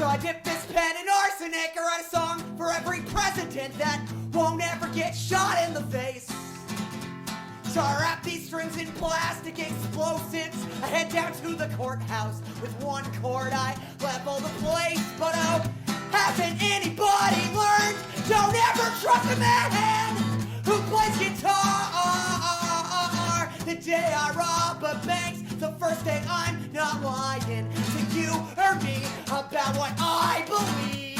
So I dip this pen in arsenic or write a song for every president that won't ever get shot in the face. So I wrap these strings in plastic explosives. I head down to the courthouse with one chord. I level the place, but oh, hasn't anybody learned? Don't ever trust a man who plays guitar. The day I rob a bank, the first day I'm not lying to you or me about what I believe.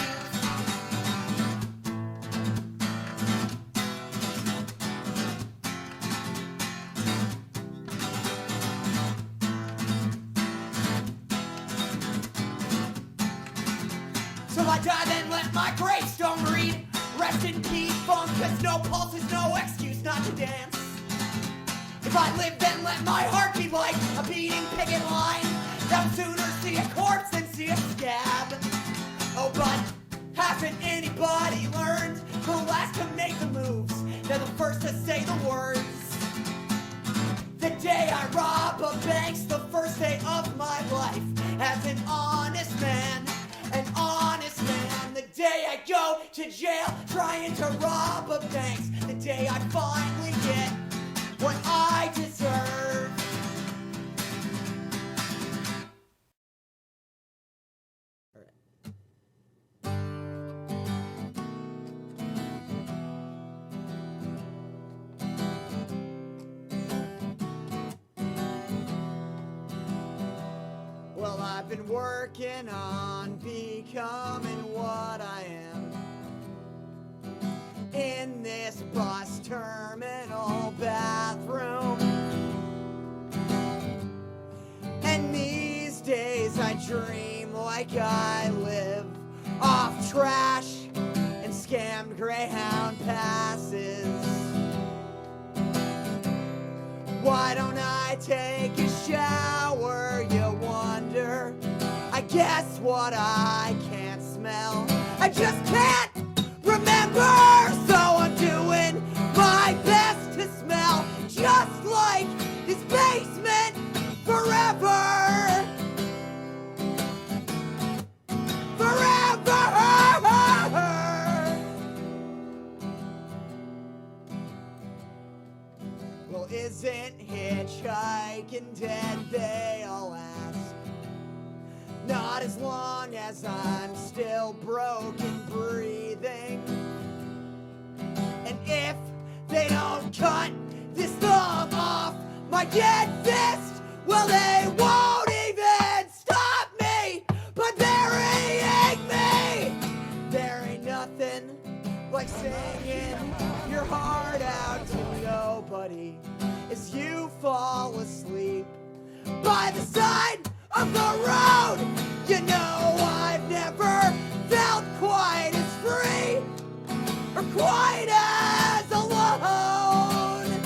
So I die, then let my gravestone read, rest in peace, funk, cause no pulse is no excuse not to dance. If I live, then let my heart be like a beating picket line. I'll sooner see a corpse than see a scab. Oh, but hasn't anybody learned? The last to make the moves, they're the first to say the words. The day I rob a bank's the first day of my life as an honest man. An honest man. The day I go to jail trying to rob a bank, the day I finally get what I deserve. Well, I've been working on becoming what I am in this bus terminal bathroom. And these days I dream like I live off trash and scammed Greyhound passes. Why don't I take a shower, you wonder? I guess what I can't smell, I just can't remember. So I'm doing my best to smell just like this basement forever. Forever. Well, isn't hitchhiking dead, they all ask. Not as long as I'm still broken breathing. And if they don't cut this thumb off my dead fist, well, they won't even stop me by burying me. There ain't nothing like singing your heart out to nobody as you fall asleep by the side of the road. You know, I've never felt quite as free or quite as alone,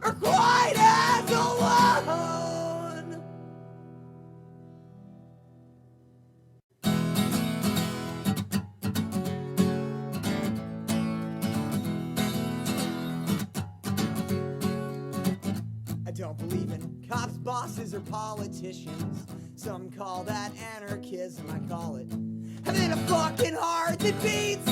or quite as alone. I don't believe in cops, bosses, or politicians. Some call that anarchism, I call it having a fucking heart that beats.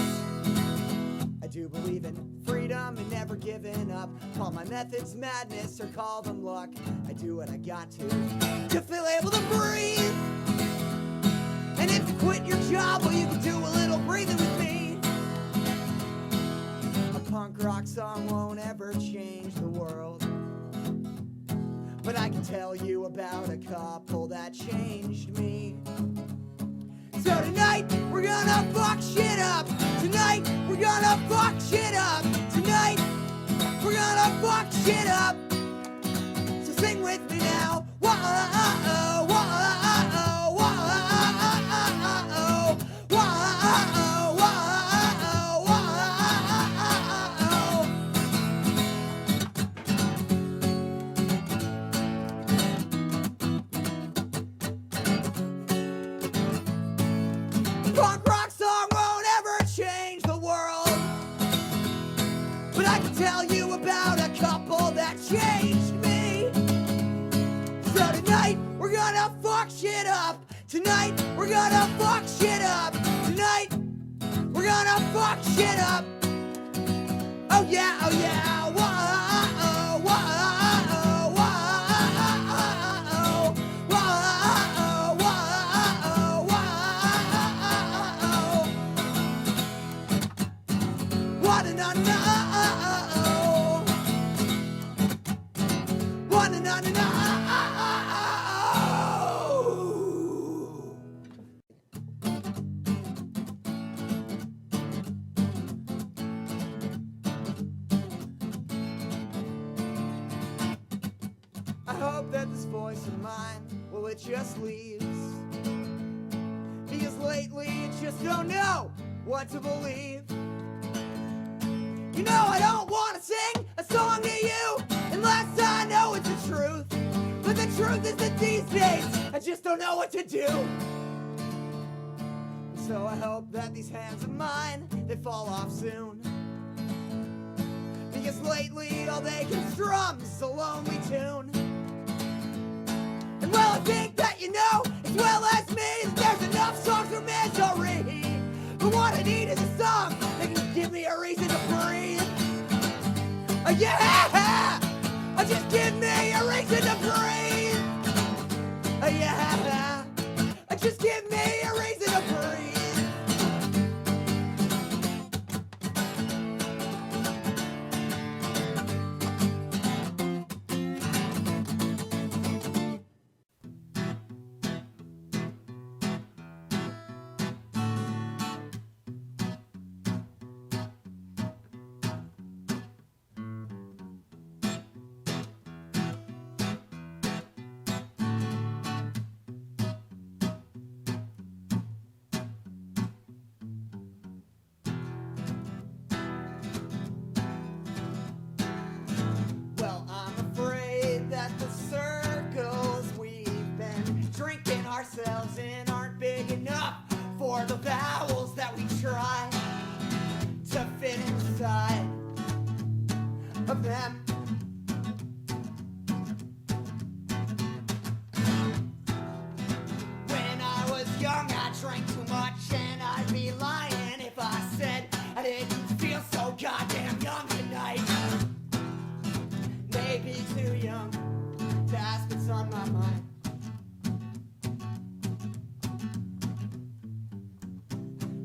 I do believe in freedom and never giving up. Call my methods madness or call them luck. I do what I got to feel able to breathe. And if you quit your job, well, you can do a little breathing with me. A punk rock song won't ever change the world, but I can tell you about a couple that changed me. So tonight, we're gonna fuck shit up. Tonight, we're gonna fuck shit up. Tonight, we're gonna fuck shit up. So sing with me now. Whoa-oh, whoa-oh, whoa-oh, whoa-oh, whoa-oh, whoa-oh. Punk rock song won't ever change the world, but I can tell you about a couple that changed me. So tonight, we're gonna fuck shit up. Tonight, we're gonna fuck shit up. Tonight, we're gonna fuck shit up. Oh yeah, oh yeah. Whoa, whoa, whoa, whoa, whoa, whoa, what an unknown. What an unknown. I hope that this voice of mine, well, it just leaves. Because lately I just don't know what to believe. You know I don't want to sing a song to you unless I know it's the truth. But the truth is that these days I just don't know what to do. So I hope that these hands of mine, they fall off soon. Because lately all they can strum is a lonely tune. And well, I think that you know as well as me that there's enough songs for misery. But what I need is a song that can give me a reason to breathe. Yeah! Just give me a reason to breathe. Yeah! Just give me a reason to breathe. Ourselves in aren't big enough for the vowels that we try to fit inside of them. When I was young, I drank too much, and I'd be lying if I said I didn't feel so goddamn young tonight. Maybe too young to ask what's on my mind.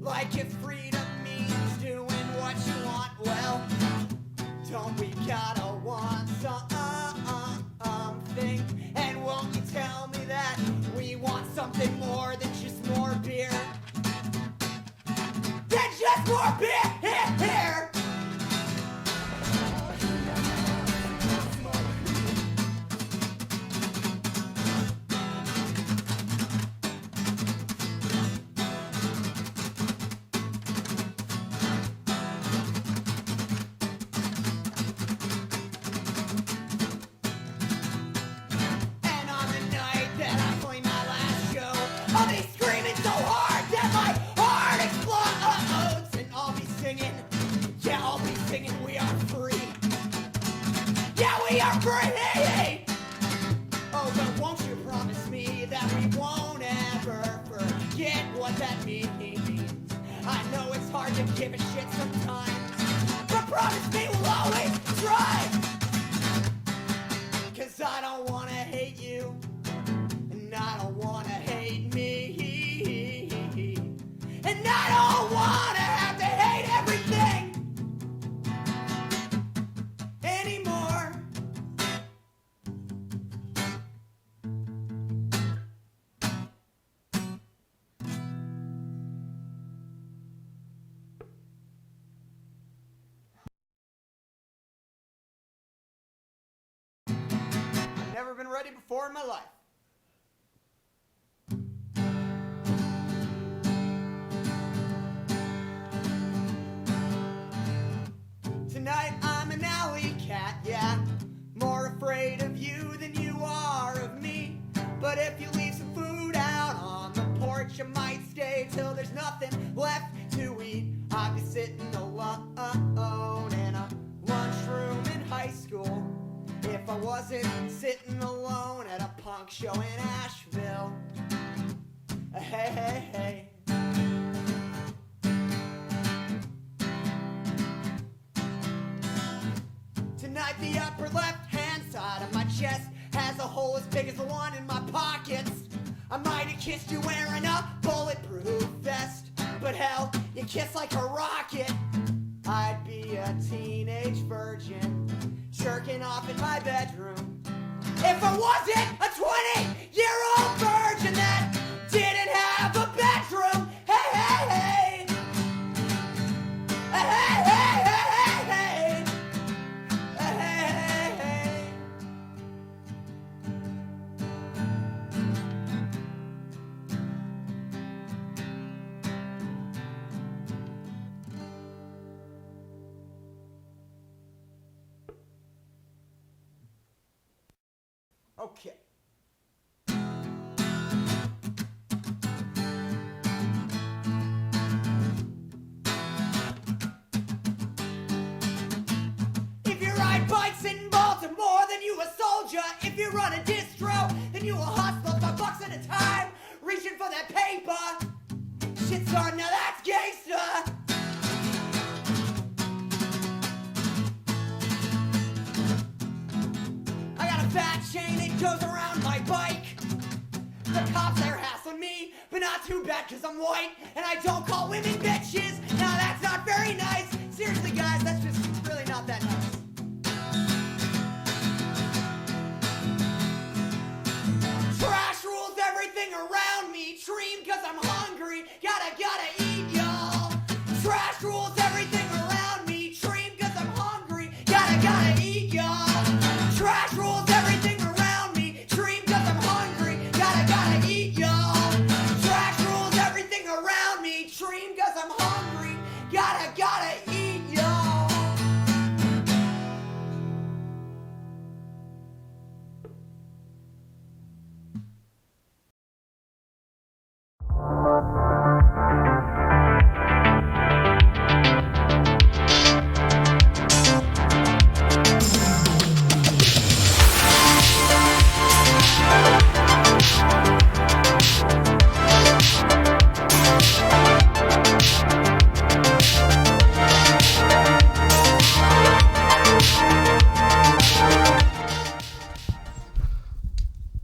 Like if freedom means doing what you want, well, don't we gotta want something? And won't you tell me that we want something more than just more beer? Than just more beer! Oh, but won't you promise me that we won't ever forget what that means? I know it's hard to give a shit sometimes, but promise me we'll always try. 'Cause I don't wanna hate you, and I don't wanna hate me, and I don't wanna have to hate everything anymore. Never been ready before in my life. Tonight I'm an alley cat, yeah. More afraid of you than you are of me. But if you leave some food out on the porch, I might stay till there's nothing left to eat. I'd be sitting alone in a lunchroom in high school if I wasn't sitting alone at a punk show in Asheville. Hey, hey, hey. Tonight the upper left-hand side of my chest has a hole as big as the one in my pockets. I might have kissed you wearing a bulletproof vest, but hell, you kiss like a rocket. I'd be a teenage virgin, jerking off in my bedroom, if I wasn't a 20-year-old virgin that didn't have a bedroom. Hey, hey, hey. Hey, hey, hey, hey, hey. Hey, hey, hey. Okay. If you ride bikes in Baltimore, then you a soldier. If you run a distro, then you a hustler. $5 at a time, reaching for that paper. Shit, son, now that's gangsta. I got a fat chain, it goes around my bike. The cops, they're hassling me, but not too bad cause I'm white. And I don't call women bitches. Now that's not very nice. Seriously guys, that's just really not that nice. Trash rules everything around me. Dream cause I'm hungry. Gotta eat, y'all. Trash rules everything around me. Dream cause I'm hungry. Gotta eat, y'all. Trash rules everything around me. Dream cause I'm hungry. Gotta eat, y'all. Trash rules everything around me. Dream cause I'm hungry. Gotta eat, y'all.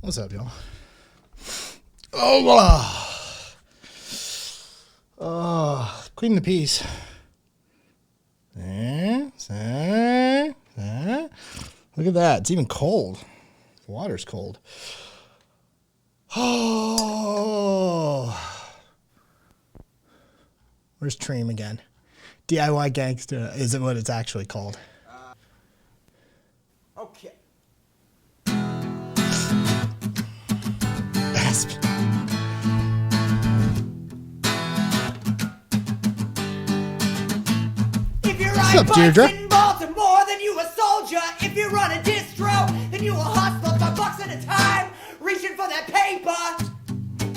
What's up, y'all? Oh, Queen of the Peace. Look at that. It's even cold. The water's cold. Oh. Where's Treem again? DIY Gangsta is what it's actually called. Okay. Asp. If you What's ride up, bikes Deirdre? in Baltimore, then you a soldier. If you run a distro, then you a hustler. $5 at a time, reaching for that paper.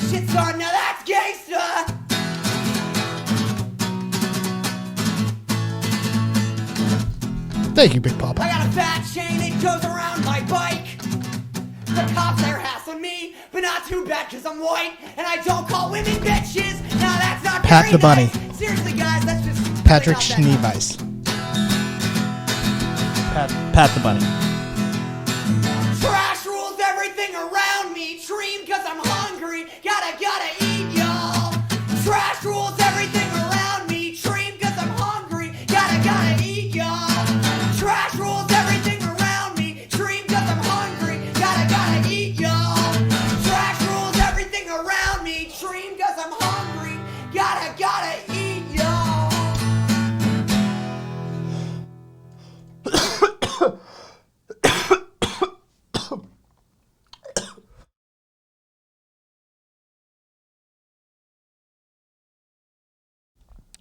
Shit, son, now that's gangsta. Thank you, Big Papa. I got a fat chain, it goes around my bike. The cops, they're hassling me, but not too bad cause I'm white. And I don't call women bitches. Now that's not Pat very the Bunny. nice. Seriously guys, that's just really Patrick not that nice. Schneeweiss. Pat the Bunny. Trash rules everything around me. Dream cause I'm hungry. Gotta eat, y'all. Trash rules everything around me. Dream cause I'm hungry. Gotta eat, y'all. Trash rules everything around me. Dream cause I'm hungry. Gotta eat, y'all. Trash rules everything around me. Dream cause I'm hungry. Gotta eat, y'all.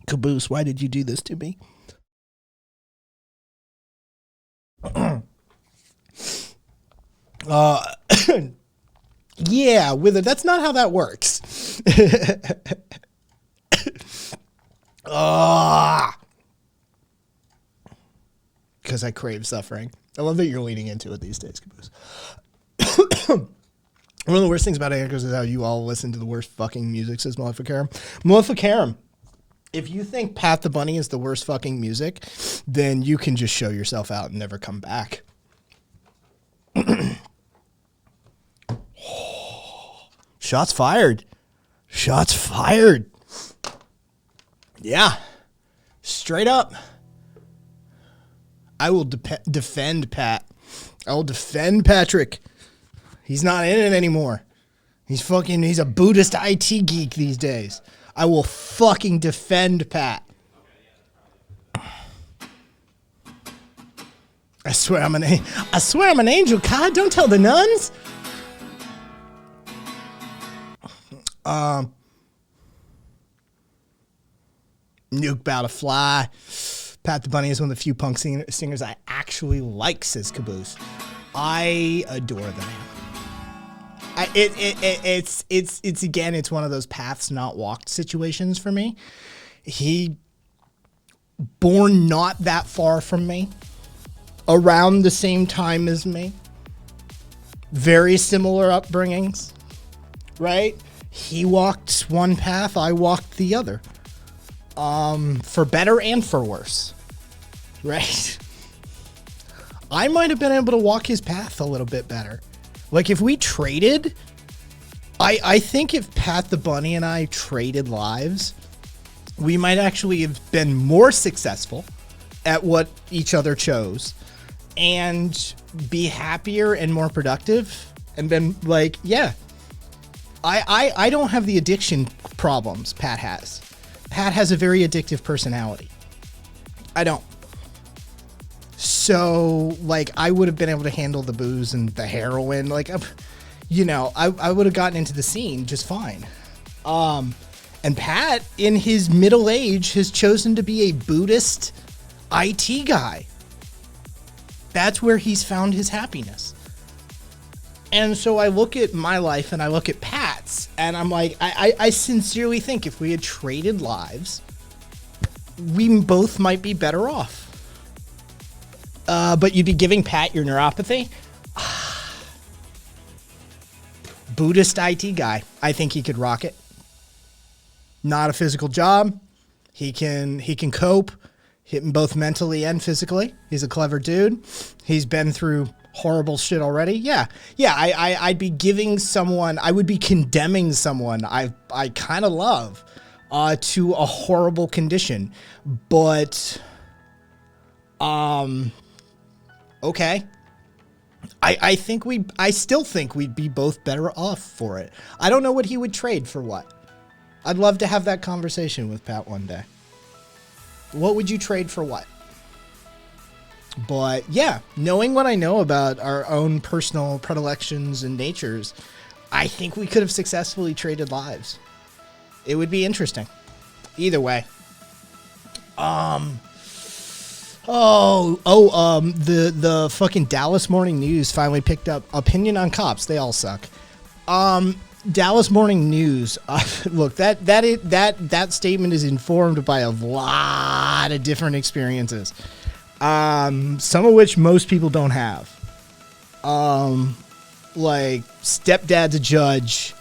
Caboose, why did you do this to me? Yeah, Wither, that's not how that works. Because I crave suffering. I love that you're leaning into it these days, Caboose. One of the worst things about anarchists is how you all listen to the worst fucking music, says Maleficarum. Maleficarum, if you think Pat the Bunny is the worst fucking music, then you can just show yourself out and never come back. Shots fired. Shots fired. Yeah. Straight up. I will defend Pat. I will defend Patrick. He's not in it anymore. He's a Buddhist IT geek these days. I will fucking defend Pat. I swear I'm an angel. God, don't tell the nuns. Nuke about to fly. Pat the Bunny is one of the few punk singers I actually like, says Caboose. I adore the man. It's again, it's one of those paths not walked situations for me. He born not that far from me, around the same time as me, very similar upbringings, right? He walked one path, I walked the other, for better and for worse, right? I might have been able to walk his path a little bit better. Like if we traded, I think if Pat the Bunny and I traded lives, we might actually have been more successful at what each other chose and be happier and more productive and been like, yeah, I don't have the addiction problems Pat has. Pat has a very addictive personality. I don't. So, like, I would have been able to handle the booze and the heroin. Like, you know, I would have gotten into the scene just fine. And Pat, in his middle age, has chosen to be a Buddhist IT guy. That's where he's found his happiness. And so I look at my life and I look at Pat's, and I'm like, I sincerely think if we had traded lives, we both might be better off. But you'd be giving Pat your neuropathy? Buddhist IT guy. I think he could rock it. Not a physical job. He can cope, both mentally and physically. He's a clever dude. He's been through horrible shit already. Yeah. I'd be giving someone, I would be condemning someone I kind of love to a horrible condition. But, okay. I still think we'd be both better off for it. I don't know what he would trade for what. I'd love to have that conversation with Pat one day. What would you trade for what? But yeah, knowing what I know about our own personal predilections and natures, I think we could have successfully traded lives. It would be interesting. Either way. The fucking Dallas Morning News finally picked up opinion on cops. They all suck. Dallas Morning News. Look, that statement is informed by a lot of different experiences. Some of which most people don't have. Like stepdad's a judge.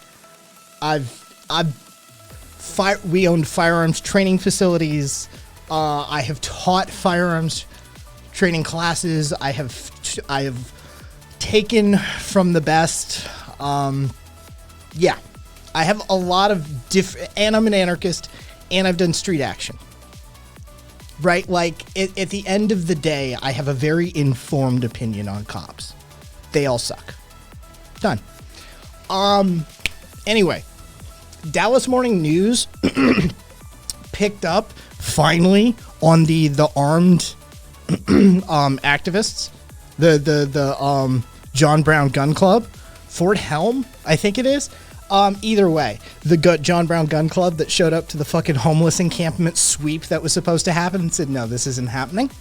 We owned firearms training facilities. I have taught firearms training classes. I have taken from the best. Yeah, I have a lot of different, and I'm an anarchist, and I've done street action. Right? Like, at the end of the day, I have a very informed opinion on cops. They all suck. Done. Anyway, Dallas Morning News picked up, finally, on the armed activists. The John Brown Gun Club. Fort Helm, I think it is. Either way, the John Brown Gun Club that showed up to the fucking homeless encampment sweep that was supposed to happen and said, no, this isn't happening.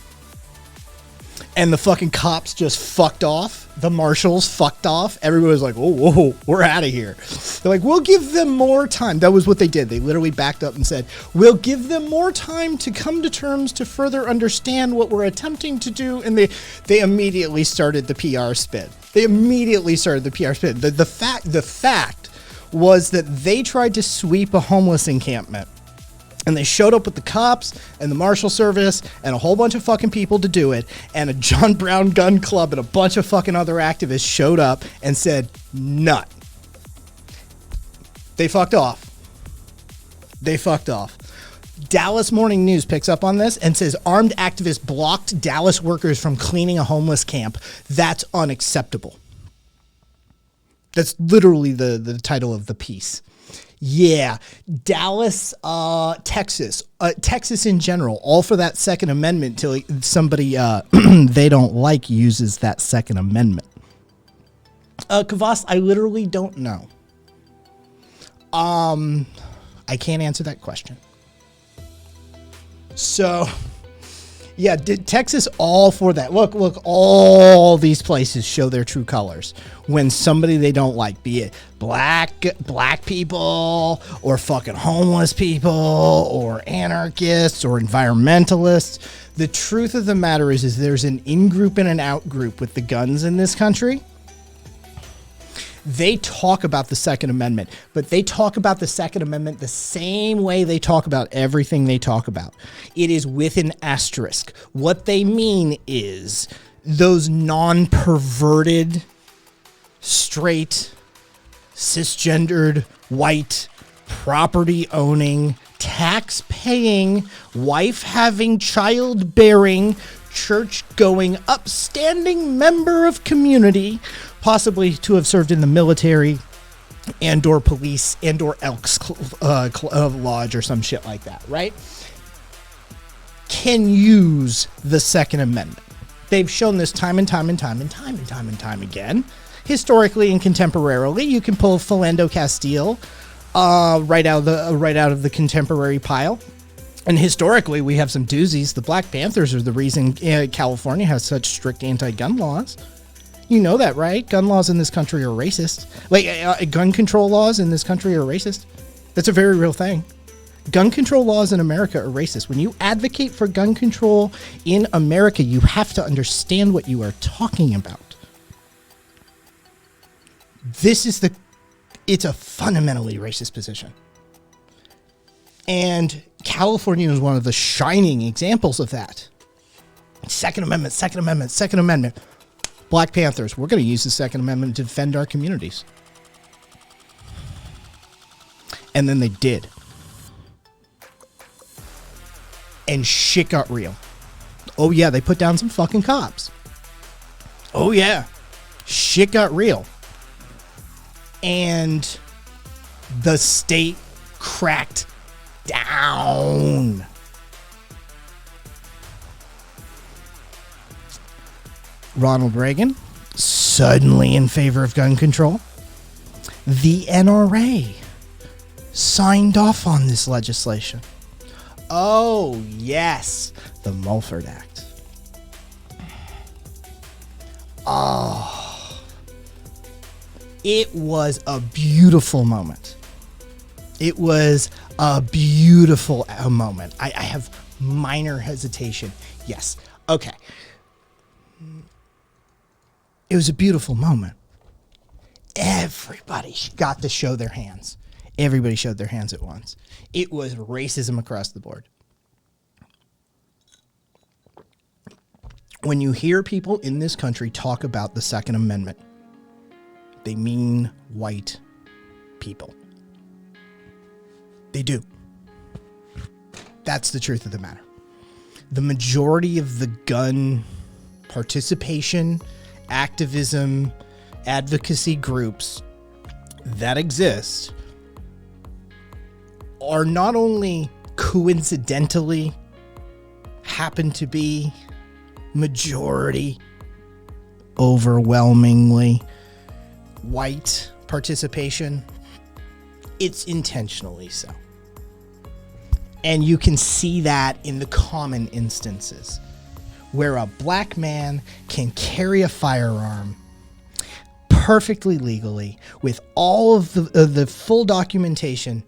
And the fucking cops just fucked off. The marshals fucked off. Everybody was like, whoa, we're out of here. They're like, we'll give them more time. That was what they did. They literally backed up and said, we'll give them more time to come to terms to further understand what we're attempting to do. And they immediately started the PR spin. They immediately started the PR spin. The fact was that they tried to sweep a homeless encampment. And they showed up with the cops and the marshal service and a whole bunch of fucking people to do it. And a John Brown gun club and a bunch of fucking other activists showed up and said, nut. They fucked off. Dallas Morning News picks up on this and says armed activists blocked Dallas workers from cleaning a homeless camp. That's unacceptable. That's literally the title of the piece. Yeah, Dallas, Texas, Texas in general, all for that Second Amendment till somebody they don't like uses that Second Amendment. Kvass, I literally don't know. I can't answer that question. So, yeah, Texas all for that. Look, all these places show their true colors when somebody they don't like, be it black people or fucking homeless people or anarchists or environmentalists. The truth of the matter is there's an in-group and an out-group with the guns in this country. They talk about the Second Amendment, but they talk about the Second Amendment the same way they talk about everything they talk about. It is with an asterisk. What they mean is those non-perverted, straight, cisgendered, white, property-owning, tax-paying, wife-having, child-bearing, church-going, upstanding member of community, possibly to have served in the military and or police and or Elks Lodge or some shit like that, right? Can use the Second Amendment. They've shown this time and time again. Historically and contemporarily, you can pull Philando Castile right out of the contemporary pile. And historically, we have some doozies. The Black Panthers are the reason California has such strict anti-gun laws. You know that, right? Gun laws in this country are racist. Like, gun control laws in this country are racist. That's a very real thing. Gun control laws in America are racist. When you advocate for gun control in America, you have to understand what you are talking about. It's a fundamentally racist position. And California is one of the shining examples of that. Second Amendment. Black Panthers, we're going to use the Second Amendment to defend our communities. And then they did. And shit got real. Oh yeah, they put down some fucking cops. Oh yeah, shit got real. And the state cracked down. Ronald Reagan, suddenly in favor of gun control. The NRA signed off on this legislation. Oh, yes, the Mulford Act. Oh, it was a beautiful moment. It was a beautiful moment. I have minor hesitation. Yes. Okay. It was a beautiful moment. Everybody got to show their hands. Everybody showed their hands at once. It was racism across the board. When you hear people in this country talk about the Second Amendment, they mean white people. They do. That's the truth of the matter. The majority of the gun participation, activism, advocacy groups that exist are not only coincidentally happen to be majority, overwhelmingly white participation, it's intentionally so. And you can see that in the common instances where a black man can carry a firearm perfectly legally with all of the full documentation,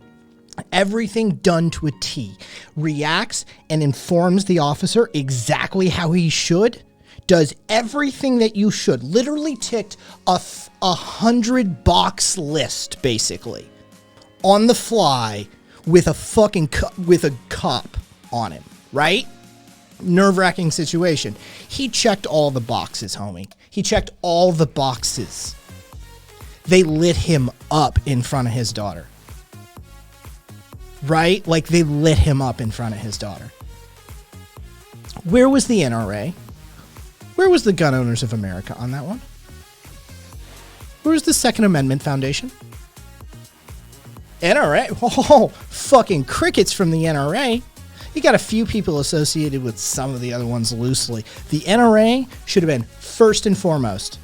everything done to a T, reacts and informs the officer exactly how he should, does everything that you should, literally ticked a 100-box list, basically, on the fly with a fucking with a cop on him, right? Nerve-wracking situation. He checked all the boxes, homie. He checked all the boxes. They lit him up in front of his daughter. Right? Like, they lit him up in front of his daughter. Where was the NRA? Where was the Gun Owners of America on that one? Where was the Second Amendment Foundation? NRA? Oh, fucking crickets from the NRA. You got a few people associated with some of the other ones loosely. The NRA should have been first and foremost.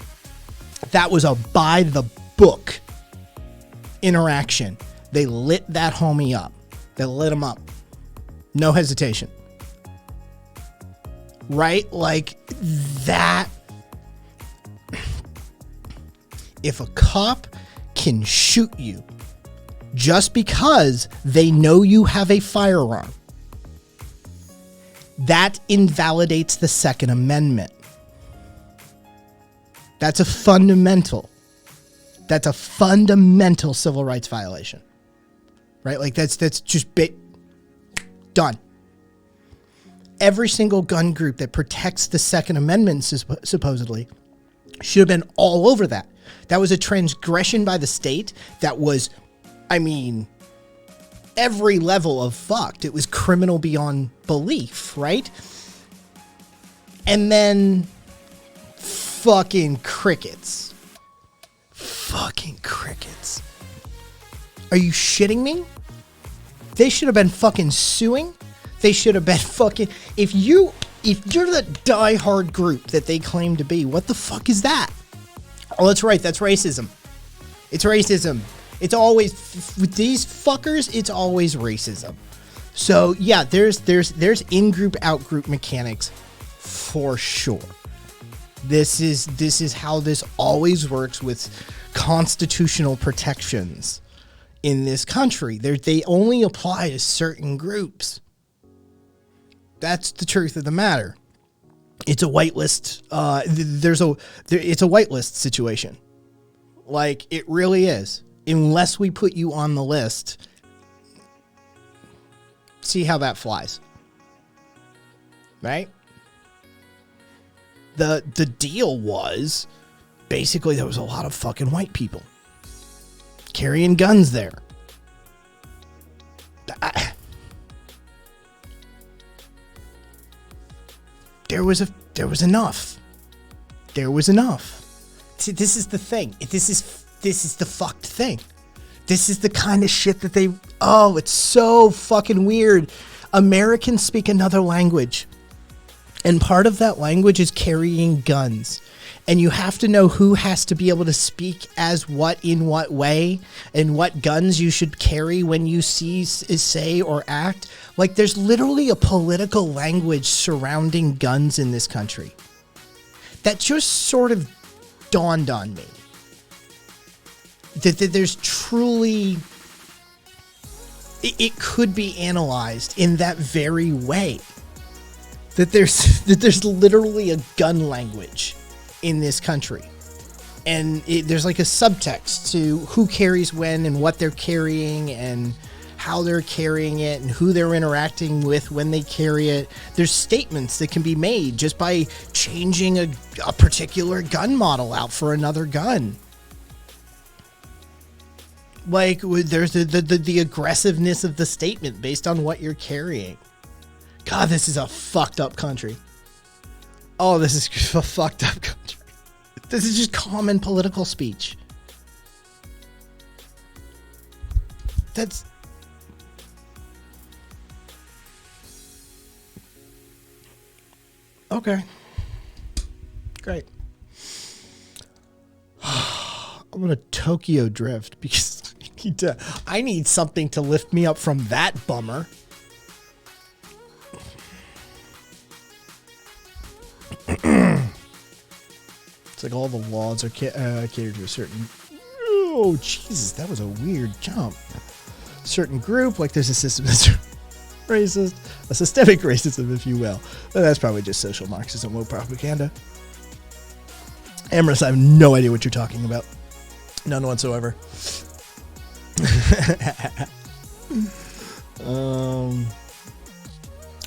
That was a by the book interaction. They lit that homie up. They lit him up. No hesitation. Right? Like that. If a cop can shoot you just because they know you have a firearm, that invalidates the Second Amendment. That's a fundamental civil rights violation. Right? Like that's just done. Every single gun group that protects the Second Amendment supposedly should have been all over that. That was a transgression by the state that was, I mean, every level of fucked. It was criminal beyond belief, right? And then fucking crickets. Fucking crickets. Are you shitting me? They should have been fucking suing. They should have been fucking... If you're the diehard group that they claim to be, what the fuck is that? Oh, that's right. That's racism. It's racism. It's always... With these fuckers, it's always racism. So, yeah, there's in-group, out-group mechanics for sure. This is how this always works with constitutional protections in this country. They only apply to certain groups. That's the truth of the matter. It's a whitelist. It's a whitelist situation. Like, it really is. Unless we put you on the list, see how that flies. Right? The deal was basically there was a lot of fucking white people carrying guns there. There was enough. There was enough. See, this is the thing. This is the fucked thing. This is the kind of shit that it's so fucking weird. Americans speak another language. And part of that language is carrying guns. And you have to know who has to be able to speak as what in what way and what guns you should carry when you say or act. Like, there's literally a political language surrounding guns in this country that just sort of dawned on me. That there's truly... It could be analyzed in that very way. That there's literally a gun language in this country. And there's like a subtext to who carries when and what they're carrying and how they're carrying it and who they're interacting with when they carry it. There's statements that can be made just by changing a particular gun model out for another gun. Like, there's the aggressiveness of the statement based on what you're carrying. God, this is a fucked up country. Oh, this is a fucked up country. This is just common political speech. That's... Okay. Great. I'm gonna Tokyo drift because I need something to lift me up from that bummer. It's like all the laws are catered to a certain... Oh, Jesus, that was a weird jump. Certain group, like there's a system that's... racist, a systemic racism, if you will. But that's probably just social Marxism, woke propaganda. Amorous, I have no idea what you're talking about. None whatsoever.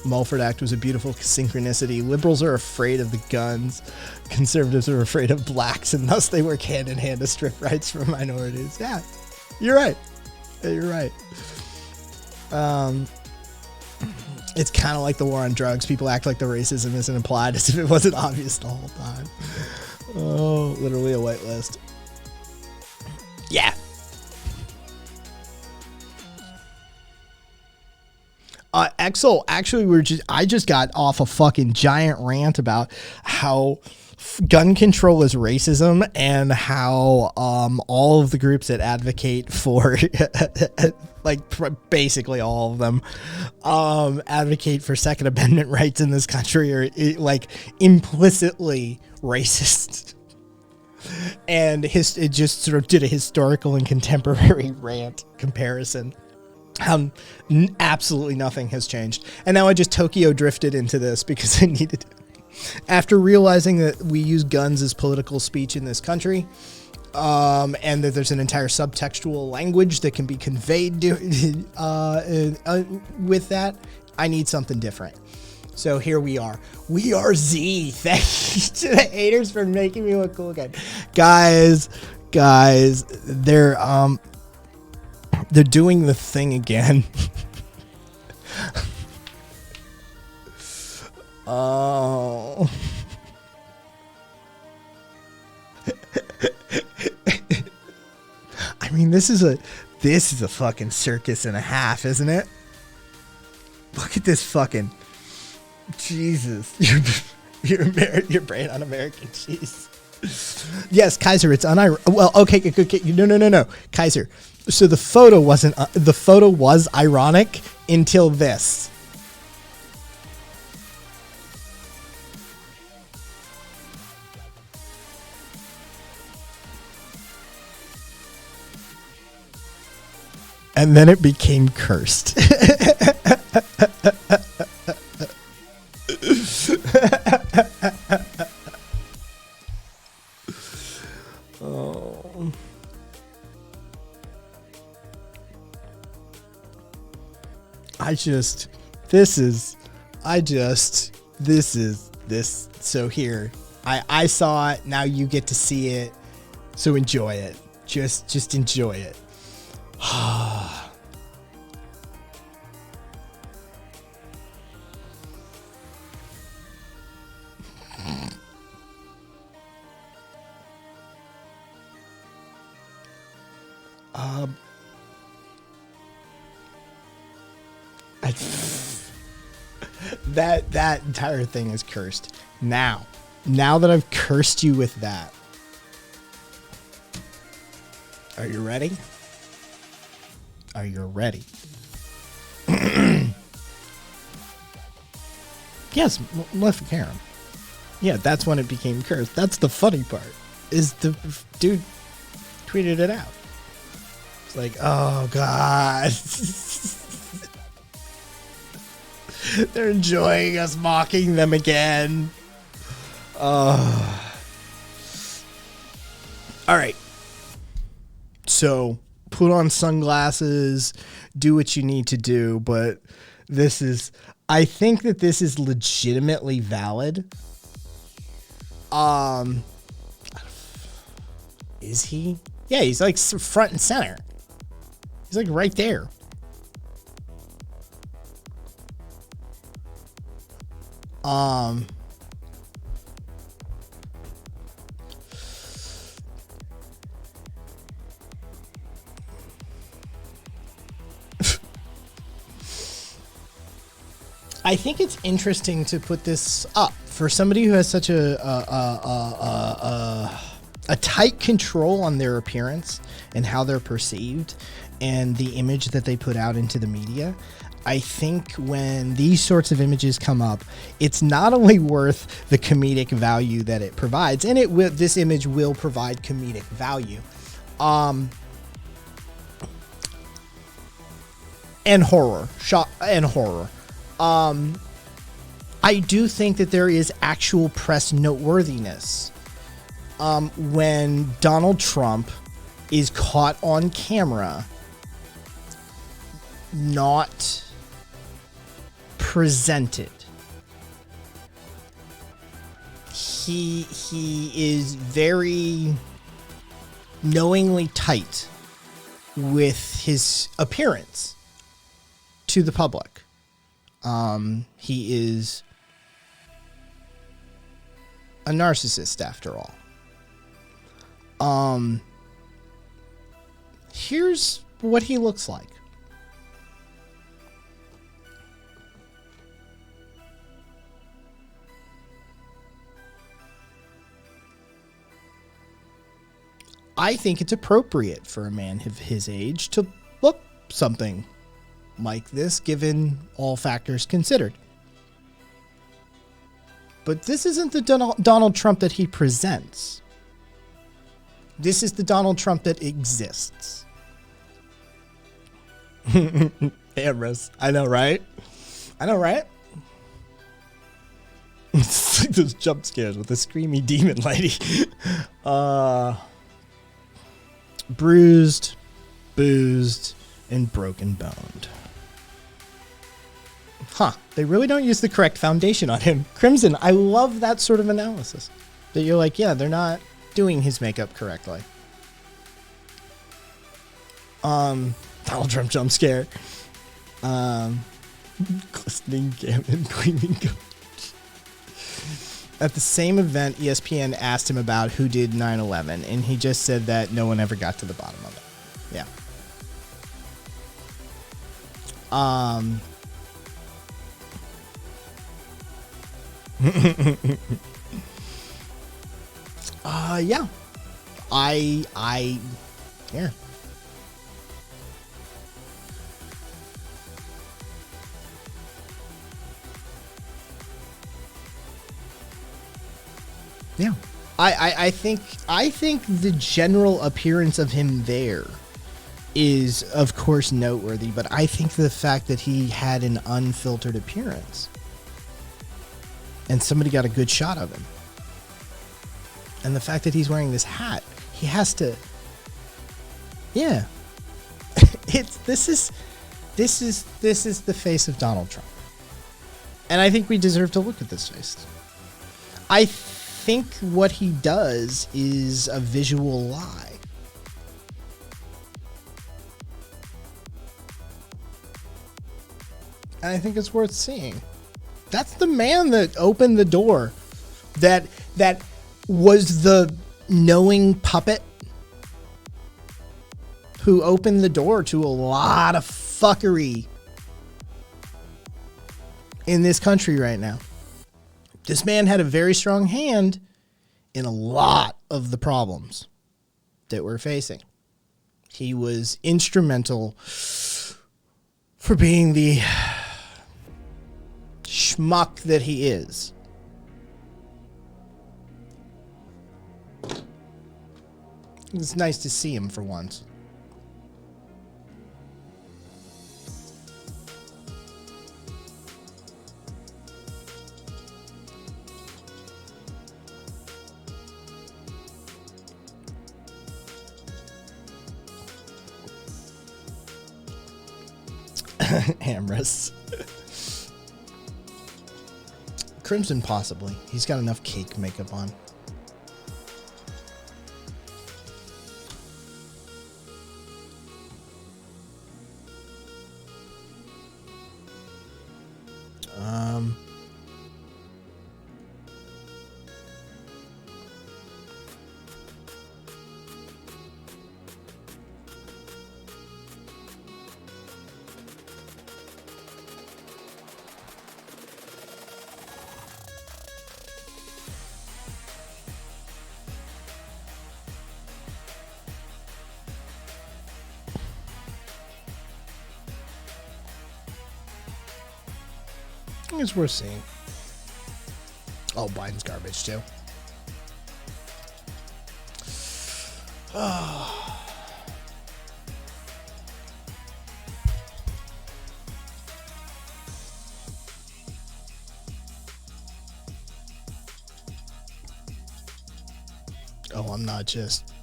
Mulford Act was a beautiful synchronicity. Liberals are afraid of the guns. Conservatives are afraid of blacks, and thus they work hand in hand to strip rights from minorities. Yeah, you're right. You're right. It's kind of like the war on drugs. People act like the racism isn't implied as if it wasn't obvious the whole time. Oh, literally a white list. Yeah. Exo, actually, I just got off a fucking giant rant about how gun control is racism and how all of the groups that advocate for like basically all of them advocate for Second Amendment rights in this country are like implicitly racist. And it just sort of did a historical and contemporary rant comparison. How absolutely nothing has changed. And now I just Tokyo drifted into this because I needed, after realizing that we use guns as political speech in this country, and that there's an entire subtextual language that can be conveyed with that, I need something different. So here we are. We are Z. Thank you to the haters for making me look cool again. Guys, they're doing the thing again. Oh. I mean, this is a fucking circus and a half, isn't it? Look at this fucking Jesus. Your brain on American cheese. Yes, Kaiser, it's well, okay, no. Kaiser. So the photo was ironic until this. And then it became cursed. Oh. So here, I saw it. Now you get to see it. So enjoy it. Just enjoy it. That entire thing is cursed. Now that I've cursed you with that, are you ready? Are you ready? Yes, left Karen. Yeah, that's when it became cursed. That's the funny part. Is the dude tweeted it out. It's like, oh God. They're enjoying us mocking them again. All right. So put on sunglasses, do what you need to do, but I think that this is legitimately valid. Is he? Yeah, he's like front and center. He's like right there. I think it's interesting to put this up for somebody who has such a tight control on their appearance and how they're perceived and the image that they put out into the media. I think when these sorts of images come up, it's not only worth the comedic value that it provides, and this image will provide comedic value. and horror. Shock and horror. I do think that there is actual press noteworthiness when Donald Trump is caught on camera not presented. He is very knowingly tight with his appearance to the public. He is a narcissist after all. Here's what he looks like. I think it's appropriate for a man of his age to look something like this, given all factors considered. But this isn't the Donald Trump that he presents. This is the Donald Trump that exists. Ambrose. I know, right? I know, right? It's like those jump scares with the screamy demon lady. Bruised, boozed, and broken boned. Huh. They really don't use the correct foundation on him. Crimson, I love that sort of analysis. That you're like, yeah, they're not doing his makeup correctly. Donald Trump jump scare. Glistening gammon, gleaming gold. At the same event, ESPN asked him about who did 9/11, and he just said that no one ever got to the bottom of it. Yeah. Yeah. Here. Yeah. I think the general appearance of him there is, of course, noteworthy, but I think the fact that he had an unfiltered appearance and somebody got a good shot of him, and the fact that he's wearing this hat, he has to, yeah. This is the face of Donald Trump, and I think we deserve to look at this face. I think what he does is a visual lie. And I think it's worth seeing. That's the man that opened the door. That was the knowing puppet who opened the door to a lot of fuckery in this country right now. This man had a very strong hand in a lot of the problems that we're facing. He was instrumental for being the schmuck that he is. It's nice to see him for once. Ambrose. Crimson, possibly. He's got enough cake makeup on. I think it's worth seeing. Oh, Biden's garbage too. Oh, I'm not just.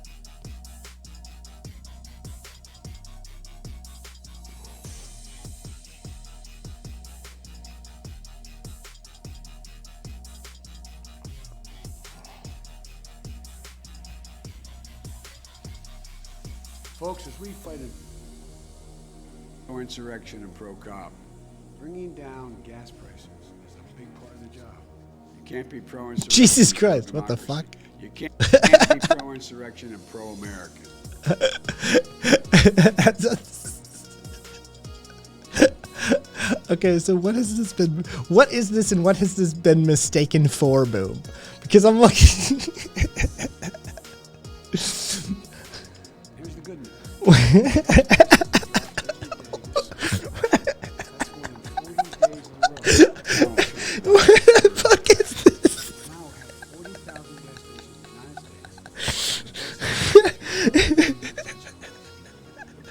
Folks, as we fight pro-insurrection and pro-cop, bringing down gas prices is a big part of the job. You can't be pro-insurrection. Jesus Christ, what the fuck? You can't be pro-insurrection and pro-American. Okay, so what has this been? What is this, and what has this been mistaken for, Boom? Because I'm looking. Here's the good news. What the fuck is this? Now have 40,000 gas stations in the United States.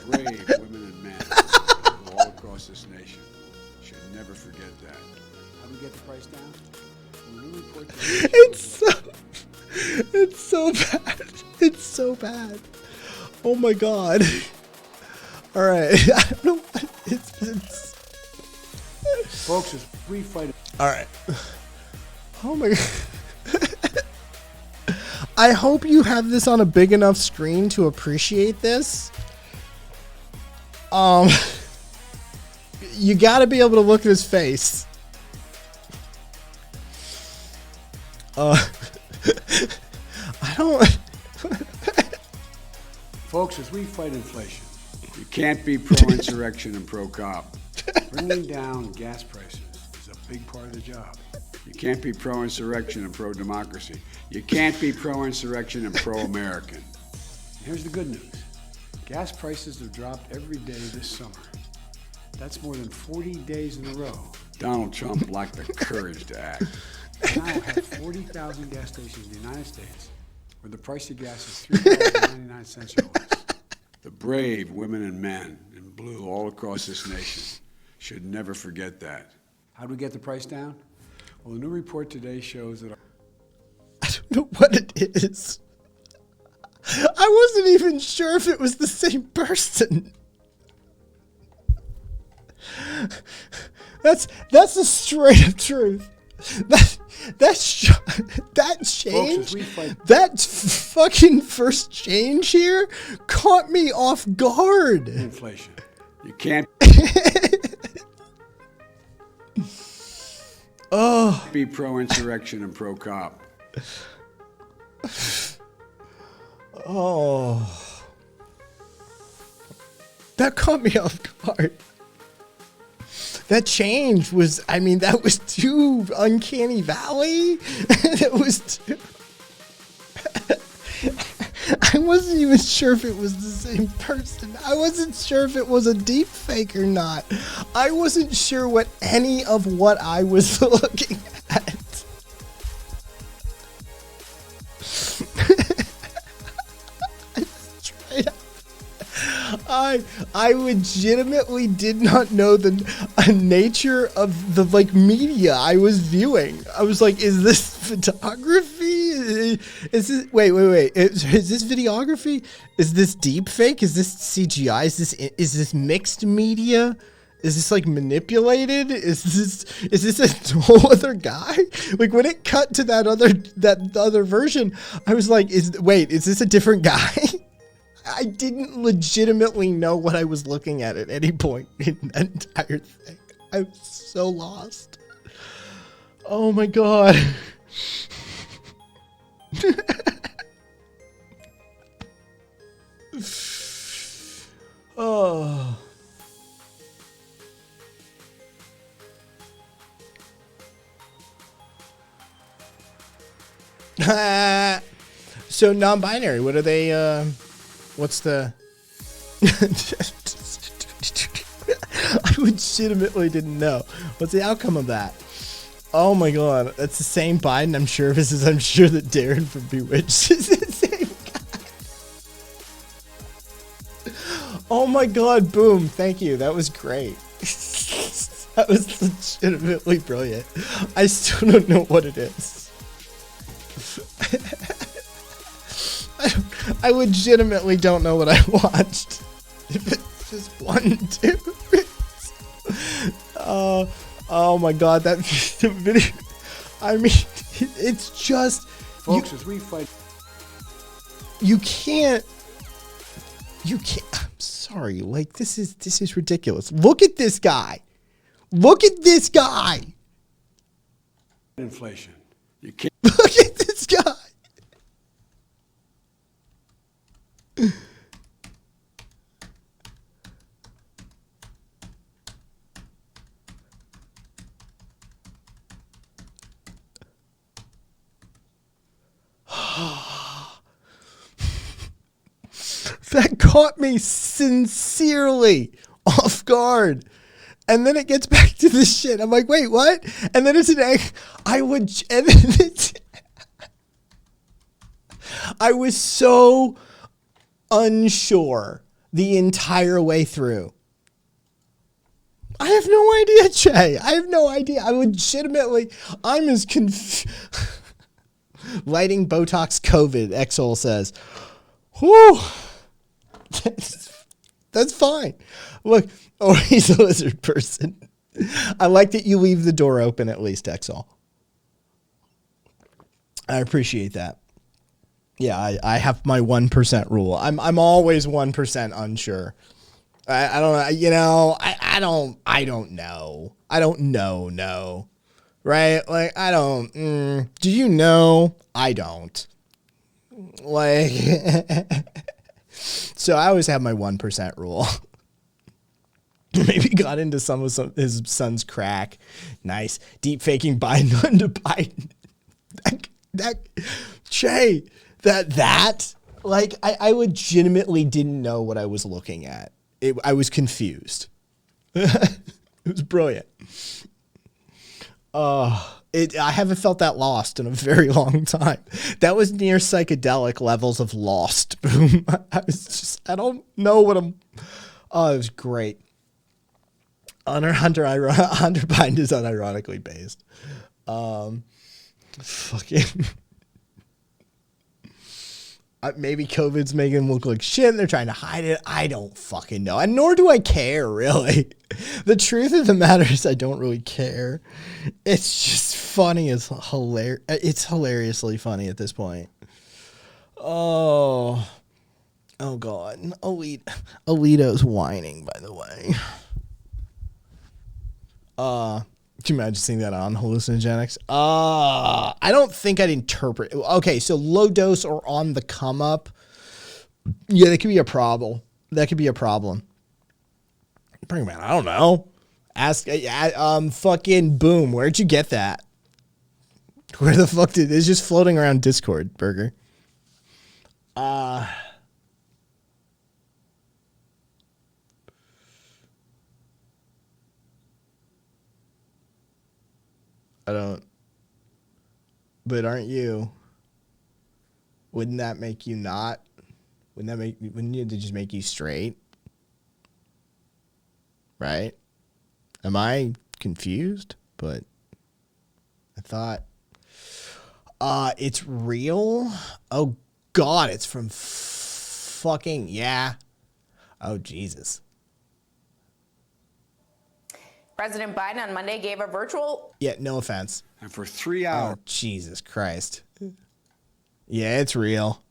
Brave women and men all across this nation should never forget that. How do we get the price down? Well, the new report today It's so bad. It's so bad. Oh my god. All right. I don't know what it's. folks, as we fight. All right. Oh my god. I hope you have this on a big enough screen to appreciate this. You got to be able to look at his face. I don't. Folks, as we fight inflation, you can't be pro-insurrection and pro-cop. Bringing down gas prices is a big part of the job. You can't be pro-insurrection and pro-democracy. You can't be pro-insurrection and pro-American. Here's the good news. Gas prices have dropped every day this summer. That's more than 40 days in a row. Donald Trump lacked the courage to act. Now have 40,000 gas stations in the United States where the price of gas is $3.99 or less. The brave women and men in blue all across this nation should never forget that. How do we get the price down? Well, the new report today shows that I don't know what it is. I wasn't even sure if it was the same person. That's the straight up truth. That change, that fucking first change here caught me off guard. inflation. You can't be pro-insurrection and pro-cop. Oh, that caught me off guard. That change was, I mean, that was too uncanny valley. That was too. I wasn't even sure if it was the same person. I wasn't sure if it was a deep fake or not. I wasn't sure what any of what I was looking at. Straight up. I legitimately did not know the nature of the media I was viewing. I was like, is this photography? Is this wait? Is this videography? Is this deep fake? Is this CGI? Is this mixed media? Is this manipulated? Is this a whole other guy? When it cut to that other version, I was like, is this a different guy? I didn't legitimately know what I was looking at any point in that entire thing. I was so lost. Oh my god. Oh. So non-binary, what are they, what's the... I legitimately didn't know. What's the outcome of that? Oh my god, that's the same Biden. I'm sure this is. I'm sure that Darren from Bewitched is the same guy. Oh my god, boom! Thank you. That was great. That was legitimately brilliant. I still don't know what it is. I legitimately don't know what I watched. If it's just 1, 2. Oh my god, that video. I mean, it's just, Folks, as we fight. you can't. I'm sorry. Like, this is ridiculous. Look at this guy. Look at this guy. Inflation. You can't. Look at this guy. That caught me sincerely off guard. And then it gets back to this shit. I'm like, wait, what? And then it's an egg. I was so unsure the entire way through. I have no idea, Jay. I have no idea. I'm as lighting Botox COVID, Exol says. Whew. That's fine. Look, he's a lizard person. I like that you leave the door open at least, Exol. I appreciate that. Yeah, I have my 1% rule. I'm always 1% unsure. I don't know. You know, I don't know. I don't know. No, right? Like, I don't. Do you know? I don't. Like, so I always have my 1% rule. Maybe got into some of his son's crack. Nice. Deep faking Biden onto Biden. Like, I legitimately didn't know what I was looking at. I was confused. It was brilliant. I haven't felt that lost in a very long time. That was near psychedelic levels of lost. Boom. I don't know what I'm. Oh, it was great. Hunter Biden is unironically based. Fucking. Maybe COVID's making him look like shit and they're trying to hide it. I don't fucking know. And nor do I care, really. The truth of the matter is I don't really care. It's just funny as hilarious. It's hilariously funny at this point. Oh God. Alito's whining, by the way. Can you imagine seeing that on hallucinogenics? I don't think I'd interpret. Okay, so low dose or on the come up. Yeah, that could be a problem. Bring man, I don't know. Ask, fucking boom. Where'd you get that? Where the fuck did it's just floating around Discord, Burger? I don't. But aren't you? Wouldn't that make you not? Wouldn't it just make you straight? Right? Am I confused? But I thought it's real. Oh God, it's from fucking yeah. Oh Jesus. President Biden on Monday gave a virtual... Yeah, no offense. And for 3 hours. Oh, Jesus Christ. Yeah, it's real.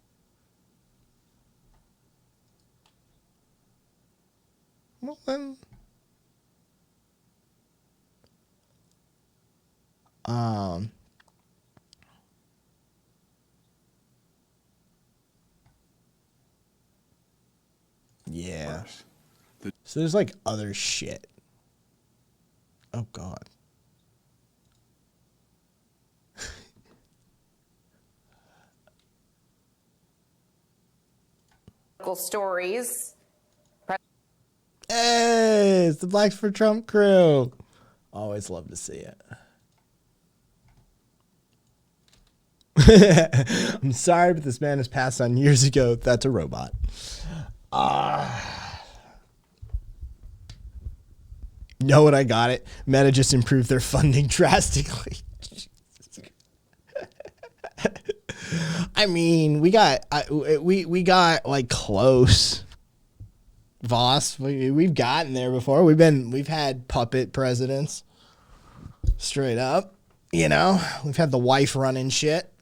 Well, then... Yeah. So there's like other shit. Oh God. Stories. Hey, it's the Blacks for Trump crew. Always love to see it. I'm sorry, but this man has passed on years ago. That's a robot. Know what I got it? Meta just improved their funding drastically. I I mean, we got like close. Voss, we've gotten there before. We've had puppet presidents. Straight up, you know, we've had the wife running shit.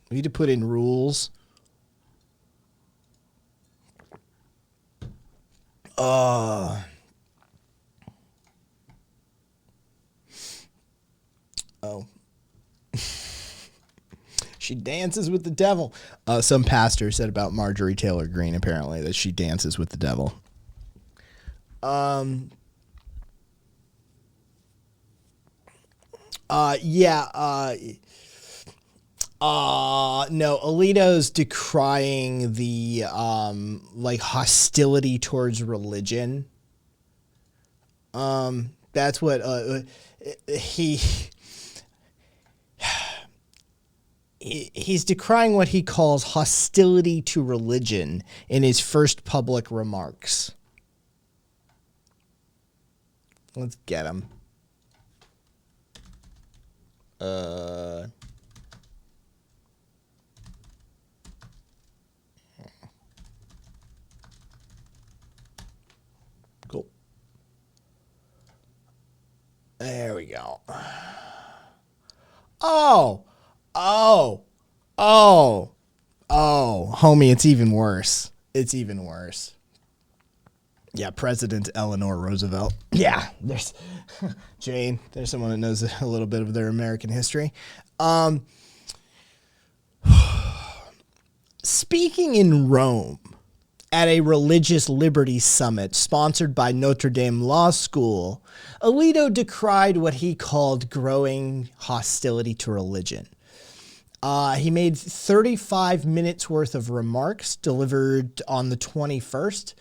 We need to put in rules. Oh. She dances with the devil. Some pastor said about Marjorie Taylor Greene, apparently, that she dances with the devil. No, Alito's decrying the like hostility towards religion. That's what he's decrying what he calls hostility to religion in his first public remarks. Let's get him. Cool. There we go. Oh, homie, it's even worse. It's even worse. Yeah, President Eleanor Roosevelt. Yeah, there's Jane. There's someone that knows a little bit of their American history. Speaking in Rome at a religious liberty summit sponsored by Notre Dame Law School, Alito decried what he called growing hostility to religion. He made 35 minutes worth of remarks delivered on the 21st,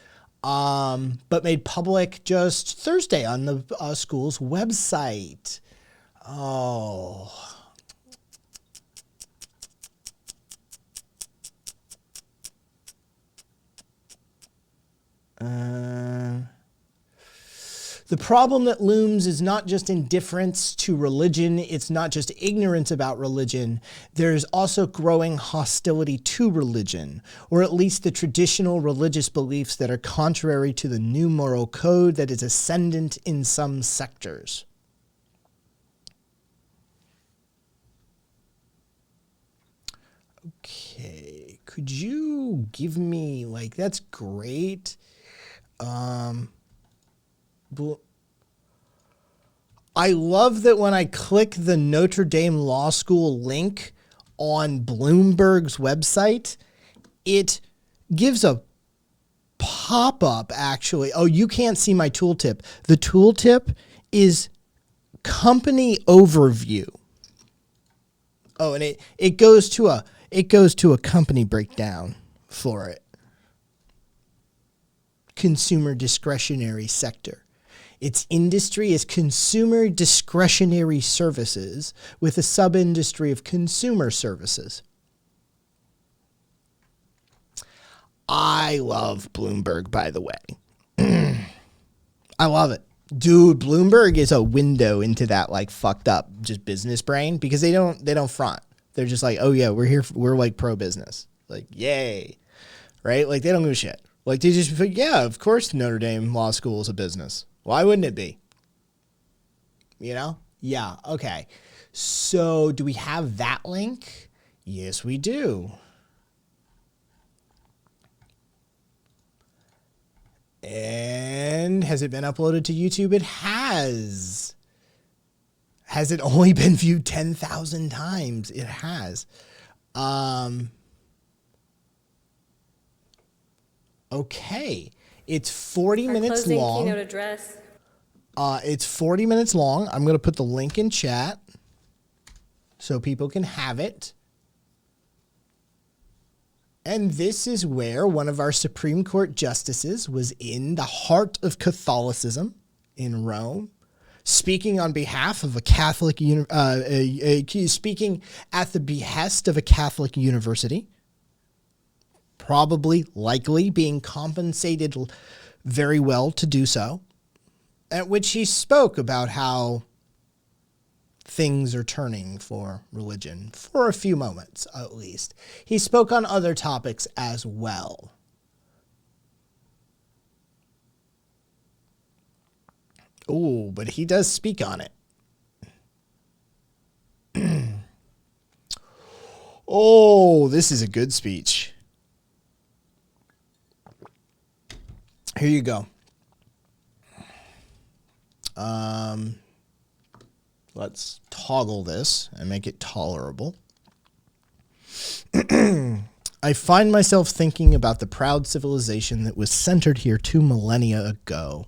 but made public just Thursday on the school's website. Oh. The problem that looms is not just indifference to religion. It's not just ignorance about religion. There's also growing hostility to religion, or at least the traditional religious beliefs that are contrary to the new moral code that is ascendant in some sectors. Okay, could you give me, like, that's great. I love that when I click the Notre Dame Law School link on Bloomberg's website, it gives a pop-up, actually. Oh, you can't see my tooltip. The tooltip is company overview. Oh, and it goes to a company breakdown for it. Consumer discretionary sector. Its industry is consumer discretionary services with a sub-industry of consumer services. I love Bloomberg, by the way. I love it. Dude, Bloomberg is a window into that like fucked up just business brain because they don't front. They're just like, oh yeah, we're here. We're like pro business. Like, yay. Right? Like they don't give a shit. Like they just, yeah, of course Notre Dame Law School is a business. Why wouldn't it be? You know? Yeah, okay. So do we have that link? Yes, we do. And has it been uploaded to YouTube? It has. Has it only been viewed 10,000 times? It has. Okay. It's 40 minutes long. Keynote address. It's 40 minutes long. I'm going to put the link in chat so people can have it. And this is where one of our Supreme Court justices was in the heart of Catholicism in Rome, speaking on behalf of a Catholic, speaking at the behest of a Catholic university, probably, likely being compensated very well to do so, at which he spoke about how things are turning for religion, for a few moments at least. He spoke on other topics as well. Oh, but he does speak on it. Oh, this is a good speech. Here you go. Let's toggle this and make it tolerable. I find myself thinking about the proud civilization that was centered here 2 millennia ago.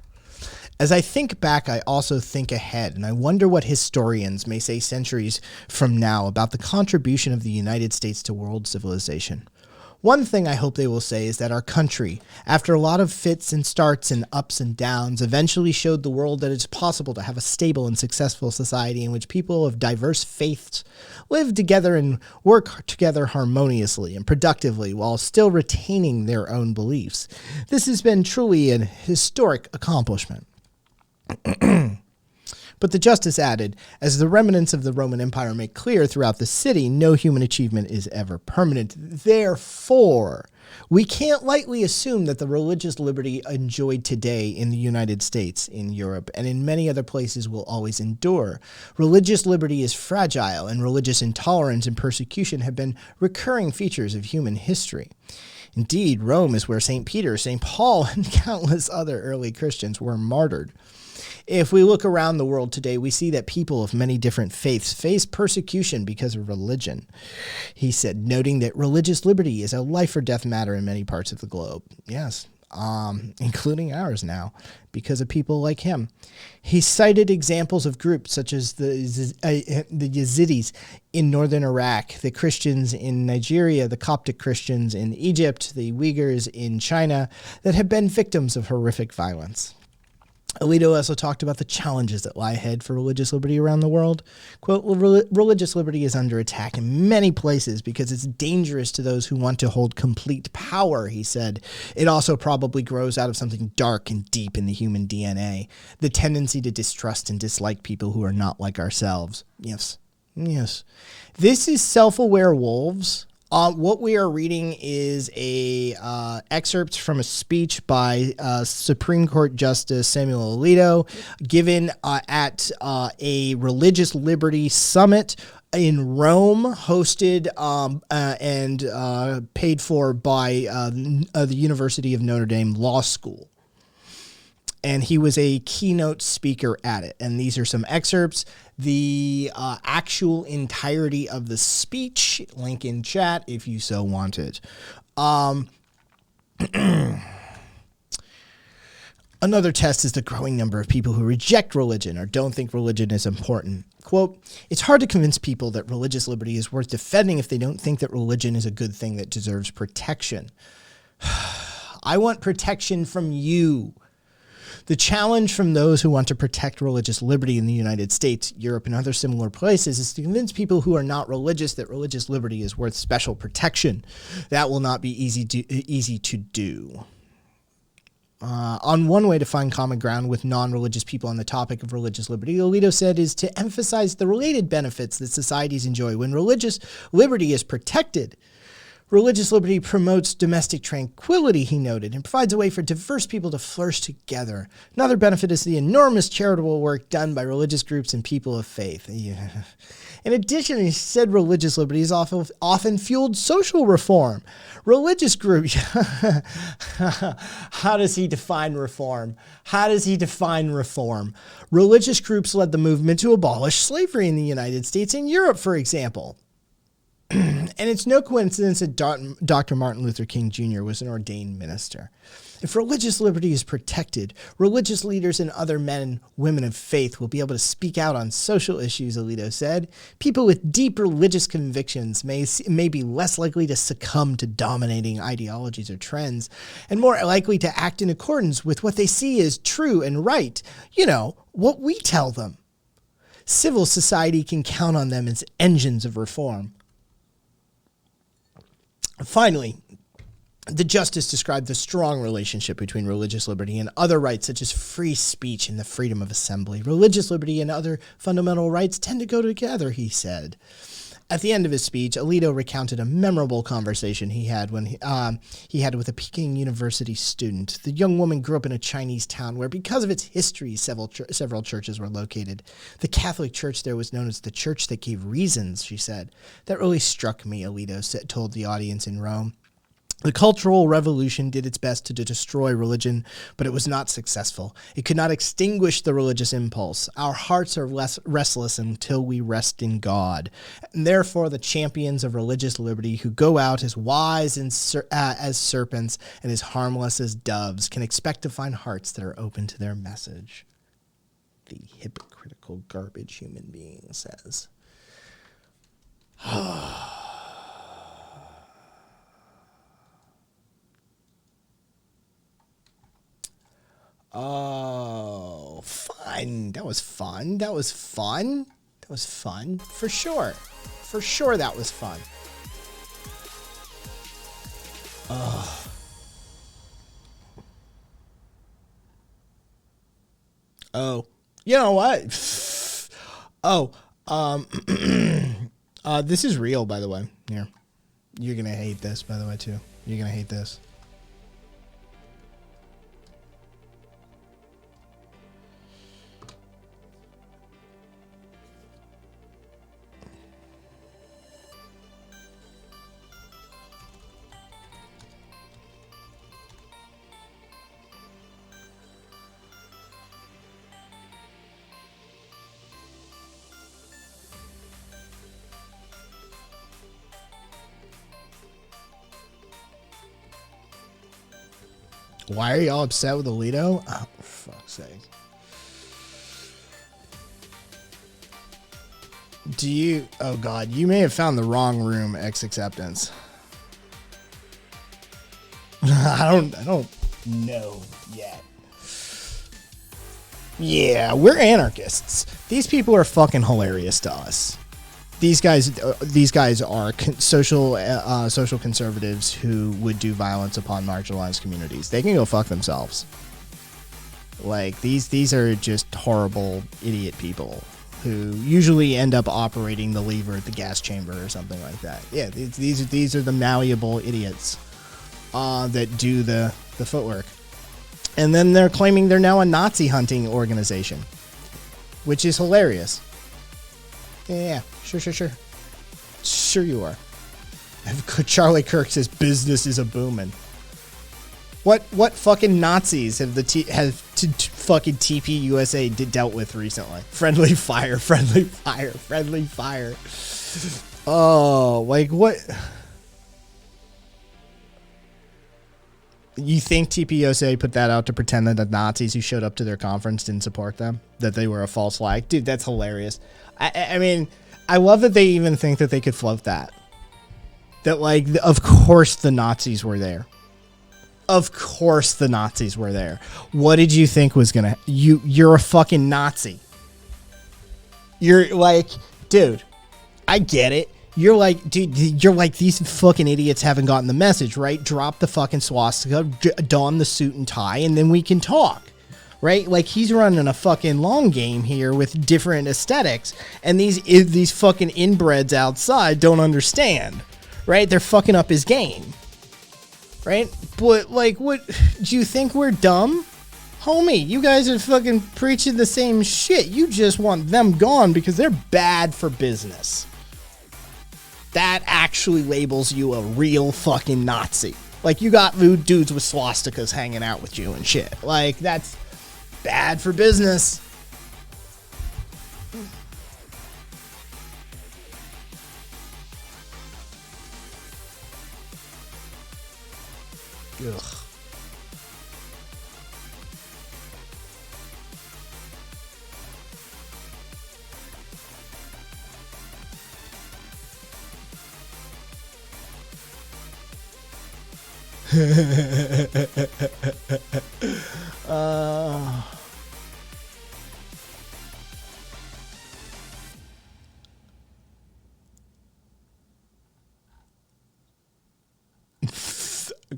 As I think back, I also think ahead, and I wonder what historians may say centuries from now about the contribution of the United States to world civilization. One thing I hope they will say is that our country, after a lot of fits and starts and ups and downs, eventually showed the world that it's possible to have a stable and successful society in which people of diverse faiths live together and work together harmoniously and productively while still retaining their own beliefs. This has been truly an historic accomplishment. But the justice added, as the remnants of the Roman Empire make clear throughout the city, no human achievement is ever permanent. Therefore, we can't lightly assume that the religious liberty enjoyed today in the United States, in Europe, and in many other places will always endure. Religious liberty is fragile, and religious intolerance and persecution have been recurring features of human history. Indeed, Rome is where St. Peter, St. Paul, and countless other early Christians were martyred. If we look around the world today, we see that people of many different faiths face persecution because of religion. He said, noting that religious liberty is a life or death matter in many parts of the globe. Yes, including ours now, because of people like him. He cited examples of groups such as the Yazidis in northern Iraq, the Christians in Nigeria, the Coptic Christians in Egypt, the Uyghurs in China, that have been victims of horrific violence. Alito also talked about the challenges that lie ahead for religious liberty around the world. Quote, religious liberty is under attack in many places because it's dangerous to those who want to hold complete power, he said. It also probably grows out of something dark and deep in the human DNA, the tendency to distrust and dislike people who are not like ourselves. Yes. This is Self-Aware Wolves. What we are reading is a excerpt from a speech by Supreme Court Justice Samuel Alito given at a religious liberty summit in Rome, hosted and paid for by the University of Notre Dame Law School. And he was a keynote speaker at it. And these are some excerpts. The actual entirety of the speech, link in chat if you so want it. Another test is the growing number of people who reject religion or don't think religion is important. Quote, it's hard to convince people that religious liberty is worth defending if they don't think that religion is a good thing that deserves protection. I want protection from you. The challenge from those who want to protect religious liberty in the United States, Europe, and other similar places is to convince people who are not religious that religious liberty is worth special protection. That will not be easy to do. On one way to find common ground with non-religious people on the topic of religious liberty, Alito said, is to emphasize the related benefits that societies enjoy when religious liberty is protected. Religious liberty promotes domestic tranquility, he noted, and provides a way for diverse people to flourish together. Another benefit is the enormous charitable work done by religious groups and people of faith. Yeah. In addition, he said religious liberty has often fueled social reform. Religious groups... How does he define reform? Religious groups led the movement to abolish slavery in the United States and Europe, for example. And it's no coincidence that Dr. Martin Luther King Jr. was an ordained minister. If religious liberty is protected, religious leaders and other men and women of faith will be able to speak out on social issues, Alito said. People with deep religious convictions may be less likely to succumb to dominating ideologies or trends, and more likely to act in accordance with what they see as true and right. You know, what we tell them. Civil society can count on them as engines of reform. Finally, The justice described the strong relationship between religious liberty and other rights such as free speech and the freedom of assembly. Religious liberty and other fundamental rights tend to go together, he said. At the end of his speech, Alito recounted a memorable conversation he had when he had with a Peking University student. The young woman grew up in a Chinese town where, because of its history, several churches were located. The Catholic Church there was known as the church that gave reasons, she said. That really struck me, Alito told the audience in Rome. The Cultural Revolution did its best to destroy religion, but it was not successful. It could not extinguish the religious impulse. Our hearts are less restless until we rest in God. And therefore, the champions of religious liberty who go out as wise as serpents and as harmless as doves can expect to find hearts that are open to their message. The hypocritical garbage human being says. Oh, fun. That was fun. That was fun. That was fun. For sure. For sure that was fun. Oh. You know what? This is real, by the way. Here. You're going to hate this, by the way, too. You're going to hate this. Why are y'all upset with Alito? Oh, for fuck's sake. Do you... Oh, God. You may have found the wrong room, X-Acceptance. I don't know yet. Yeah, we're anarchists. These people are fucking hilarious to us. These guys are social conservatives who would do violence upon marginalized communities. They can go fuck themselves. Like, these are just horrible idiot people who usually end up operating the lever at the gas chamber or something like that. Yeah, these are the malleable idiots that do the footwork. And then they're claiming they're now a Nazi hunting organization, which is hilarious. Yeah, sure. Sure you are. Charlie Kirk says business is a booming. What fucking Nazis have fucking TP USA dealt with recently? Friendly fire. Oh, like what? You think TPUSA put that out to pretend that the Nazis who showed up to their conference didn't support them? That they were a false flag? Dude, that's hilarious. I mean, I love that they even think that they could float that. That, like, of course the Nazis were there. Of course the Nazis were there. What did you think was gonna... You're a fucking Nazi. You're like... Dude, I get it. You're like, dude, you're like, these fucking idiots haven't gotten the message, right? Drop the fucking swastika, don the suit and tie, and then we can talk, right? Like, he's running a fucking long game here with different aesthetics, and these fucking inbreds outside don't understand, right? They're fucking up his game, right? But, like, what, do you think we're dumb? Homie, you guys are fucking preaching the same shit. You just want them gone because they're bad for business. That actually labels you a real fucking Nazi. Like, you got lewd dudes with swastikas hanging out with you and shit. Like, that's bad for business. Ugh.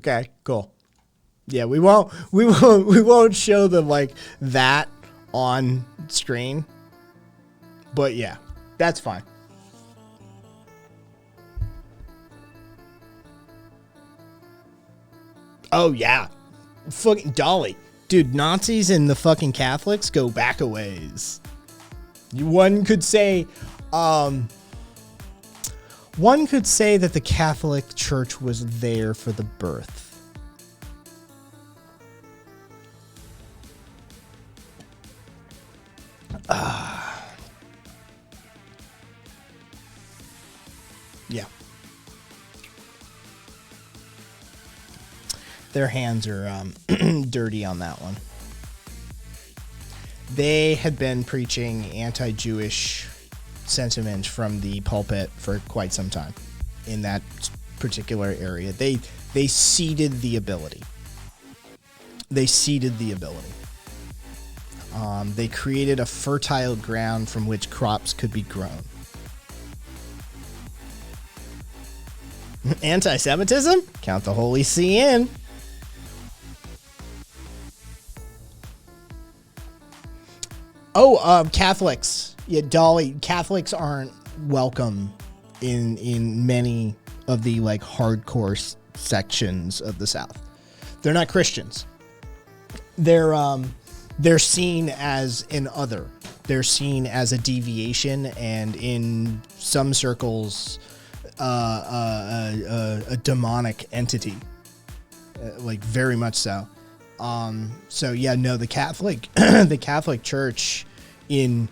Okay, cool. Yeah, we won't show them like that on screen. But yeah, that's fine. Oh yeah. Fucking Dolly. Dude, Nazis and the fucking Catholics go back a ways. One could say that the Catholic Church was there for the birth. Yeah. Their hands are dirty on that one. They had been preaching anti-Jewish sentiment from the pulpit for quite some time in that particular area. They ceded the ability. They created a fertile ground from which crops could be grown. Anti-Semitism? Count the Holy See in. Oh, Catholics. Yeah, Dolly. Catholics aren't welcome in many of the like hardcore sections of the South. They're not Christians. They're seen as an other. They're seen as a deviation, and in some circles, a demonic entity, like very much so. So yeah, no, the Catholic Church in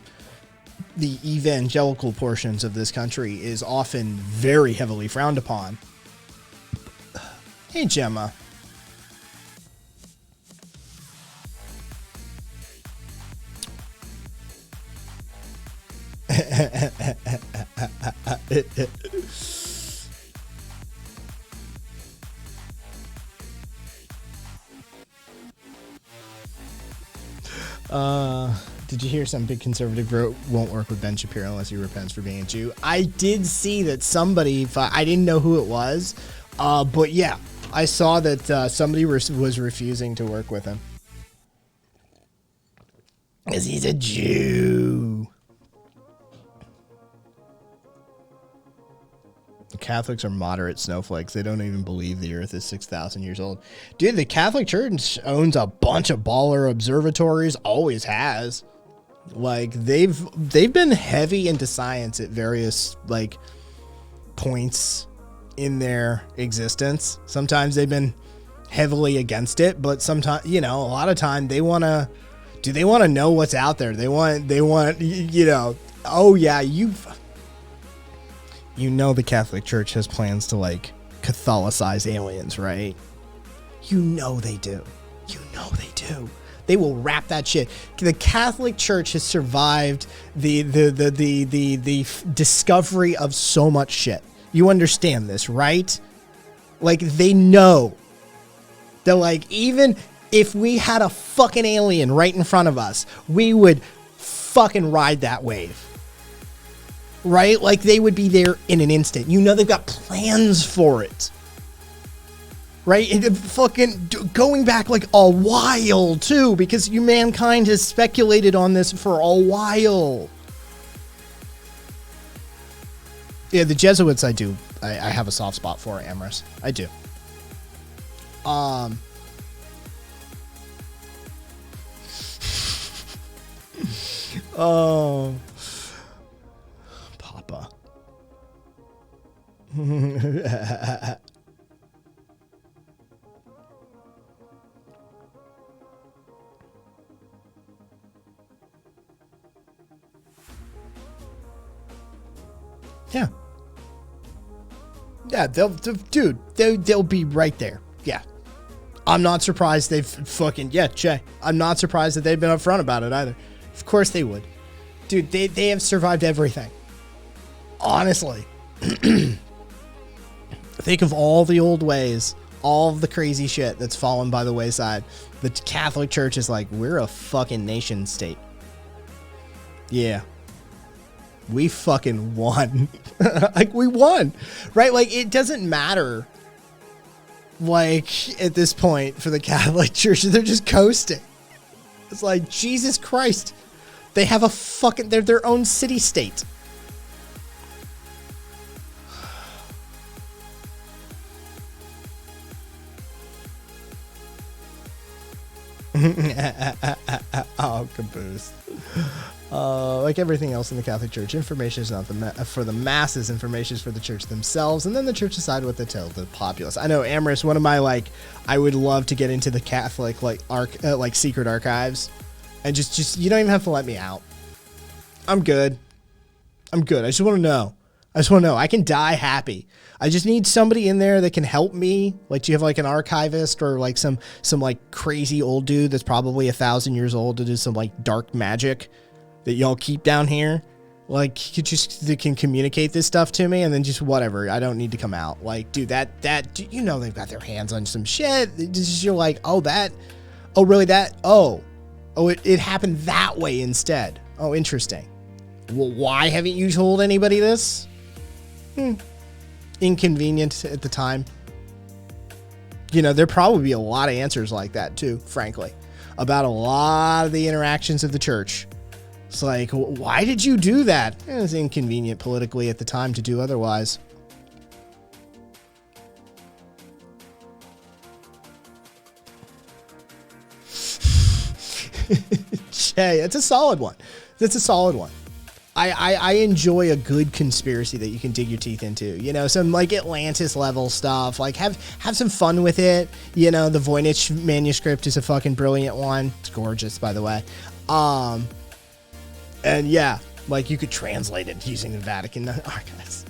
the evangelical portions of this country is often very heavily frowned upon. Hey, Gemma. Did you hear some big conservative won't work with Ben Shapiro unless he repents for being a Jew? I did see that somebody, I didn't know who it was, but yeah, I saw that somebody was refusing to work with him. Because he's a Jew. The Catholics are moderate snowflakes. They don't even believe the earth is 6,000 years old. Dude, the Catholic Church owns a bunch of baller observatories, always has. Like, they've been heavy into science at various, like, points in their existence. Sometimes they've been heavily against it, but sometimes, you know, a lot of time they want to know what's out there. They want, you know, oh yeah, you know the Catholic Church has plans to, like, Catholicize aliens, right? You know they do. They will wrap that shit. The Catholic Church has survived the discovery of so much shit. You understand this, right? Like, they know. They're like, even if we had a fucking alien right in front of us, we would fucking ride that wave. Right? Like, they would be there in an instant. You know they've got plans for it. Right? And fucking going back, like, a while, too, because mankind has speculated on this for a while. Yeah, the Jesuits, I do. I have a soft spot for, Amorous. I do. Oh... Papa. Yeah. Yeah, they'll be right there. Yeah. I'm not surprised they've fucking, yeah, Jay. I'm not surprised that they've been upfront about it either. Of course they would. Dude, they have survived everything. Honestly. Think of all the old ways, all of the crazy shit that's fallen by the wayside. The Catholic Church is like, we're a fucking nation state. Yeah. We fucking won. Like, we won. Right? Like, it doesn't matter Like, at this point for the Catholic Church, they're just coasting. It's like, Jesus Christ. They have a fucking, they're their own city-state. Oh, caboose. Like everything else in the Catholic Church, information is not for the masses. Information is for the church themselves, and then the church decide what to tell the populace. I know, Amorous, one of my, like, I would love to get into the Catholic, like, secret archives, and just you don't even have to let me out. I'm good. I just want to know. I can die happy. I just need somebody in there that can help me. Like, do you have like an archivist or like some like crazy old dude that's probably 1,000 years old to do some like dark magic that y'all keep down here? Like, they can communicate this stuff to me, and then just whatever. I don't need to come out. Like, dude, you know, they've got their hands on some shit. You're like, oh, really that? Oh, it happened that way instead. Oh, interesting. Well, why haven't you told anybody this? Inconvenient at the time. You know, there'd probably be a lot of answers like that too, frankly, about a lot of the interactions of the church. It's like, why did you do that? It was inconvenient politically at the time to do otherwise. Jay, it's a solid one. I enjoy a good conspiracy that you can dig your teeth into. You know, some like Atlantis level stuff. Like have some fun with it. You know, the Voynich manuscript is a fucking brilliant one. It's gorgeous, by the way. And yeah, like you could translate it using the Vatican archives.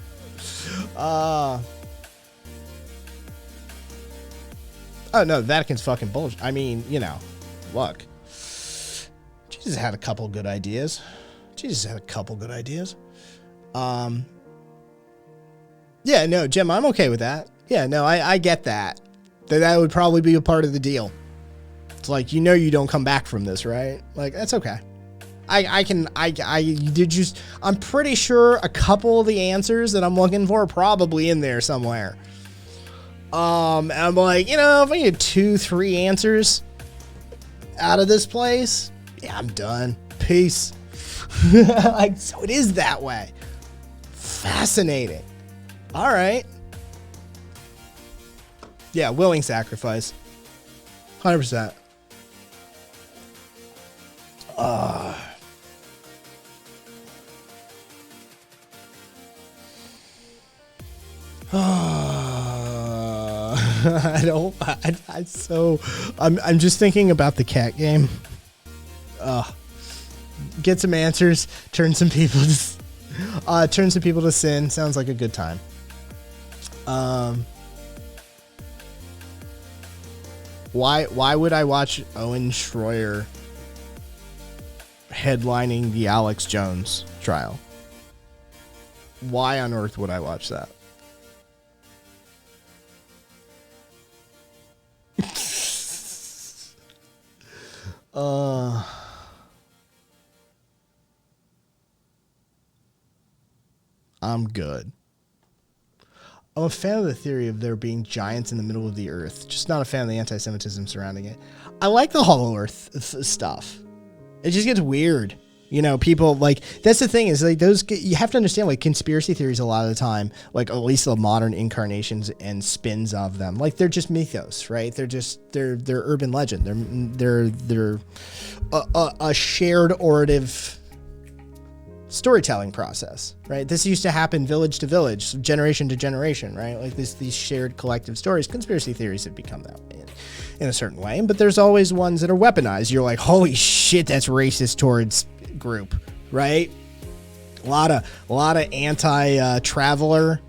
Oh no, the Vatican's fucking bullshit. I mean, you know, look, Jesus had a couple good ideas. Yeah, no, Jim, I'm okay with that. Yeah, no, I get that. That would probably be a part of the deal. It's like, you know, you don't come back from this, right? Like, that's okay. I'm pretty sure a couple of the answers that I'm looking for are probably in there somewhere. And I'm like, you know, if I get 2-3 answers out of this place, yeah, I'm done. Peace. Like, so it is that way. Fascinating. All right. Yeah, willing sacrifice. 100%. I'm just thinking about the cat game. Get some answers, turn some people to sin. Sounds like a good time. Why would I watch Owen Schroyer headlining the Alex Jones trial? Why on earth would I watch that? I'm good. I'm a fan of the theory of there being giants in the middle of the earth, just not a fan of the anti-Semitism surrounding it. I like the Hollow Earth stuff. It just gets weird. You know, people like, that's the thing is like those, you have to understand like conspiracy theories a lot of the time, like at least the modern incarnations and spins of them. Like they're just mythos, right? They're urban legend. They're a shared orative storytelling process, right? This used to happen village to village, generation to generation, right? Like these shared collective stories. Conspiracy theories have become that in a certain way, but there's always ones that are weaponized. You're like, holy shit, that's racist towards group, right? A lot of anti-traveler,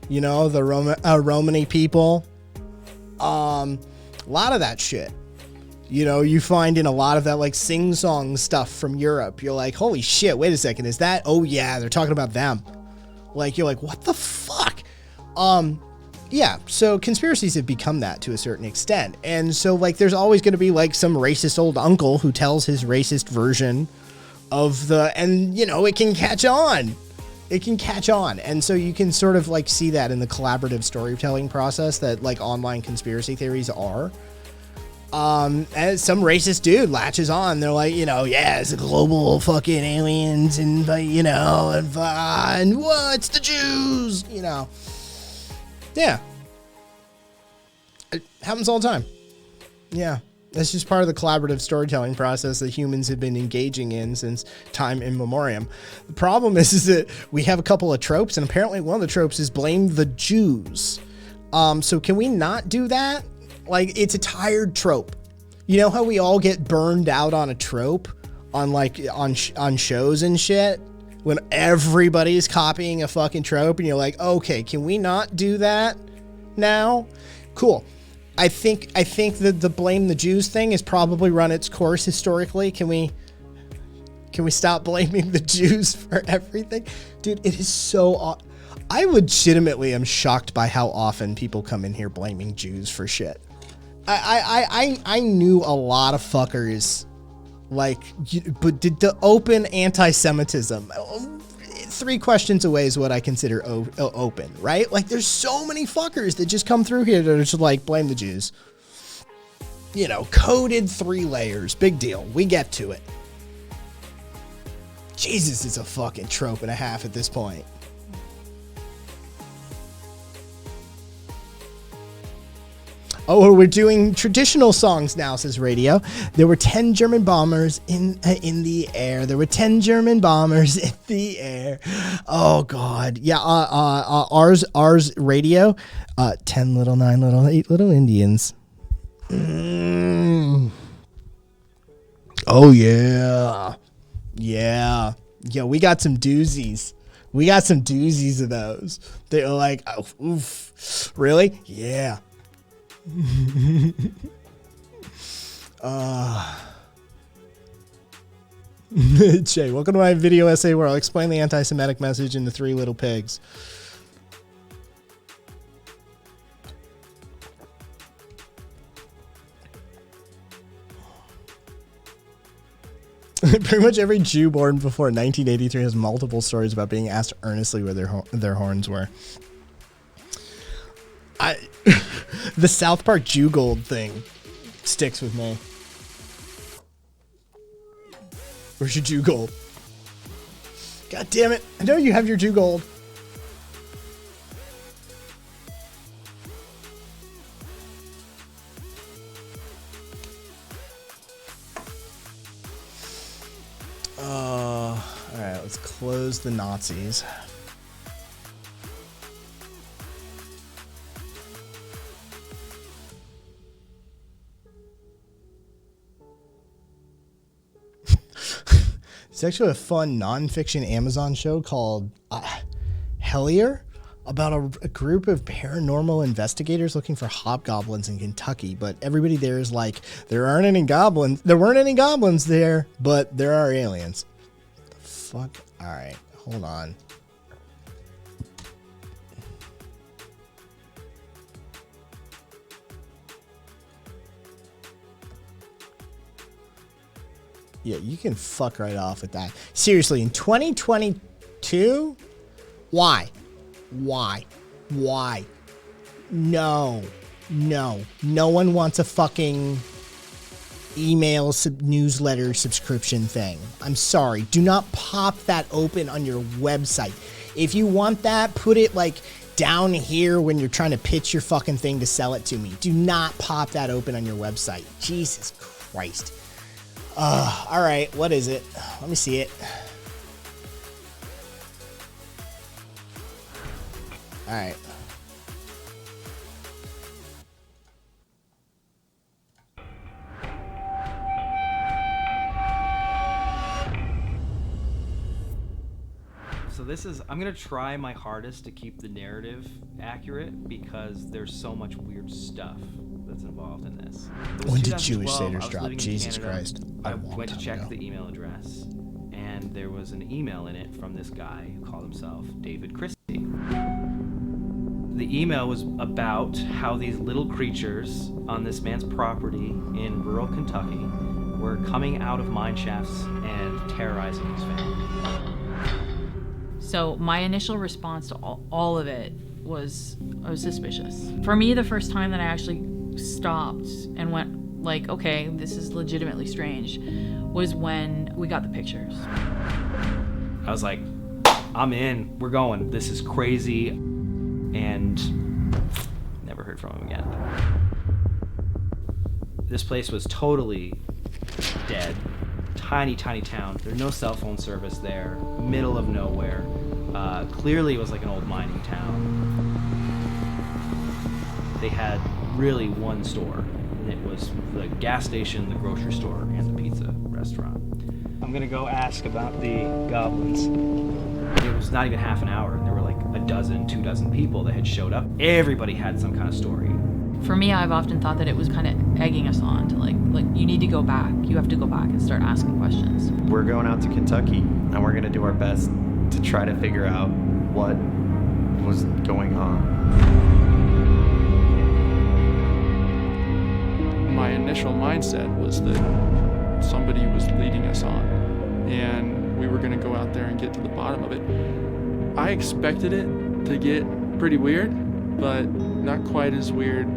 you know, the Romani people. A lot of that shit. You know, you find in a lot of that like sing-song stuff from Europe. You're like, holy shit, wait a second, is that? Oh yeah, they're talking about them. Like, you're like, what the fuck? Yeah, so conspiracies have become that to a certain extent. And so like there's always going to be like some racist old uncle who tells his racist version of and you know, it can catch on. It can catch on. And so you can sort of like see that in the collaborative storytelling process that like online conspiracy theories are. As some racist dude latches on, they're like, you know, yeah, it's a global fucking aliens and, you know, and what's the Jews, you know. Yeah. It happens all the time. Yeah. That's just part of the collaborative storytelling process that humans have been engaging in since time immemorial. The problem is that we have a couple of tropes, and apparently one of the tropes is blame the Jews. So can we not do that? Like, it's a tired trope. You know how we all get burned out on a trope on like on shows and shit when everybody's copying a fucking trope, and you're like, okay, can we not do that now? Cool. I think that the blame the Jews thing has probably run its course historically. Can we stop blaming the Jews for everything? Dude, it is so I legitimately am shocked by how often people come in here blaming Jews for shit. I knew a lot of fuckers, like, but did the open anti-Semitism. 3 questions away is what I consider open, right? Like, there's so many fuckers that just come through here that are just like, blame the Jews. You know, coded 3 layers, big deal. We get to it. Jesus, it's a fucking trope and a half at this point. Oh, we're doing traditional songs now, says Radio. There were 10 German bombers in the air. There were 10 German bombers in the air. Oh, God. Yeah, ours Radio. 10 little, 9 little, 8 little Indians. Oh, yeah. Yeah. Yeah, we got some doozies. We got some doozies of those. They're like, oh, oof. Really? Yeah. Jay, welcome to my video essay where I'll explain the anti-Semitic message in the 3 Little Pigs. Pretty much every Jew born before 1983 has multiple stories about being asked earnestly where their horns were. The South Park Jew Gold thing sticks with me. Where's your Jew Gold? God damn it. I know you have your Jew Gold. Alright, let's close the Nazis. It's actually a fun nonfiction Amazon show called Hellier about a group of paranormal investigators looking for hobgoblins in Kentucky. But everybody there is like, there aren't any goblins. There weren't any goblins there, but there are aliens. The fuck? All right, hold on. Yeah, you can fuck right off with that. Seriously, in 2022? Why? Why? Why? No. No. No one wants a fucking email newsletter subscription thing. I'm sorry. Do not pop that open on your website. If you want that, put it like down here when you're trying to pitch your fucking thing to sell it to me. Do not pop that open on your website. Jesus Christ. All right, what is it? Let me see it. All right. So this is, I'm gonna try my hardest to keep the narrative accurate because there's so much weird stuff that's involved in this. When did Jewish Satyrs drop? Jesus Canada. Christ. I went to check the email address, and there was an email in it from this guy who called himself David Christie. The email was about how these little creatures on this man's property in rural Kentucky were coming out of mine shafts and terrorizing his family. So my initial response to all of it was I was suspicious. For me, the first time that I actually stopped and went like, okay, this is legitimately strange, was when we got the pictures. I was like, I'm in, we're going, this is crazy, and never heard from him again. This place was totally dead. Tiny, tiny town. There's no cell phone service there. Middle of nowhere. Clearly it was like an old mining town. They had really one store, and it was the gas station, the grocery store, and the pizza restaurant. I'm gonna go ask about the goblins. It was not even half an hour, and there were like a dozen, 2 dozen people that had showed up. Everybody had some kind of story. For me, I've often thought that it was kind of egging us on to like you need to go back. You have to go back and start asking questions. We're going out to Kentucky, and we're gonna do our best to try to figure out what was going on. My initial mindset was that somebody was leading us on, and we were going to go out there and get to the bottom of it. I expected it to get pretty weird, but not quite as weird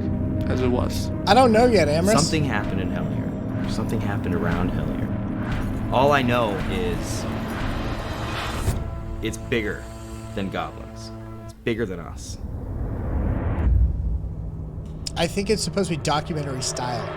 as it was. I don't know yet, Amherst. Something happened in Hellier. Something happened around Hellier. All I know is it's bigger than goblins. It's bigger than us. I think it's supposed to be documentary style.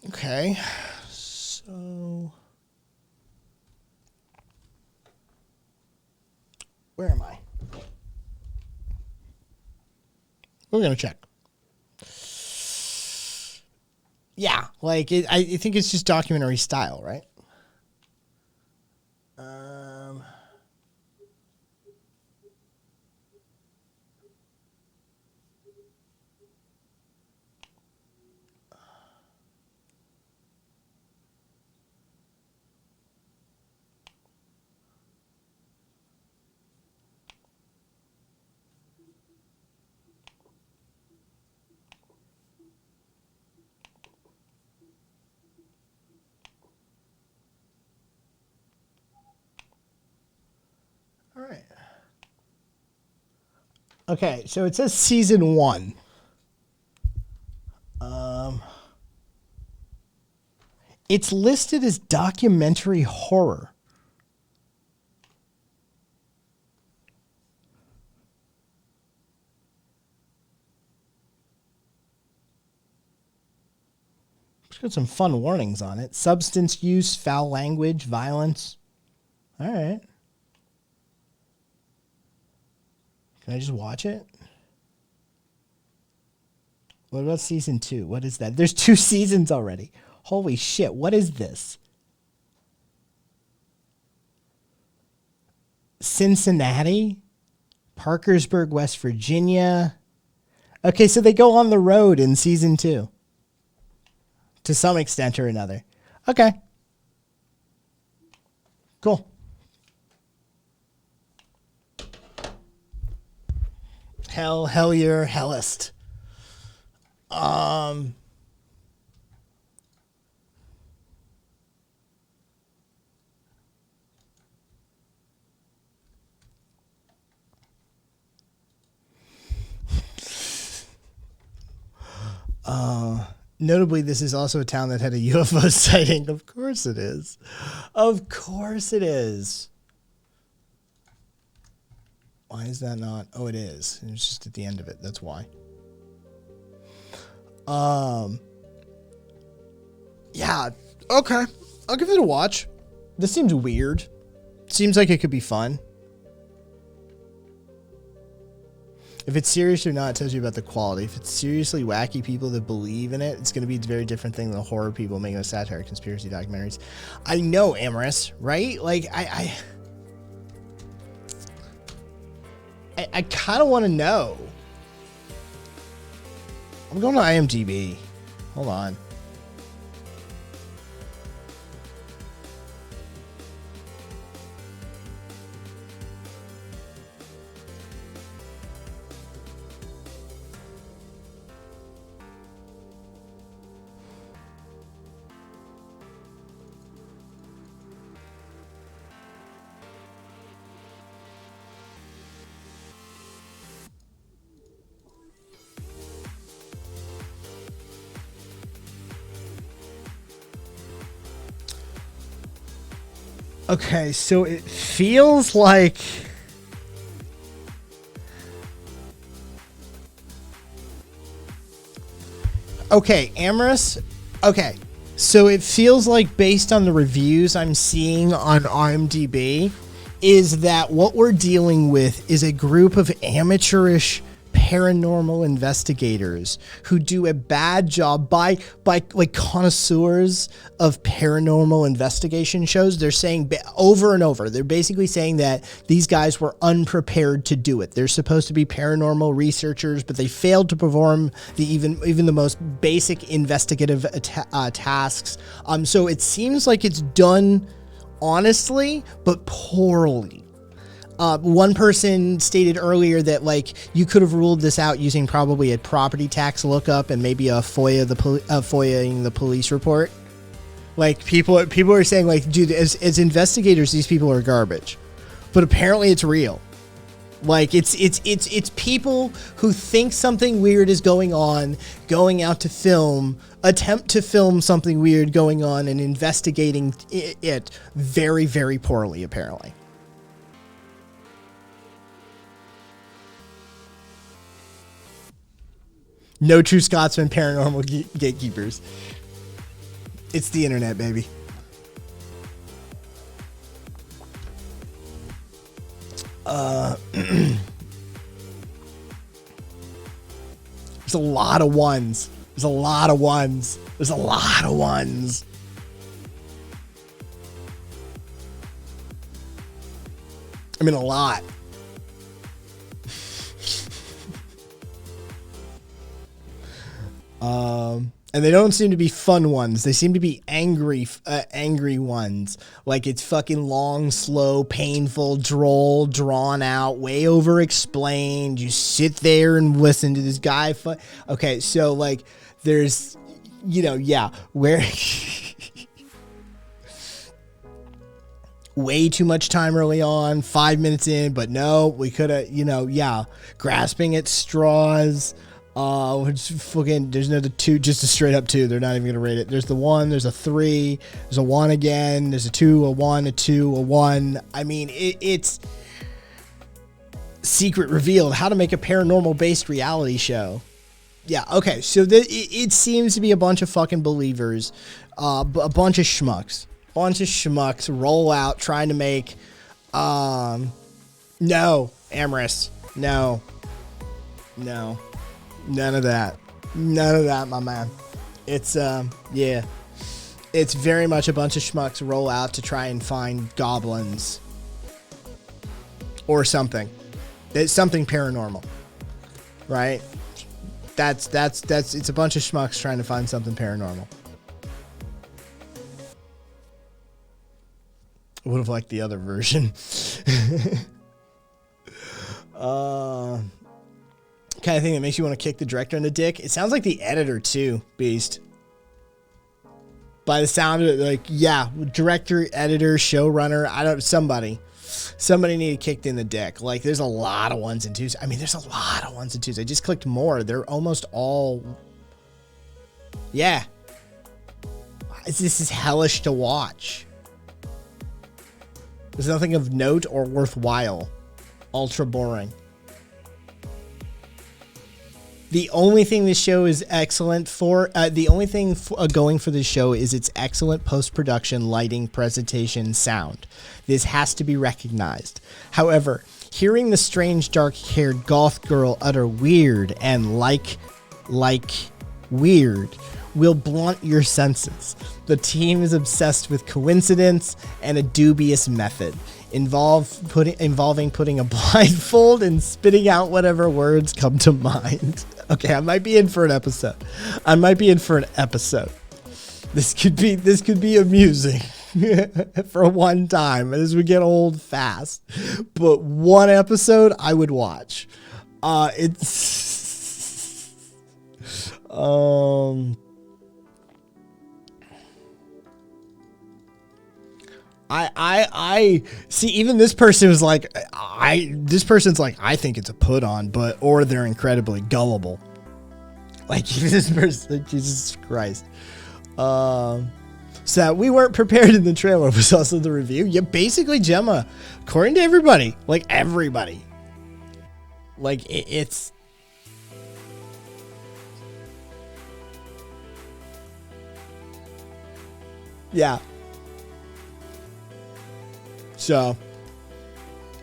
Okay, so where am I? We're gonna check. Yeah, like I think it's just documentary style, right? All right. Okay, so it says season 1. It's listed as documentary horror. It's got some fun warnings on it. Substance use, foul language, violence. All right. Can I just watch it? What about season 2? What is that? There's 2 seasons already. Holy shit, what is this? Cincinnati? Parkersburg, West Virginia. Okay, so they go on the road in season 2. To some extent or another. Okay. Cool. Hellier, hellest. Notably, this is also a town that had a UFO sighting. Of course it is. Of course it is. Why is that not? Oh, it is. It's just at the end of it. That's why. Yeah. Okay. I'll give it a watch. This seems weird. Seems like it could be fun. If it's serious or not, it tells you about the quality. If it's seriously wacky people that believe in it, it's going to be a very different thing than the horror people making a satire conspiracy documentaries. I know, Amorous, right? Like, I kind of want to know. I'm going to IMDb. Hold on. Okay, so it feels like... Okay, Amorous. Okay, so it feels like based on the reviews I'm seeing on IMDb, is that what we're dealing with is a group of amateurish paranormal investigators who do a bad job by like connoisseurs of paranormal investigation shows. They're saying over and over, they're basically saying that these guys were unprepared to do it. They're supposed to be paranormal researchers, but they failed to perform even the most basic investigative tasks. So it seems like it's done honestly, but poorly. One person stated earlier that like you could have ruled this out using probably a property tax lookup and maybe a FOIAing the police report. Like people are saying like, dude, as investigators, these people are garbage, but apparently it's real. Like it's people who think something weird is going on, going out to attempt to film something weird going on and investigating it very, very poorly, apparently. No true Scotsman paranormal gatekeepers. It's the internet, baby. There's a lot of ones. There's a lot of ones. There's a lot of ones. I mean, a lot. And they don't seem to be fun ones. They seem to be angry ones. Like it's fucking long, slow, painful, droll, drawn out, way over explained. You sit there and listen to this guy. Okay, so like there's, where way too much time early on, 5 minutes in, but no, we could have, grasping at straws. Which fucking, there's another 2, just a straight up 2. They're not even gonna rate it. There's the 1, there's a 3, there's a 1 again, there's a 2, a 1, a 2, a 1. I mean, it's secret revealed how to make a paranormal based reality show. Yeah, okay, so it seems to be a bunch of fucking believers, a bunch of schmucks. Roll out trying to make, no, Amorous, no. None of that, my man. It's it's very much a bunch of schmucks roll out to try and find goblins or something. It's something paranormal, right? That's it's a bunch of schmucks trying to find something paranormal. I would have liked the other version. Kind of thing that makes you want to kick the director in the dick. It sounds like the editor too, Beast. By the sound of it, like, yeah, director, editor, showrunner, somebody needed kicked in the dick. Like, there's a lot of 1s and 2s. I mean, there's a lot of 1s and 2s. I just clicked more. They're almost all, yeah. This is hellish to watch. There's nothing of note or worthwhile. Ultra boring. The only thing this show is excellent for, going for this show is its excellent post-production, lighting, presentation, sound. This has to be recognized. However, hearing the strange dark-haired goth girl utter weird and like weird will blunt your senses. The team is obsessed with coincidence and a dubious method. Involving putting a blindfold and spitting out whatever words come to mind. Okay, I might be in for an episode. This could be amusing for one time as we get old fast. But one episode I would watch. I see. Even this person was like, person's like, I think it's a put on, or they're incredibly gullible. Like this person, like, Jesus Christ. So that we weren't prepared in the trailer was also the review. Yeah, basically, Gemma, according to everybody, like everybody, like it's. Yeah. So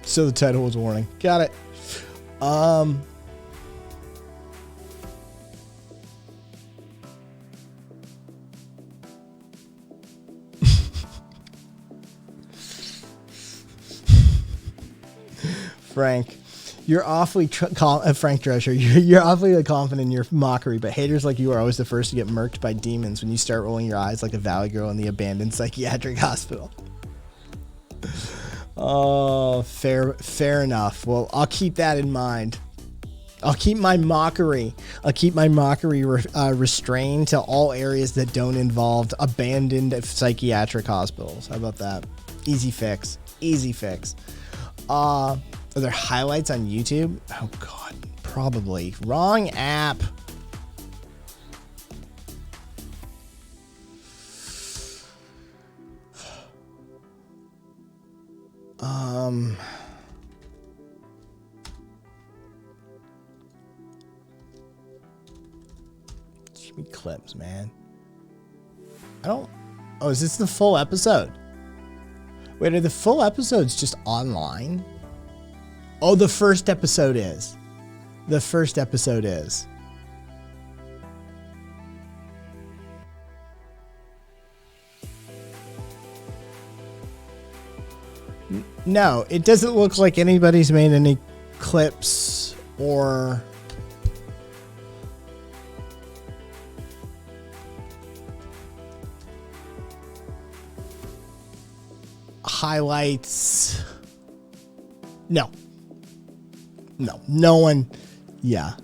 the title was a warning. Got it. Frank, you're awfully Frank Drescher. You're awfully confident in your mockery, but haters like you are always the first to get murked by demons when you start rolling your eyes like a valley girl in the abandoned psychiatric hospital. Oh, fair enough. Well, I'll keep that in mind. I'll keep my mockery restrained to all areas that don't involve abandoned psychiatric hospitals. How about that? Easy fix. Are there highlights on YouTube? Oh God, probably. Wrong app. Give me clips, man. Oh, is this the full episode? Wait, are the full episodes just online? Oh, the first episode is. No, it doesn't look like anybody's made any clips or highlights. No one. Yeah.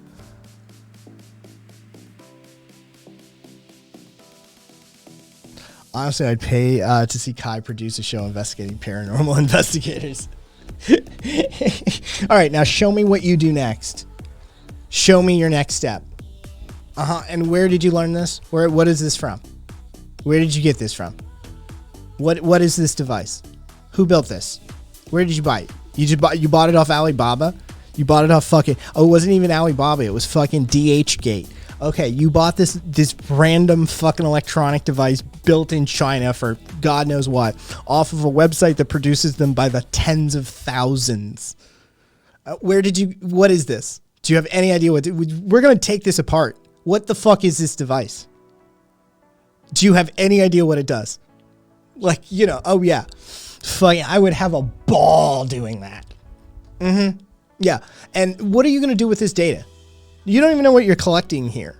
Honestly, I'd pay to see Kai produce a show investigating paranormal investigators. All right, now show me what you do next. Show me your next step. And where did you learn this? What is this from? Where did you get this from? What is this device? Who built this? Where did you buy it? You bought it off Alibaba? You bought it off fucking... Oh, it wasn't even Alibaba. It was fucking DHgate. Okay, you bought this random fucking electronic device built in China for God knows what, off of a website that produces them by the tens of thousands. What is this? Do you have any idea we're going to take this apart. What the fuck is this device? Do you have any idea what it does? Like, oh yeah. Fucking, I would have a ball doing that. Yeah. And what are you going to do with this data? You don't even know what you're collecting here.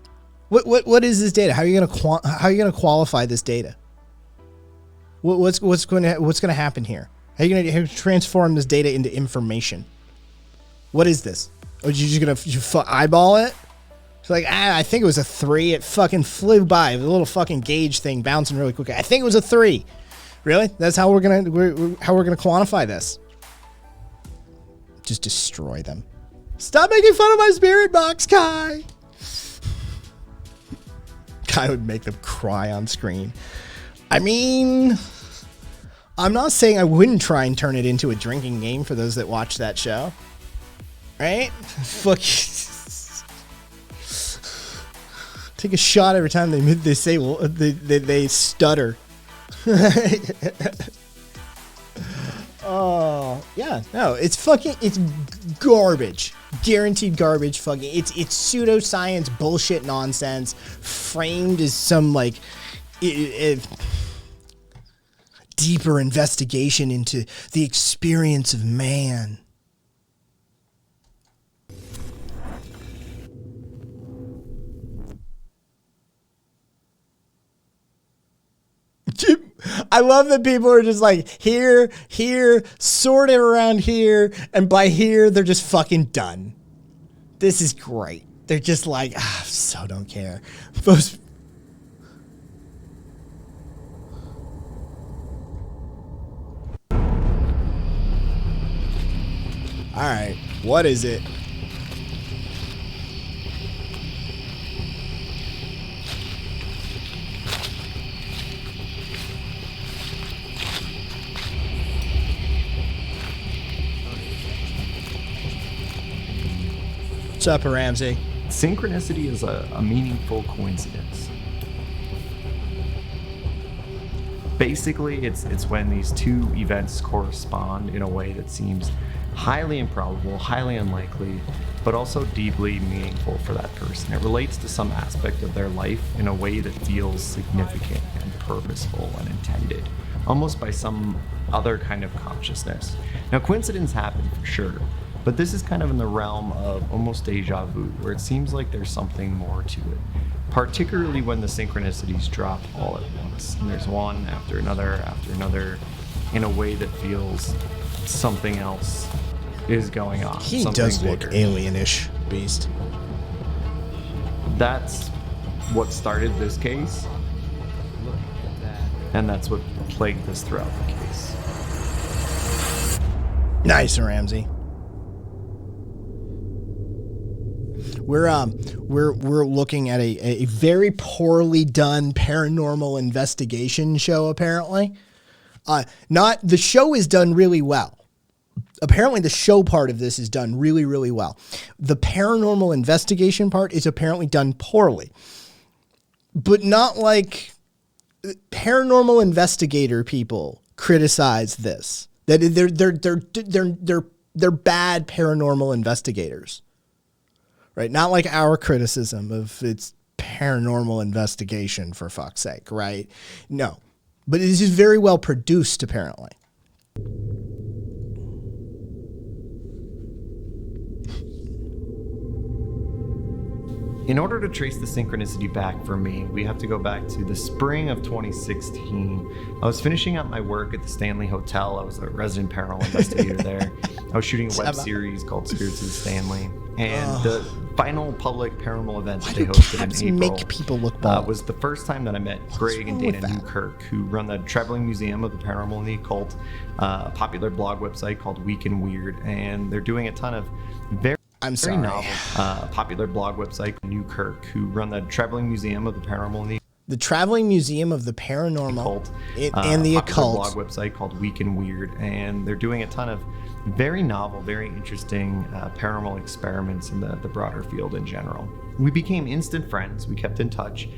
What is this data? How are you going to qualify this data? What's going to happen here? How are you going to transform this data into information? What is this? Are you just going to eyeball it? It's like, I think it was a 3. It fucking flew by. It was a little fucking gauge thing bouncing really quick. I think it was a 3. Really? That's how we're gonna quantify this. Just destroy them. Stop making fun of my spirit box, Kai. Kai would make them cry on screen. I mean, I'm not saying I wouldn't try and turn it into a drinking game for those that watch that show. Right? Fuck. Take a shot every time they say, well, they stutter. Oh yeah, no, it's garbage, guaranteed garbage. Fucking, it's pseudoscience bullshit nonsense, framed as some like deeper investigation into the experience of man. I love that people are just like here, sort of around here, and by here they're just fucking done. This is great. They're just like, so don't care. Those. All right, what is it? What's up, Ramsey? Synchronicity is a meaningful coincidence. Basically, it's when these two events correspond in a way that seems highly improbable, highly unlikely, but also deeply meaningful for that person. It relates to some aspect of their life in a way that feels significant and purposeful and intended, almost by some other kind of consciousness. Now, coincidence happen for sure, but this is kind of in the realm of almost deja vu, where it seems like there's something more to it, particularly when the synchronicities drop all at once, and there's one after another, in a way that feels something else is going on. He something does look bigger. alienish, Beast. That's what started this case, and that's what plagued us throughout the case. Nice, Ramsey. We're looking at a very poorly done paranormal investigation show, apparently. Not the show is done really well. Apparently the show part of this is done really, really well. The paranormal investigation part is apparently done poorly. But not like paranormal investigator people criticize this. That they're bad paranormal investigators. Right? Not like our criticism of its paranormal investigation, for fuck's sake, right? No. But it is very well produced, apparently. In order to trace the synchronicity back for me, we have to go back to the spring of 2016. I was finishing up my work at the Stanley Hotel. I was a resident paranormal investigator there. I was shooting a web series called Spirits of Stanley. And the final public paranormal event that they hosted in April make people look bald? was the first time that I met Greg and Dana Newkirk, who run the Traveling Museum of the Paranormal and the Occult, a popular blog website called Week in Weird. And they're doing a ton of very novel, popular blog website, Newkirk, who run the Traveling Museum of the Paranormal and the Traveling Museum of the Paranormal and the Occult. Blog website called Week in Weird, and they're doing a ton of very novel, very interesting paranormal experiments in the broader field in general. We became instant friends. We kept in touch.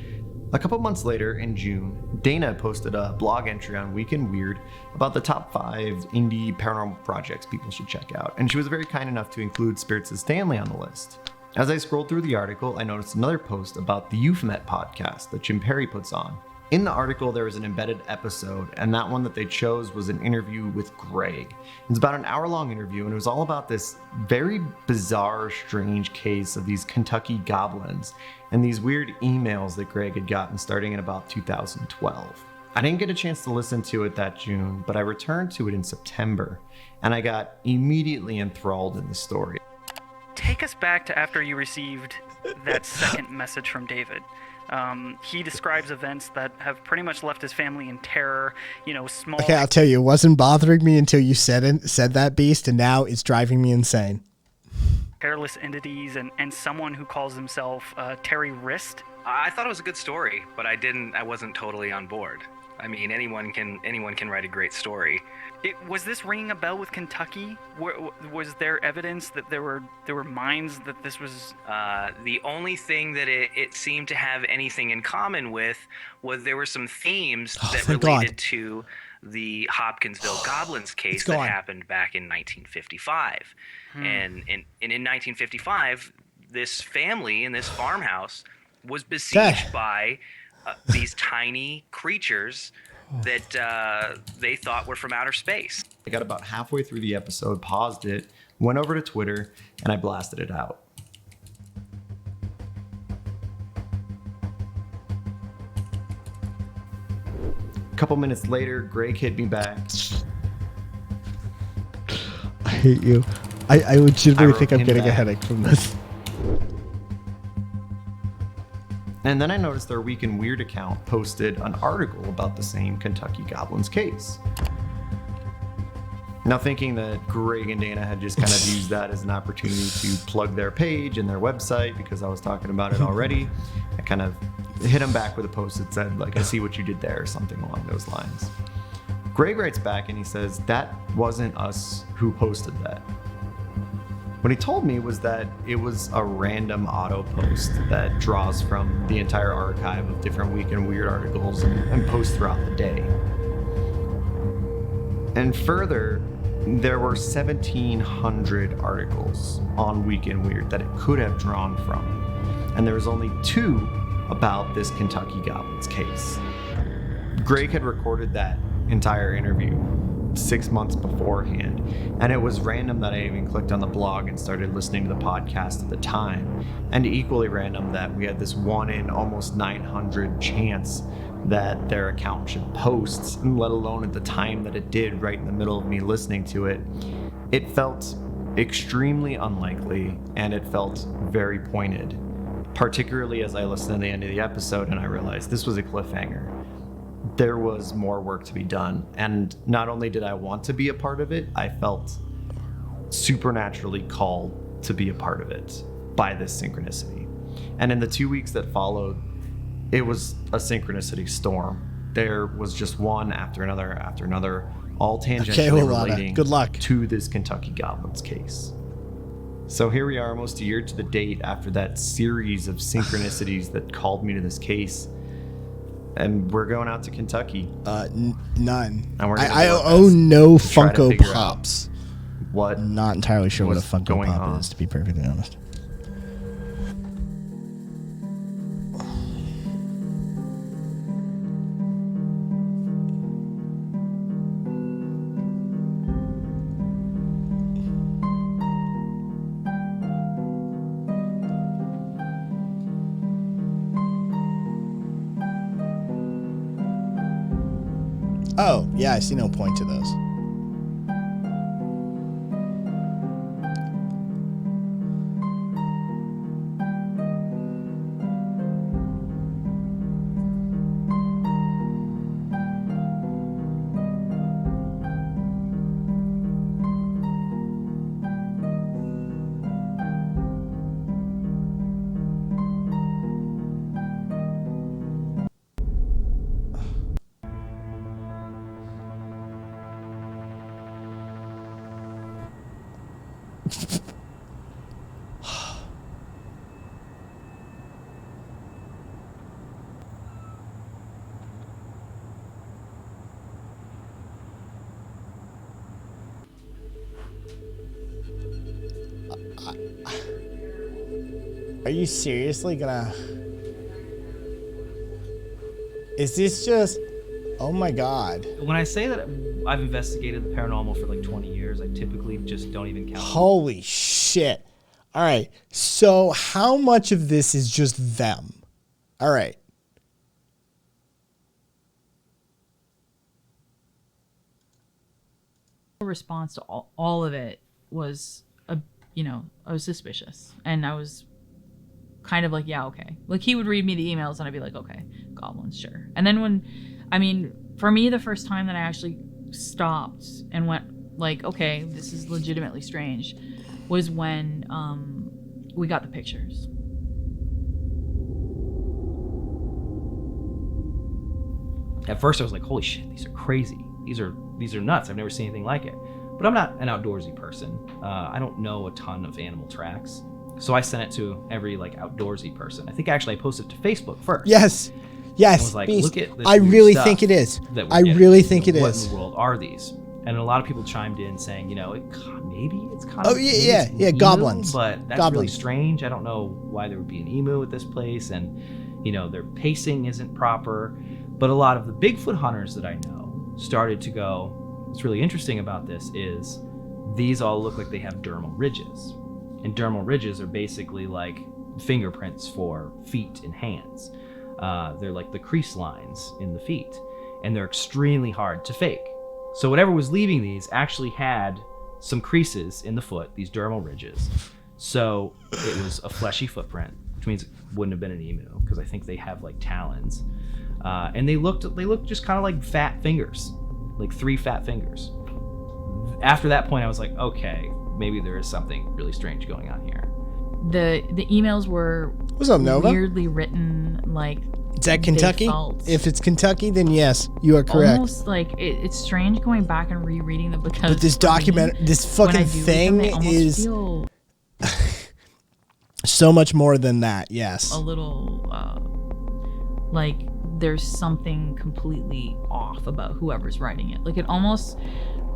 A couple months later, in June, Dana posted a blog entry on Week in Weird about the top 5 indie paranormal projects people should check out, and she was very kind enough to include Spirits of Stanley on the list. As I scrolled through the article, I noticed another post about the Euphemet podcast that Jim Perry puts on. In the article, there was an embedded episode, and that one that they chose was an interview with Greg. It's about an hour-long interview, and it was all about this very bizarre, strange case of these Kentucky goblins and these weird emails that Greg had gotten starting in about 2012. I didn't get a chance to listen to it that June, but I returned to it in September, and I got immediately enthralled in the story. Take us back to after you received that second message from David. He describes events that have pretty much left his family in terror, small... Okay, I'll tell you, it wasn't bothering me until you said that, Beast, and now it's driving me insane. Hairless entities and someone who calls himself Terry Wrist. I thought it was a good story, but I wasn't totally on board. I mean, anyone can write a great story. Was this ringing a bell with Kentucky? Was there evidence that there were mines that this was? The only thing that it seemed to have anything in common with was there were some themes that related to the Hopkinsville Goblins case that happened back in 1955. And in 1955, this family in this farmhouse was besieged by these tiny creatures that they thought were from outer space. I got about halfway through the episode, paused it, went over to Twitter, and I blasted it out. A couple minutes later, Greg hit me back. I hate you. I legitimately think I'm getting a headache from this. And then I noticed their Week in Weird account posted an article about the same Kentucky Goblins case. Now, thinking that Greg and Dana had just kind of used that as an opportunity to plug their page and their website because I was talking about it already, I kind of hit them back with a post that said, like, I see what you did there, or something along those lines. Greg writes back and he says, that wasn't us who posted that. What he told me was that it was a random auto post that draws from the entire archive of different Week in Weird articles and posts throughout the day. And further, there were 1,700 articles on Week in Weird that it could have drawn from. And there was only 2 about this Kentucky Goblins case. Greg had recorded that entire interview 6 months beforehand, and it was random that I even clicked on the blog and started listening to the podcast at the time, and equally random that we had this 1 in almost 900 chance that their account should post, let alone at the time that it did, right in the middle of me listening to it. It felt extremely unlikely, and it felt very pointed, particularly as I listened to the end of the episode and I realized this was a cliffhanger. There was more work to be done, and not only did I want to be a part of it, I felt supernaturally called to be a part of it by this synchronicity. And in the 2 weeks that followed, it was a synchronicity storm. There was just one after another, all tangentially relating Good luck. to this Kentucky Goblins case. So here we are, almost a year to the date after that series of synchronicities that called me to this case. And we're going out to Kentucky. None. And I own no Funko figure out Pops. what Not entirely sure what a was Funko going Pop on. is, to be perfectly honest. Oh, yeah, I see no point to those. Are you seriously gonna... Is this just... Oh my god. When I say that I've investigated the paranormal for like 20 years, I typically just don't even count. Holy shit. All right. So how much of this is just them? All right. Response to all of it was, I was suspicious. And I was kind of like, yeah, okay. Like, he would read me the emails and I'd be like, okay, goblins, sure. And then for me, the first time that I actually stopped and went like, okay, this is legitimately strange, was when we got the pictures. At first I was like, holy shit, these are crazy. These are nuts. I've never seen anything like it. But I'm not an outdoorsy person. I don't know a ton of animal tracks. So I sent it to every like outdoorsy person. I think actually I posted it to Facebook first. Yes. I was like, look at this I weird really stuff think it is. that we're I getting. really think it What is. in the world are these? And a lot of people chimed in saying, maybe it's kind Oh, of yeah, maybe it's emu, goblins. but that's really Goblins. strange. I don't know why there would be an emu at this place, and their pacing isn't proper. But a lot of the Bigfoot hunters that I know started to go, what's really interesting about this is these all look like they have dermal ridges. And dermal ridges are basically like fingerprints for feet and hands. They're like the crease lines in the feet, and they're extremely hard to fake. So whatever was leaving these actually had some creases in the foot, these dermal ridges. So it was a fleshy footprint, which means it wouldn't have been an emu, because I think they have like talons. And they looked just kind of like fat fingers, like 3 fat fingers. After that point, I was like, okay, maybe there is something really strange going on here. The emails were What's up, Nova? weirdly written, like, Is that Kentucky? they felt If it's Kentucky, then yes, you are correct. almost like it's strange going back and rereading them, because But this for me, this when I fucking do read thing them, they almost is feel So much more than that, yes. A little, like, there's something completely off about whoever's writing it. Like, it almost,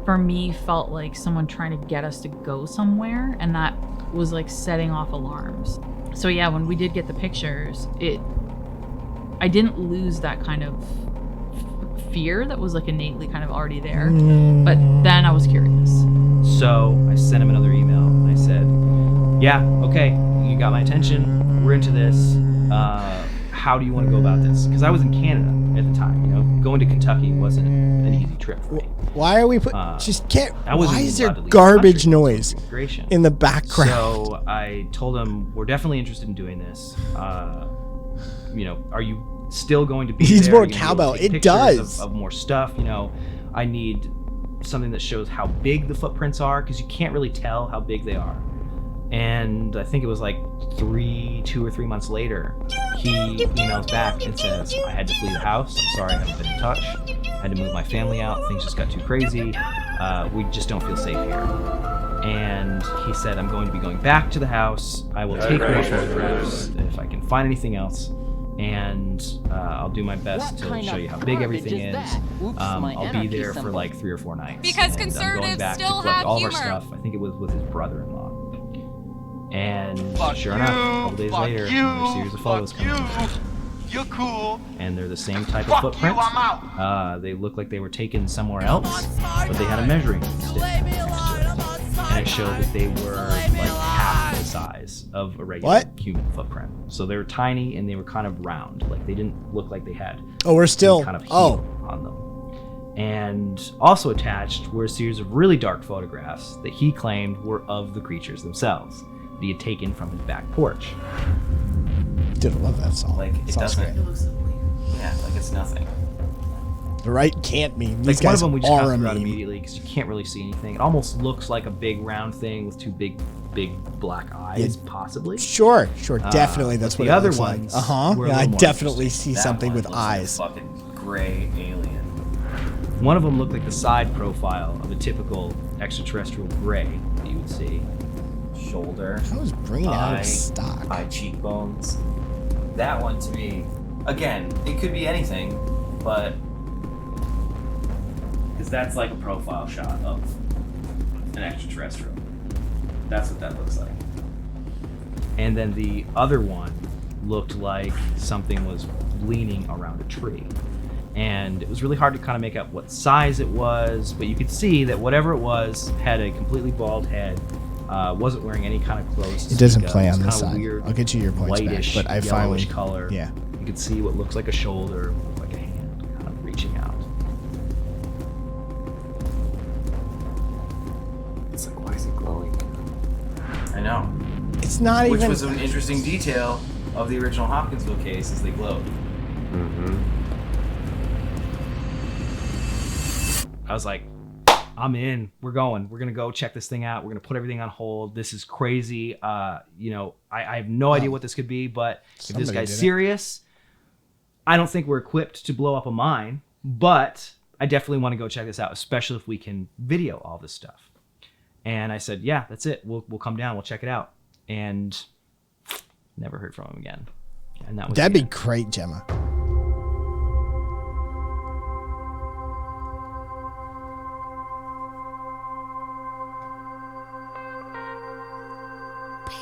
for me, felt like someone trying to get us to go somewhere, and that was, like, setting off alarms. So, yeah, when we did get the pictures, I didn't lose that kind of fear that was, like, innately kind of already there. But then I was curious. So I sent him another email, and I said, yeah, okay, you got my attention. We're into this. How do you want to go about this? Because I was in Canada at the time. You know, going to Kentucky wasn't an easy trip for me. Why are we just can't? Why is there allowed to leave the garbage country noise immigration. in the background? So I told him we're definitely interested in doing this. You know, are you still going to be Needs there? more Are you gonna cowbell. take It pictures does. of more stuff. You know, I need something that shows how big the footprints are, because you can't really tell how big they are. And I think it was like 2 or 3 months later, he emails back and says, I had to flee the house. I'm sorry I haven't been in touch. I had to move my family out. Things just got too crazy. We just don't feel safe here. And he said, I'm going to be going back to the house. I will take more photographs if I can find anything else. And I'll do my best to show you how big everything is. I'll be there for like 3 or 4 nights. Because and conservatives I'm going back still to collect have all humor. of our stuff. I think it was with his brother-in-law. And sure you, enough, a couple days later, you, there's a series of photos coming out. You're cool. And they're the same type of footprint. I'm out. They look like they were taken somewhere else, but they had a measuring stick next to it. And it showed that they were like half the size of a regular human footprint. So they were tiny and they were kind of round. Like they didn't look like they had any kind of heel on them. And also attached were a series of really dark photographs that he claimed were of the creatures themselves that he had taken from his back porch. Didn't love that song. Like it doesn't. Yeah, like it's nothing. The right can't mean. These Like one of guys them we just are have to a throw out meme. immediately because you can't really see anything. It almost looks like a big round thing with two big black eyes, possibly. Sure, definitely. That's but what the it other looks like. ones. Yeah, I definitely see something with eyes. Like a fucking gray alien. One of them looked like the side profile of a typical extraterrestrial gray that you would see. Shoulder. How is Breen out of stock? Eye cheekbones. That one to me, again, it could be anything, but because that's like a profile shot of an extraterrestrial. That's what that looks like. And then the other one looked like something was leaning around a tree. And it was really hard to kind of make out what size it was, but you could see that whatever it was had a completely bald head, wasn't wearing any kind of clothes. It doesn't play It was on this kinda side. Weird, I'll get you your points back, whitish, but I yellowish finally color. Yeah. You could see what looks like a shoulder, like a hand, kind of reaching out. It's like, why is it glowing? I know. It's not Which even. was an interesting detail of the original Hopkinsville case, is they glowed. I was like, I'm in. We're going. We're gonna go check this thing out. We're gonna put everything on hold. This is crazy. You know, I have no idea what this could be, but if this Somebody guy's did it. serious, I don't think we're equipped to blow up a mine, but I definitely want to go check this out, especially if we can video all this stuff. And I said, yeah, that's it. We'll come down. We'll check it out. And never heard from him again. And that was That'd the be end. great, Gemma.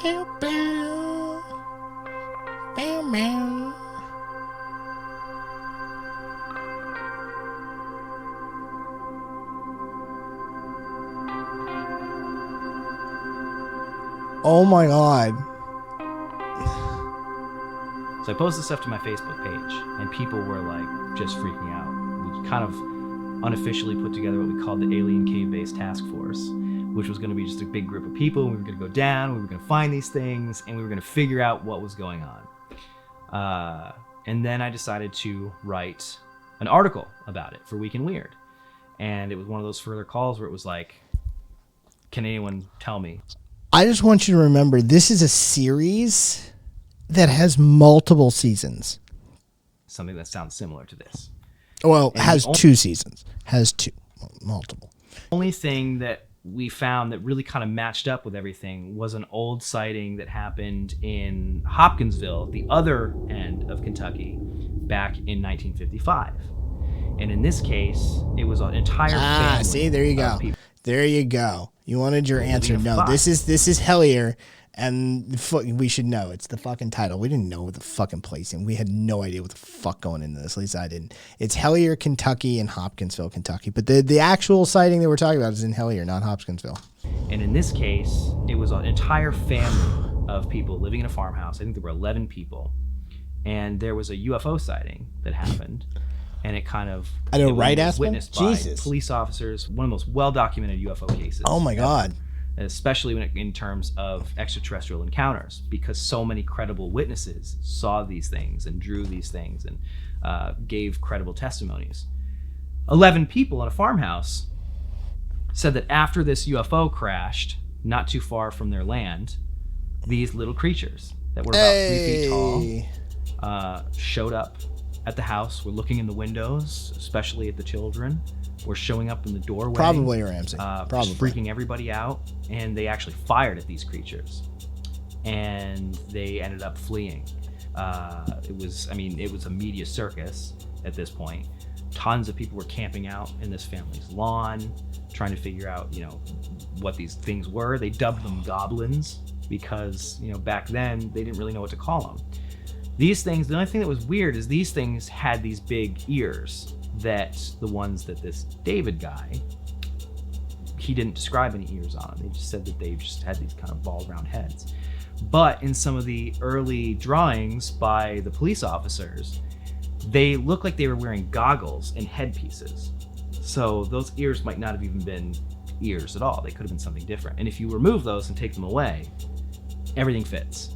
Bow, bow. Bow, bow. Oh my god. So I posted this stuff to my Facebook page, and people were like just freaking out. We kind of unofficially put together what we called the Alien Cave-Based Task Force, which was going to be just a big group of people. We were going to go down, we were going to find these things, and we were going to figure out what was going on. And then I decided to write an article about it for Week in Weird. And it was one of those further calls where it was like, can anyone tell me? I just want you to remember this is a series that has multiple seasons. Something that sounds similar to this. Well, And has the 2 seasons. Has 2. Multiple. Only thing that we found that really kind of matched up with everything was an old sighting that happened in Hopkinsville, the other end of Kentucky, back in 1955. And in this case, it was an entire family. See, there you go. There you go. You wanted your answer. No, this is Hellier, and we should know. It's the fucking title. We didn't know what the fucking place, and we had no idea what the fuck going into this. At least I didn't. It's Hellier, Kentucky, and Hopkinsville, Kentucky. But the actual sighting that we're talking about is in Hellier, not Hopkinsville. And in this case, it was an entire family of people living in a farmhouse. I think there were 11 people. And there was a UFO sighting that happened. And it kind of was witnessed by police officers, one of the most well-documented UFO cases. Oh my God. Especially in terms of extraterrestrial encounters, because so many credible witnesses saw these things and drew these things and gave credible testimonies. 11 people in a farmhouse said that after this UFO crashed, not too far from their land, these little creatures that were about 3 feet tall showed up at the house, were looking in the windows, especially at the children, were showing up in the doorway. Probably Ramsey. Probably. Freaking everybody out, and they actually fired at these creatures. And they ended up fleeing. It was a media circus at this point. Tons of people were camping out in this family's lawn, trying to figure out, what these things were. They dubbed them goblins because, back then they didn't really know what to call them. These things, the only thing that was weird is these things had these big ears that the ones that this David guy, he didn't describe any ears on them. They just said that they just had these kind of ball round heads. But in some of the early drawings by the police officers, they looked like they were wearing goggles and headpieces. So those ears might not have even been ears at all. They could have been something different. And if you remove those and take them away, everything fits.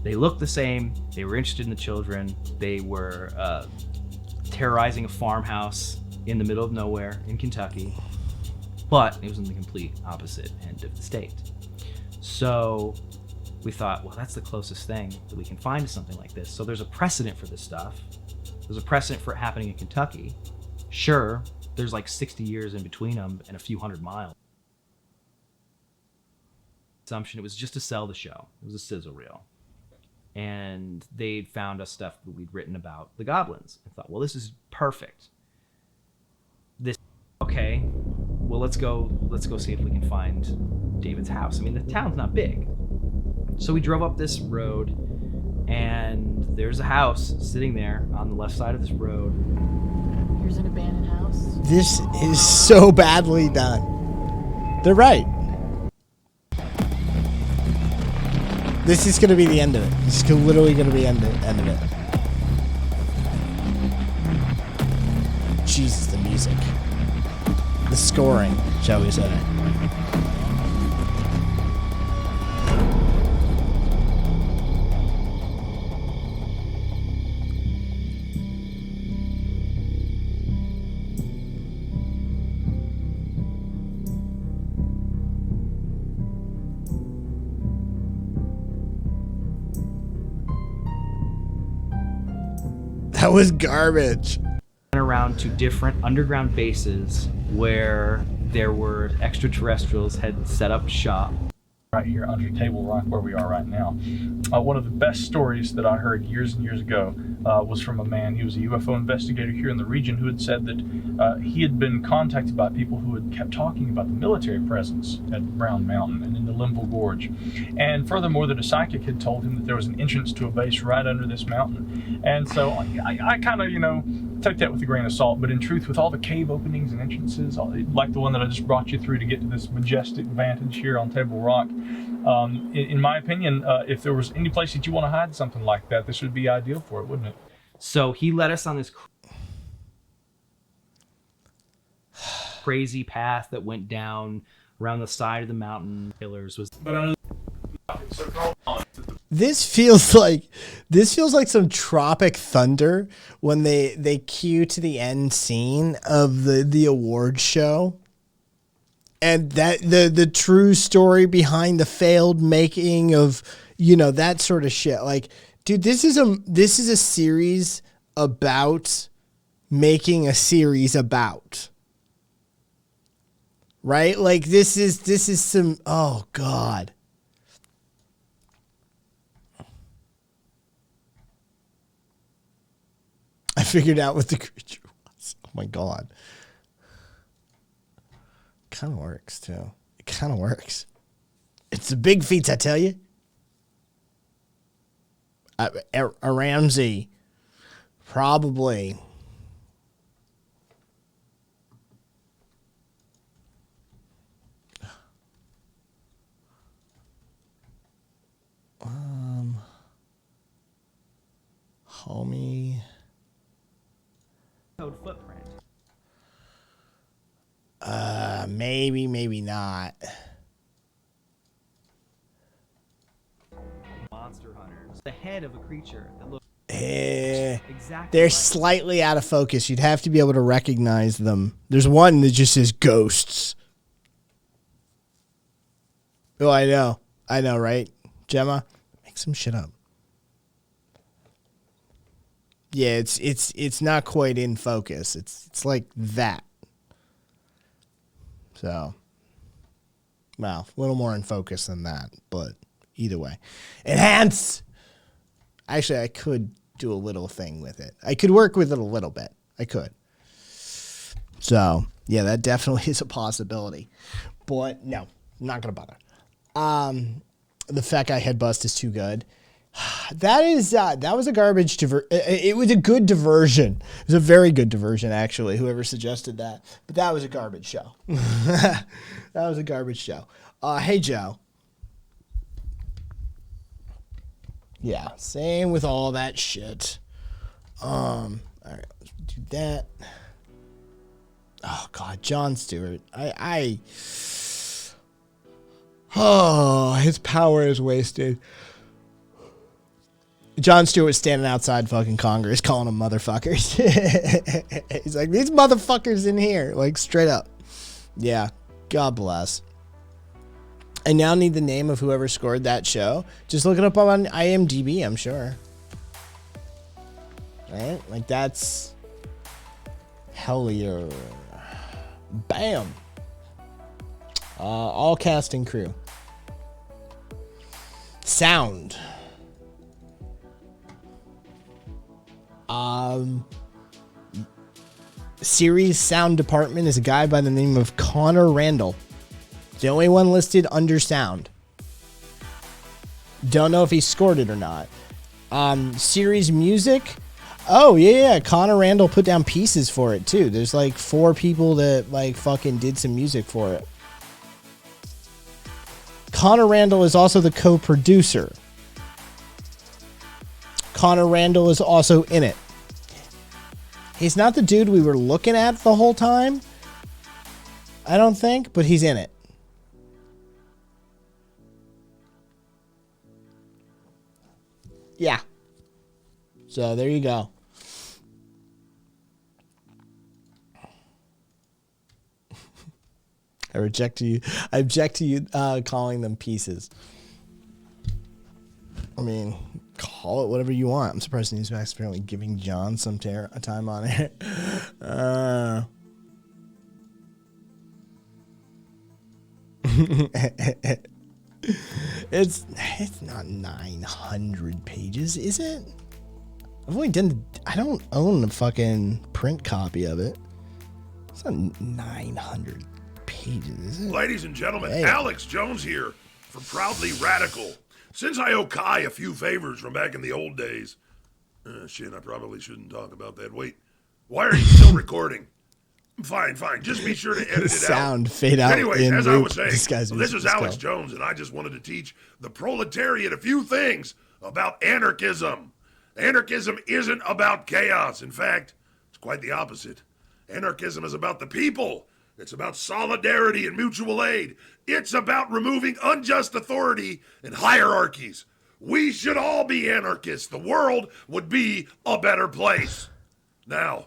They looked the same. They were interested in the children. They were terrorizing a farmhouse in the middle of nowhere in Kentucky, but it was in the complete opposite end of the state. So we thought, well, that's the closest thing that we can find to something like this. So there's a precedent for this stuff. There's a precedent for it happening in Kentucky. Sure, there's like 60 years in between them and a few hundred miles. Assumption it was just to sell the show. It was a sizzle reel. And they'd found us stuff that we'd written about the goblins. I thought, well, this is perfect. Okay, well, let's go see if we can find David's house. I mean, the town's not big. So we drove up this road, and there's a house sitting there on the left side of this road. Here's an abandoned house. This is so badly done. They're right. This is going to be the end of it. This is literally going to be the end of it. Jesus, the music. The scoring, shall we say. That was garbage. Around to different underground bases where there were extraterrestrials had set up shop. Right here under Table Rock where we are right now. One of the best stories that I heard years and years ago was from a man. He was a UFO investigator here in the region who had said that he had been contacted by people who had kept talking about the military presence at Brown Mountain and in the Linville Gorge. And furthermore, that a psychic had told him that there was an entrance to a base right under this mountain. And so I kind of, took that with a grain of salt, but in truth, with all the cave openings and entrances, like the one that I just brought you through to get to this majestic vantage here on Table Rock, in my opinion, if there was any place that you want to hide something like that, this would be ideal for it, wouldn't it? So he led us on this crazy path that went down around the side of the mountain. Pillars was. This feels like some Tropic Thunder when they cue to the end scene of the awards show, and that the true story behind the failed making of that sort of shit. Like, dude, this is a series about making a series about. right? Like this is some, oh God. I figured out what the creature was. Oh my God. Kind of works too. It kind of works. It's the big feats, I tell you. A Ramsey, probably. Homie. Code footprint. Maybe not. Monster hunters. The head of a creature that looks exactly. They're like slightly out of focus. You'd have to be able to recognize them. There's one that just says ghosts. Oh, I know, right? Gemma, make some shit up. Yeah, it's not quite in focus. It's like that. So, well, a little more in focus than that, but either way. Enhance! Actually, I could do a little thing with it. I could work with it a little bit. I could. So, yeah, that definitely is a possibility. But, no, I'm not going to bother. The Fat Guy Head Bust is too good. That was a garbage it was a good diversion. It was a very good diversion, actually, whoever suggested that. But that was a garbage show. That was a garbage show. Hey, Joe. Yeah, same with all that shit. All right, let's do that. Oh, God, Jon Stewart. Oh, his power is wasted. Jon Stewart standing outside fucking Congress calling them motherfuckers. He's like, these motherfuckers in here. Like, straight up. Yeah. God bless. I now need the name of whoever scored that show. Just look it up on IMDb, I'm sure. Right? Like, that's... Hellier. Bam. All cast and crew. Sound. Series sound department is a guy by the name of Connor Randall. The only one listed under sound. Don't know if he scored it or not. Series music. Oh yeah, Connor Randall put down pieces for it too. There's like 4 people that like fucking did some music for it. Connor Randall is also the co-producer. Connor Randall is also in it. He's not the dude we were looking at the whole time, I don't think, but he's in it. Yeah. So there you go. I object to you calling them pieces. I mean, call it whatever you want. I'm surprised Newsmax apparently giving John some time on it. It's not 900 pages, is it? I've only done. I don't own a fucking print copy of it. It's not 900 pages, is it? Ladies and gentlemen, Alex Jones here for Proudly Radical. Since I owe Kai a few favors from back in the old days. Shit, I probably shouldn't talk about that. Wait, why are you still recording? Fine. Just be sure to edit it out. Sound fade out. Anyways, as I was saying, this is Alex Jones, and I just wanted to teach the proletariat a few things about anarchism. Anarchism isn't about chaos. In fact, it's quite the opposite. Anarchism is about the people. It's about solidarity and mutual aid. It's about removing unjust authority and hierarchies. We should all be anarchists. The world would be a better place. Now,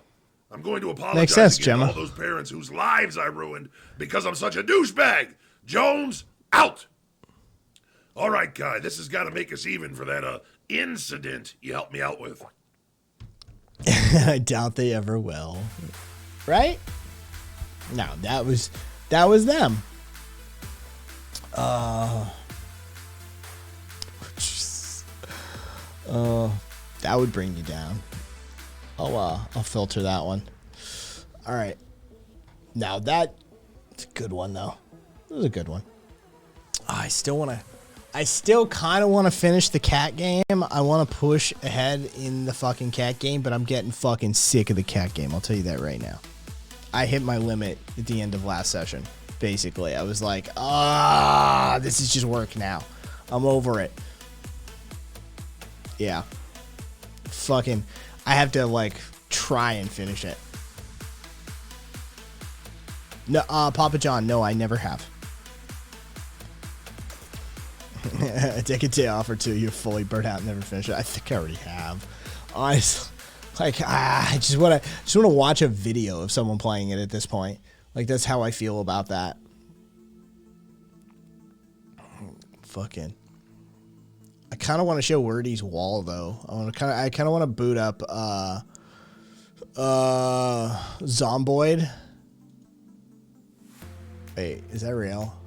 I'm going to apologize again to all those parents whose lives I ruined because I'm such a douchebag. Jones, out. All right, Kai, this has got to make us even for that incident you helped me out with. I doubt they ever will. Right? No, that That was them. That would bring you down. I'll filter that one. All right. Now that's a good one though. That was a good one. I still kind of want to finish the cat game. I want to push ahead in the fucking cat game, but I'm getting fucking sick of the cat game. I'll tell you that right now. I hit my limit at the end of last session. Basically, I was like, this is just work now. I'm over it. Yeah. Fucking, I have to like try and finish it. No, Papa John, no, I never have. Take a day off or two, you fully burnt out and never finish it. I think I already have. Honestly, like, I just want to watch a video of someone playing it at this point. Like, that's how I feel about that. Fucking. I kind of want to show Wordy's wall though. I kind of want to boot up Zomboid. Wait, is that real?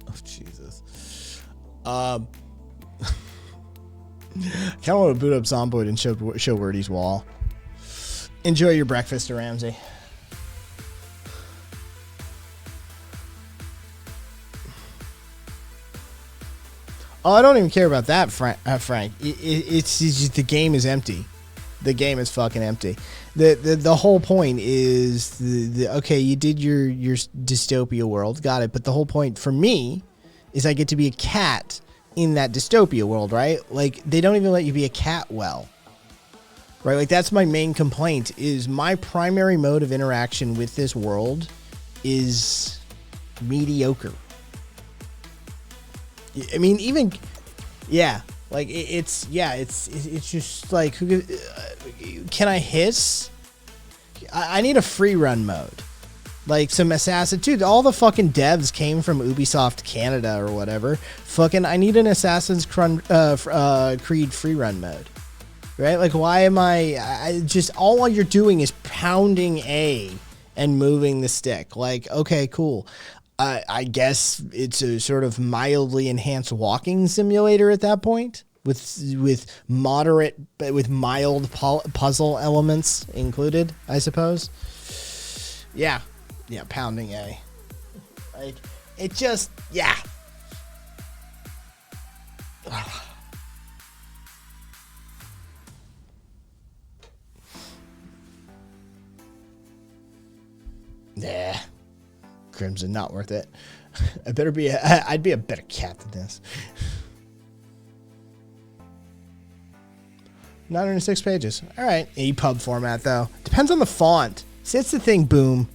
Oh Jesus. I kind of want to boot up Zomboid and show Wordy's wall. Enjoy your breakfast, Ramsey. Oh, I don't even care about that, Frank. It's just, the game is empty. The game is fucking empty. The whole point is okay, you did your dystopia world, got it. But the whole point for me is I get to be a cat in that dystopia world, right? Like, they don't even let you be a cat well. Right? Like, that's my main complaint, is my primary mode of interaction with this world is mediocre. I mean, even, yeah, like, it's just like, can I hiss? I need a free run mode. Like, some assassin, dude, all the fucking devs came from Ubisoft Canada or whatever. Fucking, I need an Assassin's Creed free run mode. Right? Like, why am I just, all you're doing is pounding A and moving the stick. Like, okay, cool. I guess it's a sort of mildly enhanced walking simulator at that point, with mild puzzle elements included, I suppose. Yeah, pounding A. Like, it just, yeah. Yeah. Crimson, not worth it. I'd be a better cat than this. 906 pages. All right. EPUB format, though. Depends on the font. See, that's the thing, Boom.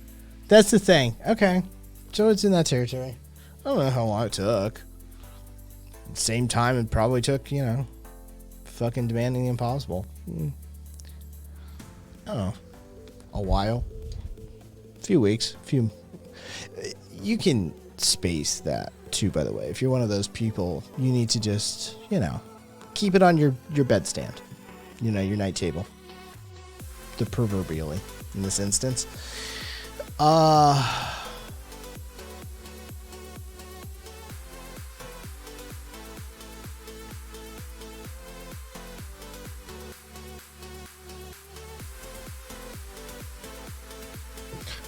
That's the thing. Okay. So it's in that territory. I don't know how long it took. Same time it probably took, fucking Demanding the Impossible. I don't know. A while. A few weeks. You can space that too, by the way. If you're one of those people, you need to just, keep it on your bedstand. Your night table. The proverbially, in this instance.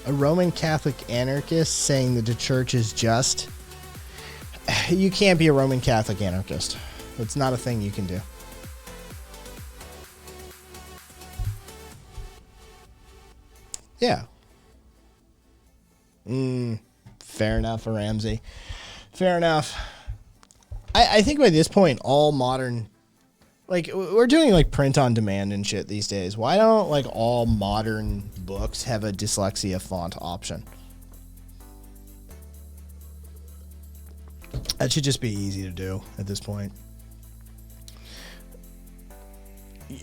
A Roman Catholic anarchist saying that the church is just. You can't be a Roman Catholic anarchist. It's not a thing you can do. Yeah. Fair enough, Ramsey. Fair enough. I think by this point, all modern... Like, we're doing, like, print on demand and shit these days. Why don't, like, all modern books have a dyslexia font option? That should just be easy to do at this point.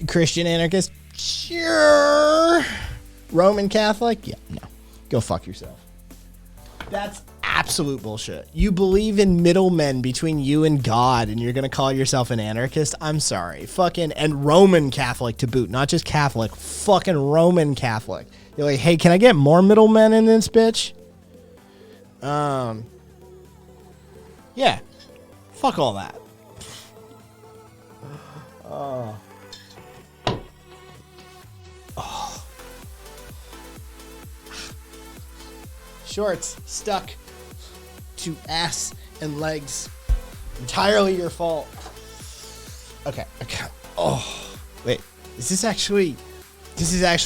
Christian anarchist? Sure. Roman Catholic? Yeah, no. Go fuck yourself. That's absolute bullshit. You believe in middlemen between you and God, and you're gonna call yourself an anarchist? I'm sorry. Fucking, and Roman Catholic to boot, not just Catholic, fucking Roman Catholic. You're like, hey, can I get more middlemen in this bitch? Yeah. Fuck all that. Oh. Shorts stuck to ass and legs. Entirely your fault. Okay. Oh, wait. This is actually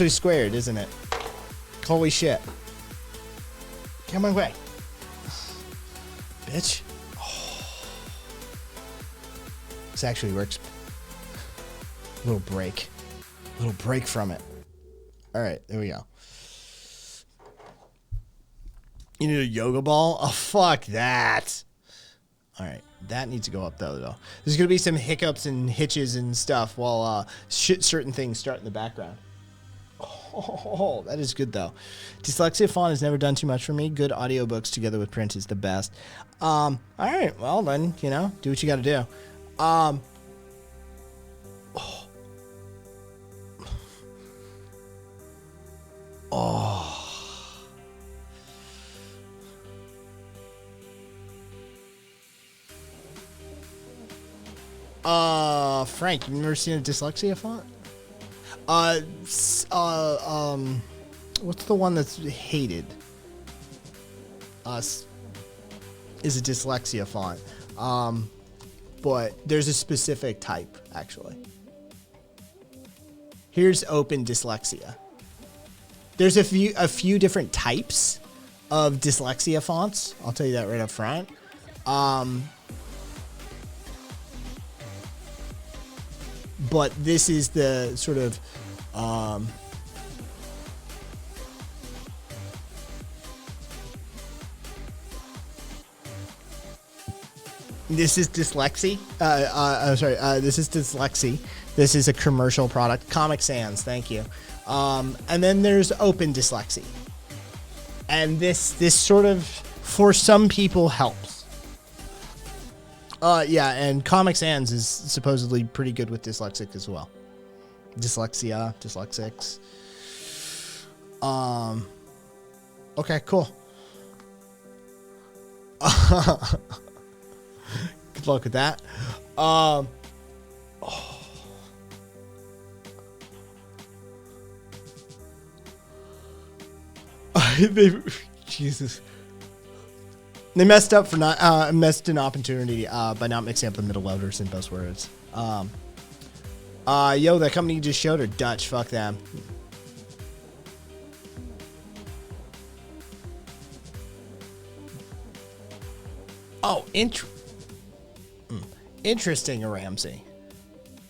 squared, isn't it? Holy shit. Come on, way. Bitch. Oh. This actually works. Little break from it. All right, there we go. You need a yoga ball? Oh, fuck that. All right, that needs to go up though. There's gonna be some hiccups and hitches and stuff while certain things start in the background. Oh, that is good though. Dyslexia font has never done too much for me. Good audiobooks together with print is the best. All right, well then, do what you got to do. Frank, you've never seen a dyslexia font? What's the one that's hated? Is a dyslexia font. But there's a specific type, actually. Here's open dyslexia. There's a few different types of dyslexia fonts. I'll tell you that right up front. But this is the sort of this is dyslexia. This is dyslexia. This is a commercial product. Comic Sans, thank you. And then there's open dyslexia. And this sort of, for some people, helps. Yeah, and Comic Sans is supposedly pretty good with dyslexic as well. Dyslexia, dyslexics. Okay, cool. Good luck with that. Jesus. They messed up for missed an opportunity by not mixing up the middle letters in both words. Yo, that company you just showed are Dutch. Fuck them. Oh, interesting, Ramsey.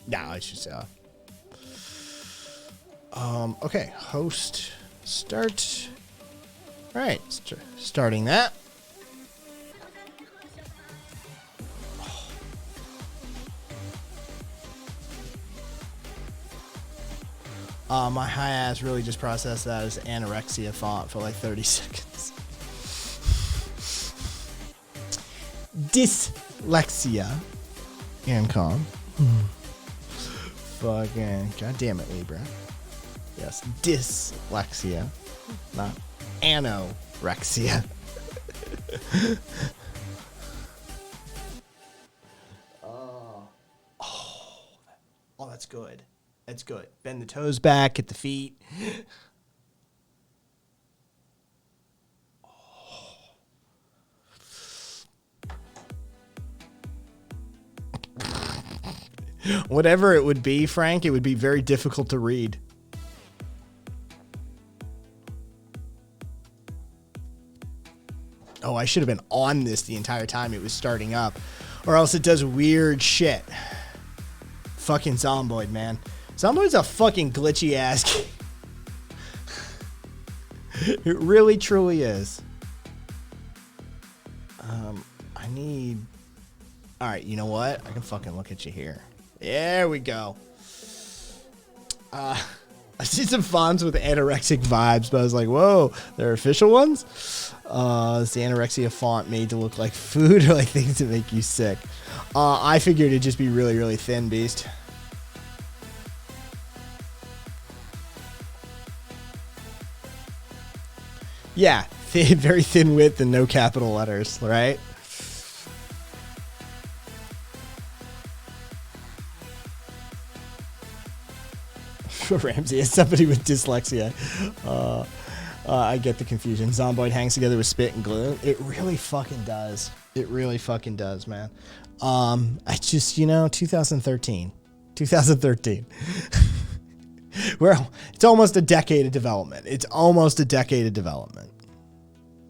No, I should say. Okay, host, start. All right, starting that. My high ass really just processed that as anorexia font for like 30 seconds. Dyslexia. Ancom. Fucking goddamn it, Libra. Yes, dyslexia, not anorexia. Oh, that's good. That's good. Bend the toes back, get the feet. Whatever it would be, Frank, it would be very difficult to read. Oh, I should have been on this the entire time it was starting up. Or else it does weird shit. Fucking Zomboid, man. Zomboid's a fucking glitchy ass game. It really, truly is. I need... Alright, you know what? I can fucking look at you here. There we go. I see some fonts with anorexic vibes, but I was like, whoa, they're official ones? Is the anorexia font made to look like food or like things that make you sick? I figured it'd just be really, really thin, Beast. Yeah, very thin width and no capital letters, right? Ramsey is somebody with dyslexia. I get the confusion. Zomboid hangs together with spit and glue. It really fucking does. It really fucking does, man. I just, 2013. Well, it's almost a decade of development.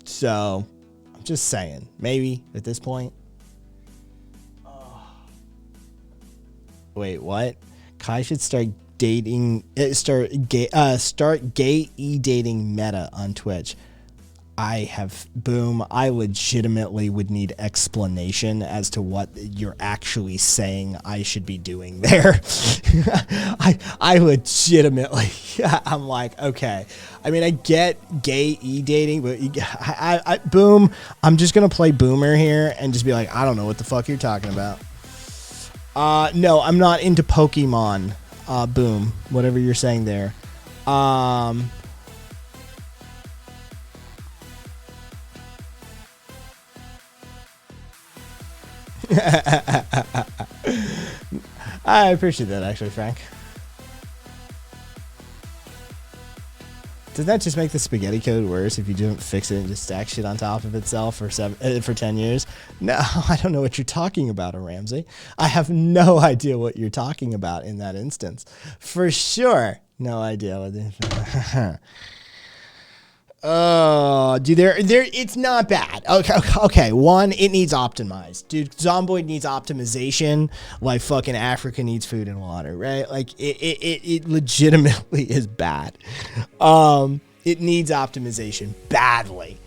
So, I'm just saying, maybe at this point. Wait, what? Kai should start gay e-dating meta on Twitch. I legitimately would need explanation as to what you're actually saying I should be doing there. I legitimately, I'm like, okay. I mean, I get gay e-dating, but Boom, I'm just going to play Boomer here and just be like, I don't know what the fuck you're talking about. No, I'm not into Pokemon. Boom, whatever you're saying there. I appreciate that, actually, Frank. Does that just make the spaghetti code worse if you don't fix it and just stack shit on top of itself for 10 years? No, I don't know what you're talking about, Ramsey. I have no idea what you're talking about in that instance. For sure. No idea what oh, dude, it's not bad. Okay. One, it needs optimized. Dude, Zomboid needs optimization like fucking Africa needs food and water, right? Like, it legitimately is bad. It needs optimization badly.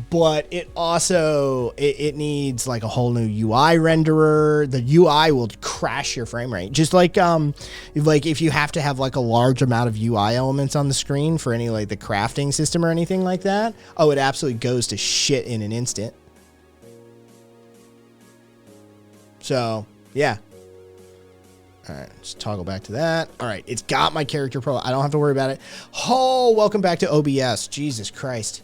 But it also, it needs like a whole new UI renderer. The UI will crash your frame rate. Just like if you have to have like a large amount of UI elements on the screen for any like the crafting system or anything like that. Oh, it absolutely goes to shit in an instant. So, yeah. All right, just toggle back to that. All right, it's got my character pro. I don't have to worry about it. Oh, welcome back to OBS. Jesus Christ.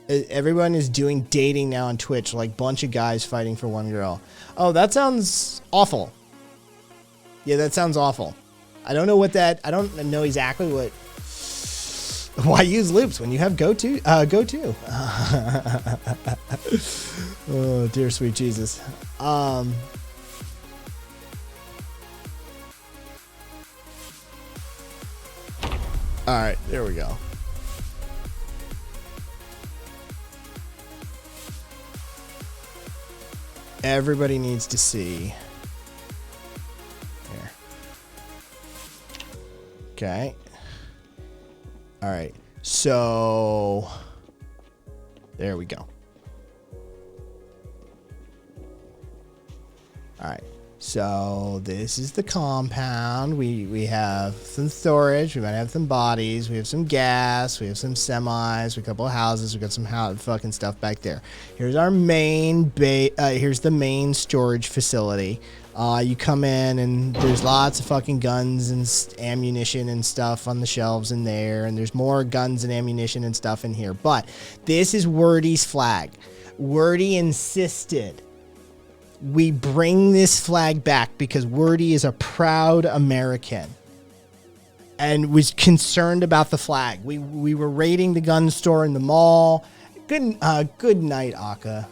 Everyone is doing dating now on Twitch, like bunch of guys fighting for one girl. Oh, that sounds awful. Yeah, that sounds awful. I don't know what that, I don't know exactly what, why use loops when you have go to? Oh, dear sweet Jesus. All right, there we go. Everybody needs to see. Here. Okay. All right. So there we go. All right. So this is the compound. We have some storage. We might have some bodies. We have some gas. We have some semis. We have a couple of houses. We got some fucking stuff back there. Here's our main here's the main storage facility. You come in and there's lots of fucking guns and ammunition and stuff on the shelves in there. And there's more guns and ammunition and stuff in here. But this is Wordy's flag. Wordy insisted we bring this flag back because Wordy is a proud American and was concerned about the flag. We were raiding the gun store in the mall. Good night, Aka.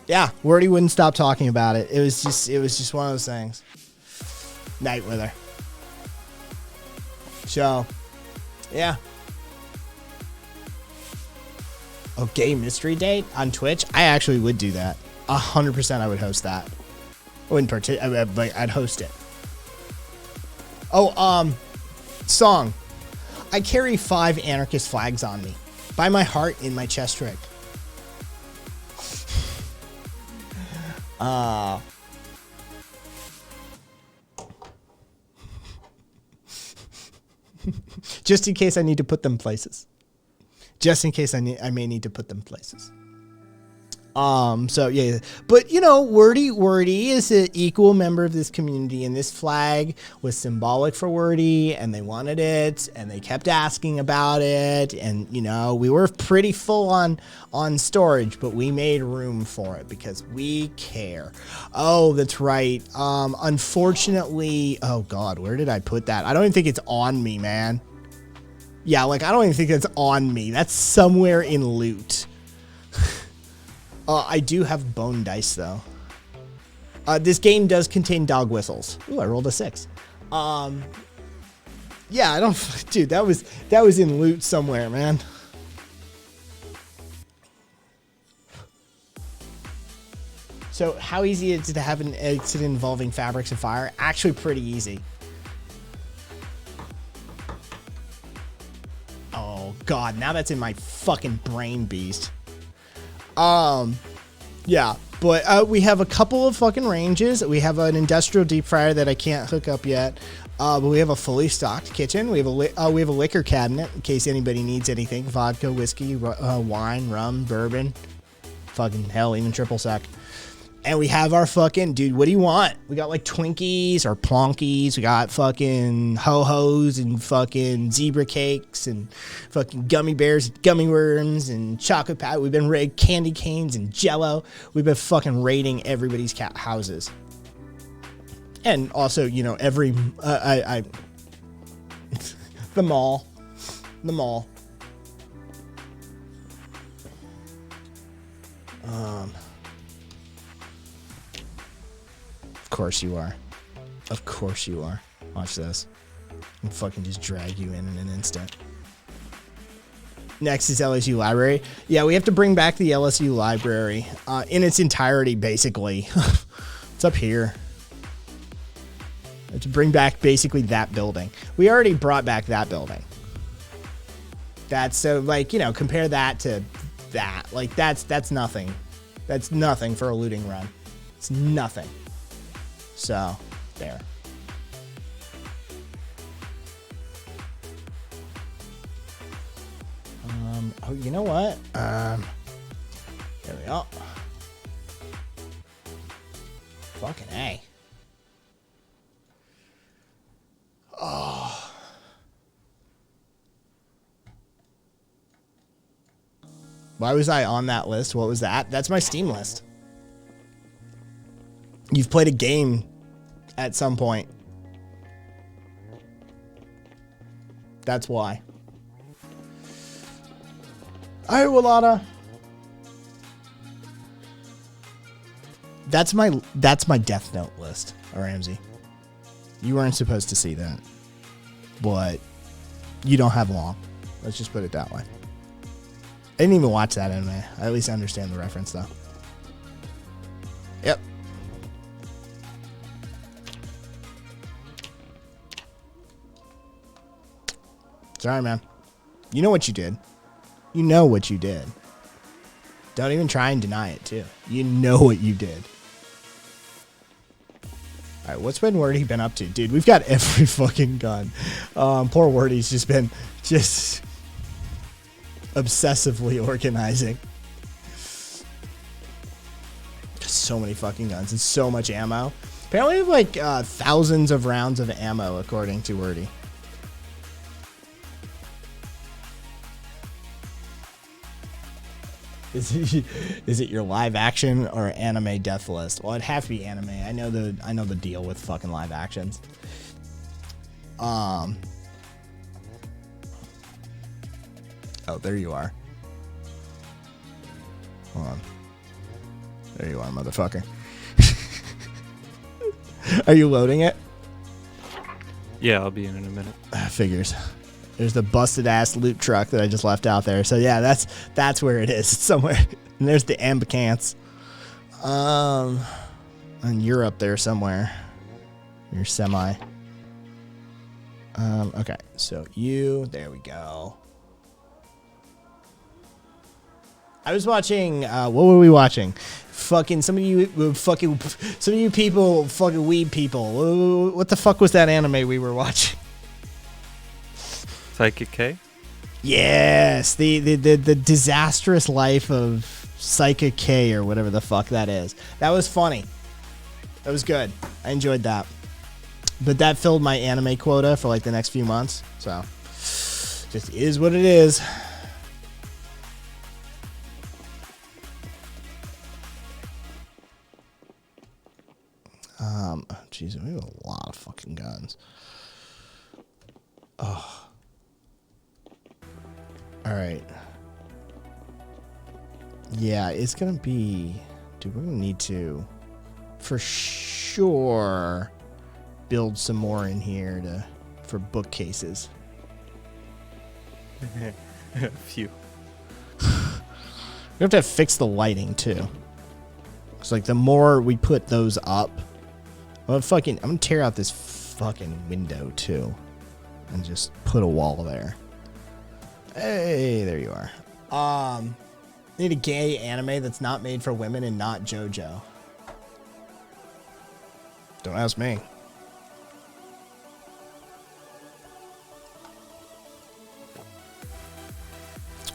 Yeah, Wordy wouldn't stop talking about it. It was just one of those things. Night with her. So, yeah. Oh, gay mystery date on Twitch? I actually would do that. 100% I would host that. I wouldn't I'd host it. Oh, song. I carry 5 anarchist flags on me. By my heart in my chest rig. Just in case I need to put them places. Just in case I may need to put them places. So yeah, but you know, Wordy is an equal member of this community, and this flag was symbolic for Wordy, and they wanted it, and they kept asking about it, and you know, we were pretty full on storage, but we made room for it because we care. Oh, that's right. Unfortunately, oh God, where did I put that? I don't even think it's on me, man. Yeah, like I don't even think it's on me. That's somewhere in loot. I do have bone dice though. This game does contain dog whistles. Ooh, I rolled a 6. Yeah, I don't, dude. That was in loot somewhere, man. So, how easy is it to have an exit involving fabrics and fire? Actually, pretty easy. Oh God, now that's in my fucking brain beast. Yeah, but we have a couple of fucking ranges. We have an industrial deep fryer that I can't hook up yet. But we have a fully stocked kitchen. We have a liquor cabinet in case anybody needs anything: vodka, whiskey, wine, rum, bourbon, fucking hell, even triple sec. And we have our fucking, dude, what do you want? We got like Twinkies or Plonkies. We got fucking ho-hos and fucking zebra cakes and fucking gummy bears, gummy worms and chocolate pie. We've been raiding candy canes and Jello. We've been fucking raiding everybody's houses. And also, you know, every, the mall. Of course you are. Of course you are. Watch this. I'll fucking just drag you in an instant. Next is LSU Library. Yeah, we have to bring back the LSU Library in its entirety, basically. It's up here. We have to bring back basically that building. We already brought back that building. That's so, like, you know, compare that to that. Like, that's nothing. That's nothing for a looting run. It's nothing. So, there. Oh, you know what? There we go. Fucking A. Oh. Why was I on that list? What was that? That's my Steam list. You've played a game at some point. That's why. Alright, Walada. That's my Death Note list, Ramsey. You weren't supposed to see that. But you don't have long. Let's just put it that way. I didn't even watch that anime. I at least understand the reference though. Yep. Sorry, man. You know what you did. You know what you did. Don't even try and deny it, too. You know what you did. Alright, what's Wordy been up to? Dude, we've got every fucking gun. Poor Wordy's just been obsessively organizing. Just so many fucking guns and so much ammo. Apparently we have like thousands of rounds of ammo, according to Wordy. Is it your live action or anime death list? Well, it'd have to be anime. I know the deal with fucking live actions. Oh, there you are. Hold on. There you are, motherfucker. Are you loading it? Yeah, I'll be in a minute. Figures. There's the busted ass loot truck that I just left out there. So yeah, that's where it is. It's somewhere. And there's the ambicants. And you're up there somewhere. You're semi. Okay, so there we go. I was watching, what were we watching? Some of you people, fucking weed people. What the fuck was that anime we were watching? Psychic K? Yes, the disastrous life of Psychic K or whatever the fuck that is. That was funny. That was good. I enjoyed that. But that filled my anime quota for like the next few months. So, just is what it is. Jeez, we have a lot of fucking guns. Oh. All right. Yeah, it's gonna be... Dude, we're gonna need to, for sure, build some more in here for bookcases. A few. We have to fix the lighting, too. Because, like, the more we put those up... I'm gonna tear out this fucking window, too. And just put a wall there. Hey, there you are. Need a gay anime that's not made for women and not JoJo. Don't ask me.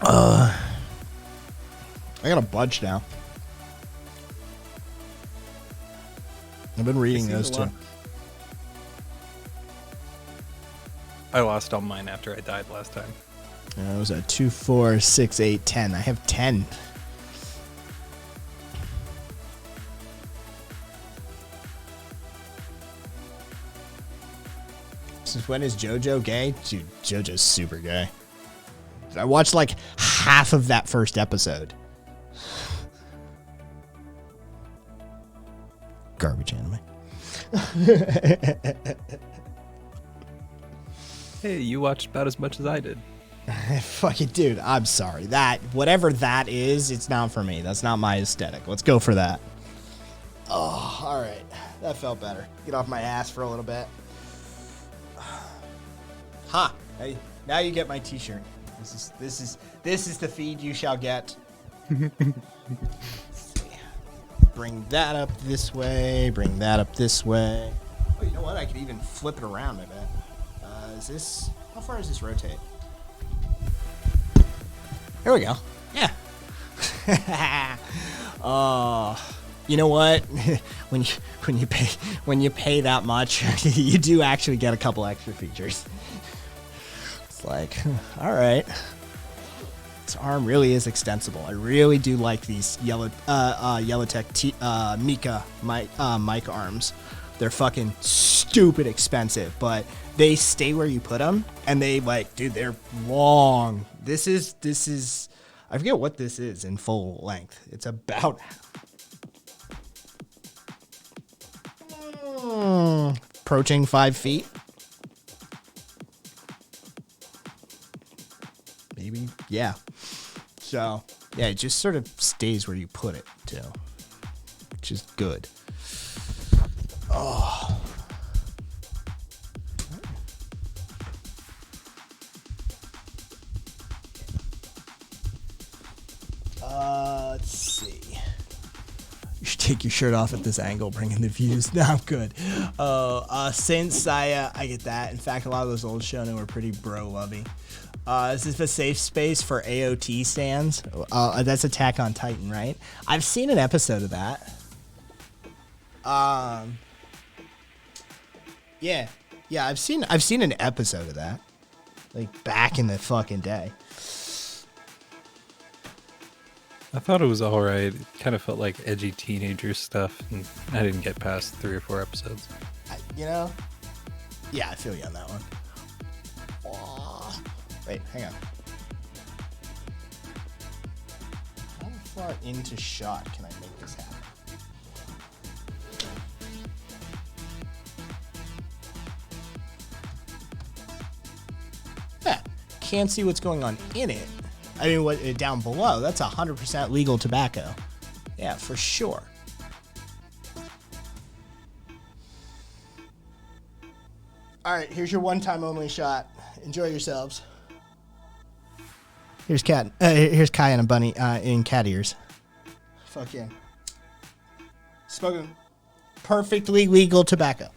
I gotta budge now. I've been reading those two. I lost all mine after I died last time. It was a 2, 4, 6, 8, 10. I have 10. Since when is JoJo gay? Dude, JoJo's super gay. I watched like half of that first episode. Garbage anime. Hey, you watched about as much as I did. Fucking dude, I'm sorry. Whatever that is, it's not for me. That's not my aesthetic. Let's go for that. Oh, all right. That felt better. Get off my ass for a little bit. Ha! Hey, now you get my T-shirt. This is the feed you shall get. Bring that up this way. Bring that up this way. Oh, you know what? I could even flip it around. I bet. Is this? How far does this rotate? Here we go. Yeah. You know what? when you pay that much, you do actually get a couple extra features. It's like, all right. This arm really is extensible. I really do like these Yellowtech Mika mic arms. They're fucking stupid expensive, but they stay where you put them, and they dude, they're long. This is, I forget what this is in full length. It's about approaching 5 feet. Maybe, yeah. So, yeah, it just sort of stays where you put it, too, which is good. Oh. Let's see. You should take your shirt off at this angle, bring in the views. No, I'm good. Since I get that. In fact, a lot of those old shonen were pretty bro-lovey. This is a safe space for AOT stands. That's Attack on Titan, right? I've seen an episode of that. Yeah, I've seen an episode of that, like back in the fucking day. I thought it was alright. It kind of felt like edgy teenager stuff, and I didn't get past 3 or 4 episodes. Yeah, I feel you on that one. Oh. Wait, hang on. How far into shot can I make this happen? Yeah, can't see what's going on in it. I mean, what down below? That's 100% legal tobacco. Yeah, for sure. All right, here's your one-time only shot. Enjoy yourselves. Here's Kai and a bunny in cat ears. Fuck yeah. Smoking perfectly legal tobacco.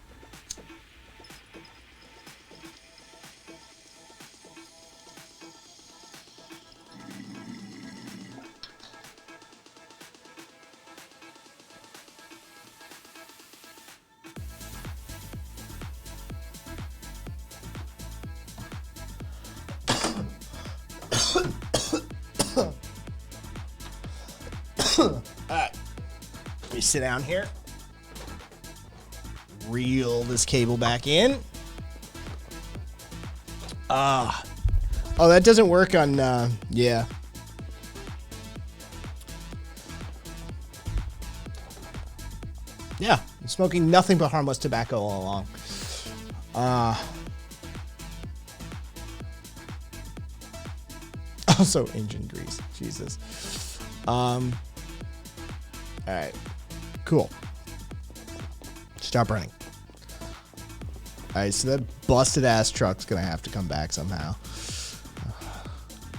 Alright. Let me sit down here. Reel this cable back in. Oh, that doesn't work on, yeah. Yeah, I'm smoking nothing but harmless tobacco all along. Also engine grease. Jesus. Alright. Cool. Stop running. Alright, so that busted ass truck's gonna have to come back somehow.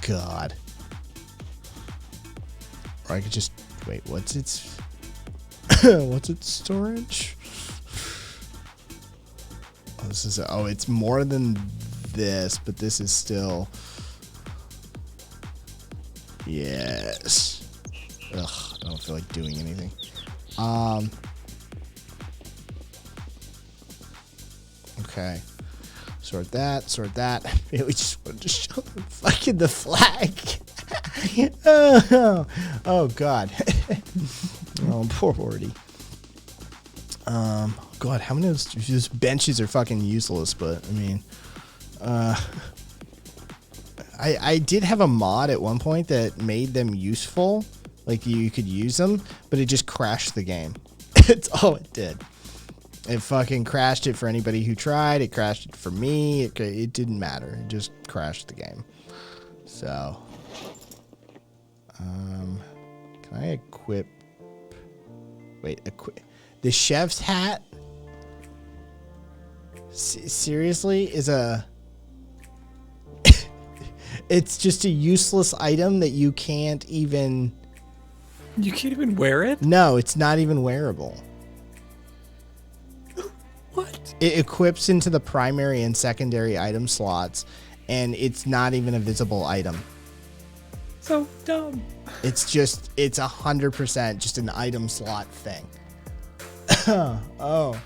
God. Or I could just wait, what's its what's its storage? Oh, this is it's more than this, but this is still yes. Ugh, I don't feel like doing anything. Okay. Sort that. I really just wanted to show them fucking the flag. Oh God. Oh, poor Horty. God, how many of those benches are fucking useless, but I mean, I did have a mod at one point that made them useful. Like you could use them, but it just crashed the game. It's all it did. It fucking crashed it for anybody who tried. It crashed it for me. It didn't matter. It just crashed the game. So, can I equip? Wait, equip the chef's hat? Seriously, is a? It's just a useless item that you can't even. You can't even wear it? No, it's not even wearable. What? It equips into the primary and secondary item slots, and it's not even a visible item. So dumb. It's 100% just an item slot thing. Oh.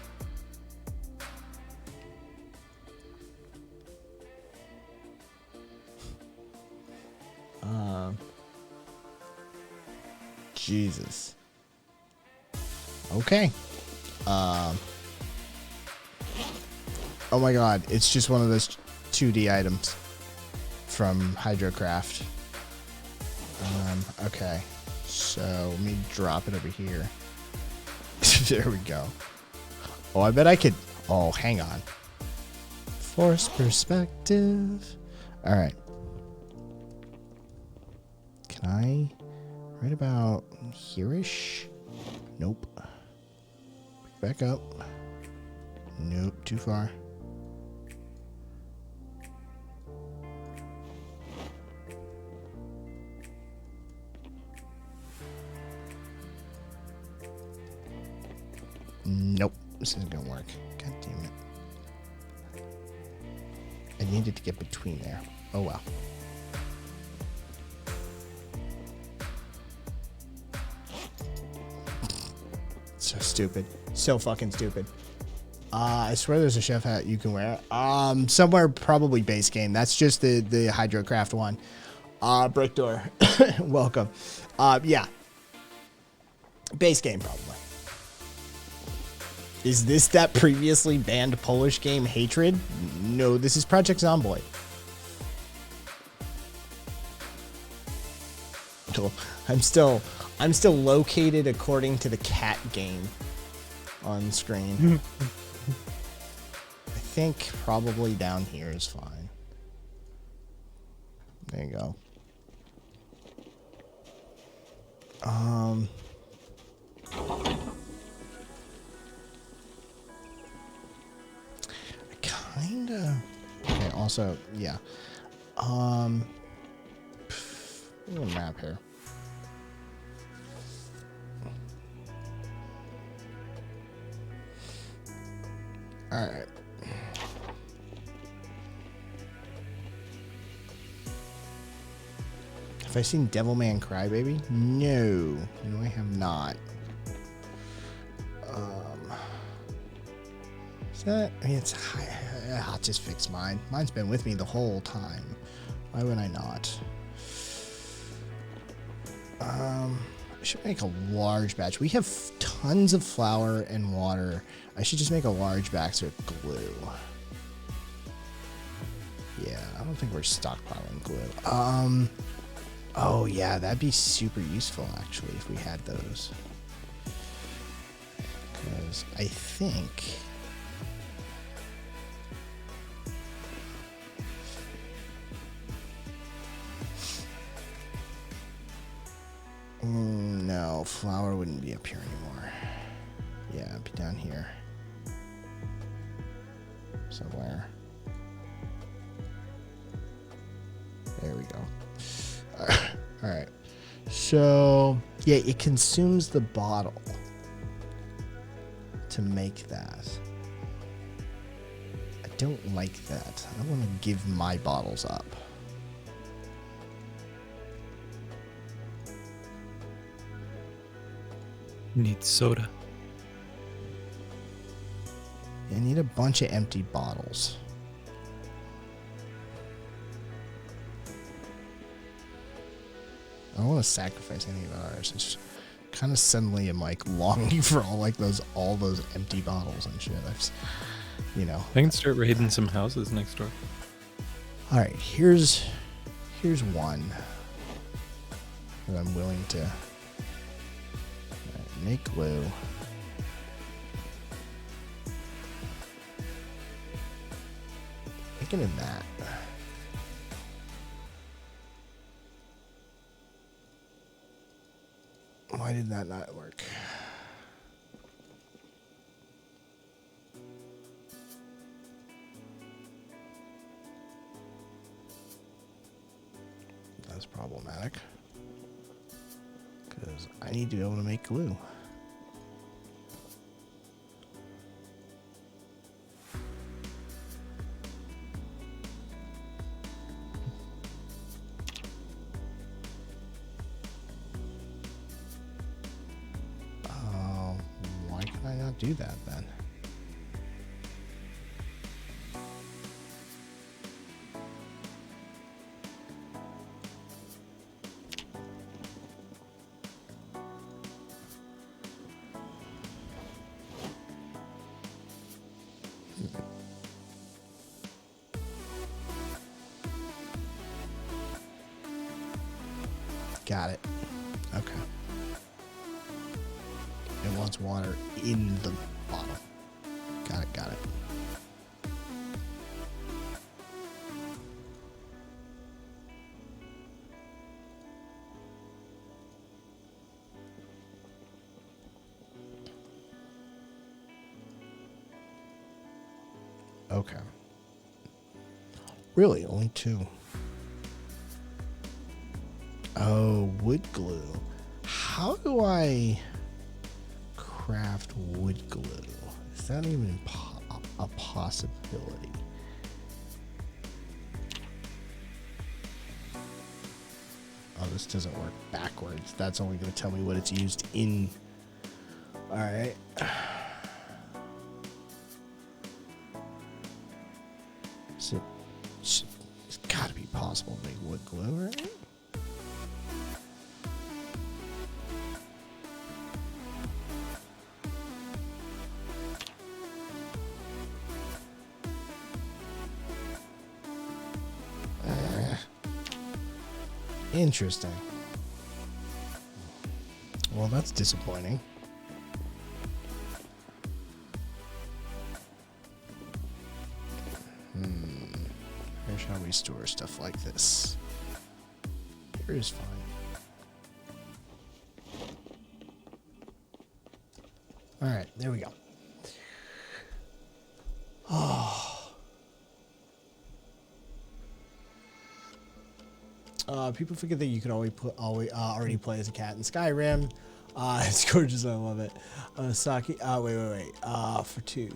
Jesus. Okay. Oh my God, it's just one of those 2D items from Hydrocraft. Okay. So let me drop it over here. There we go. Oh, I bet I could. Oh, hang on. Force perspective. All right. Can I? Right about here-ish? Nope. Back up. Nope, too far. Nope, this isn't gonna work. God damn it. I needed to get between there. Oh well. So stupid. So fucking stupid. I swear there's a chef hat you can wear. Somewhere probably base game. That's just the Hydrocraft one. Brickdoor. Welcome. Yeah. Base game probably. Is this that previously banned Polish game Hatred? No, this is Project Zomboid. Cool. I'm still located according to the cat game on screen. I think probably down here is fine. There you go. Kinda. Okay, also, yeah. A map here. Alright. Have I seen Devilman Crybaby? No. No, I have not. Is that? I mean, it's. I'll just fix mine. Mine's been with me the whole time. Why would I not? I should make a large batch. We have tons of flour and water. I should just make a large batch of glue. Yeah, I don't think we're stockpiling glue. Oh yeah, that'd be super useful actually if we had those. Because I think no, flour wouldn't be up here anymore. Yeah, it'd be down here somewhere. There we go. All right. So yeah, it consumes the bottle to make that. I don't like that. I don't want to give my bottles up. Need soda. I need a bunch of empty bottles. I don't want to sacrifice any of ours. It's kind of suddenly I'm like longing for all those empty bottles and shit. I can start raiding some houses next door. All right, here's one that I'm willing to make glue. Make it in that. Why did that not work? That's problematic. Because I need to be able to make glue. Why can I not do that then? Got it. Okay. It wants water in the bottle. Got it, got it. Okay. Really, only two. Oh, wood glue. How do I craft wood glue? Is that even a possibility? Oh, this doesn't work backwards. That's only going to tell me what it's used in. All right. So it's got to be possible to make wood glue, right? Interesting. Well, that's disappointing. Here's how we store stuff like this. Here is fine. All right, there we go. Oh. People forget that you could already play as a cat in Skyrim. It's gorgeous. I love it. Saki. Wait. For two.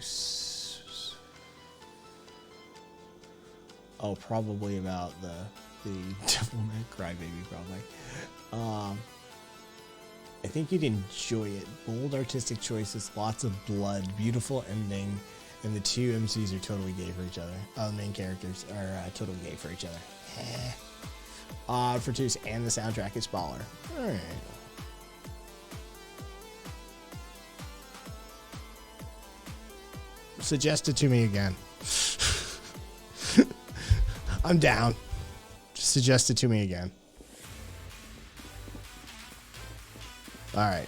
Oh, probably about the Devilman Crybaby, probably. I think you'd enjoy it. Bold artistic choices, lots of blood, beautiful ending, and the two MCs are totally gay for each other. The main characters are totally gay for each other. For Tuesday, and the soundtrack is baller. All right. Suggest it to me again. I'm down. Just suggest it to me again. All right.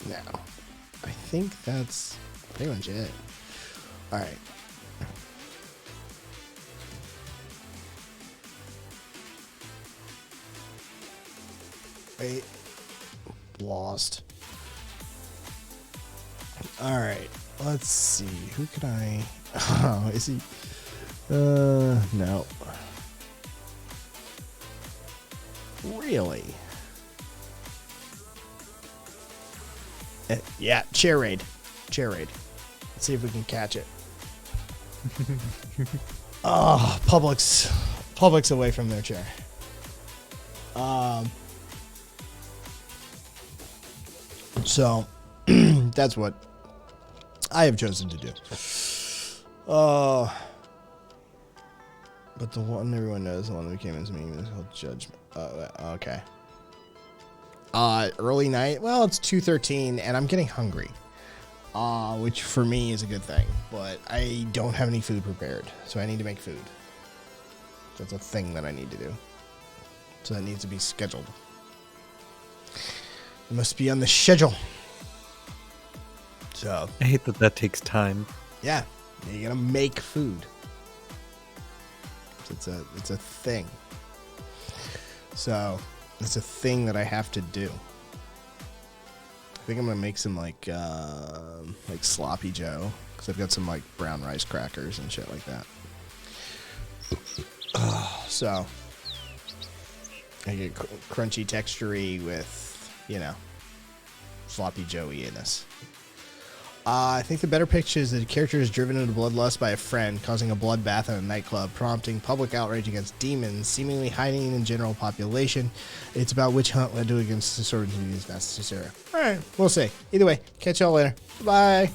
Now, I think that's pretty much it. All right. Wait. Lost. All right. Let's see. Who can I... Oh, is he... No. Really? Yeah, chair raid. Chair raid. Let's see if we can catch it. Oh, Public's away from their chair. So that's what I have chosen to do. But the one everyone knows, the one that became his meme is called Judgment. Okay. Early night. Well, it's 2:13, and I'm getting hungry. Which for me is a good thing. But I don't have any food prepared, so I need to make food. That's a thing that I need to do. So that needs to be scheduled. It must be on the schedule. So I hate that takes time. Yeah, you gotta make food. It's a thing. So it's a thing that I have to do. I think I'm gonna make some like sloppy Joe, because I've got some like brown rice crackers and shit like that. So I get crunchy textury with, you know, sloppy Joey-ness. I think the better picture is that the character is driven into bloodlust by a friend, causing a bloodbath at a nightclub, prompting public outrage against demons, seemingly hiding in the general population. It's about witch hunt led to against the sword and is necessary. Alright, we'll see. Either way, catch y'all later. Bye.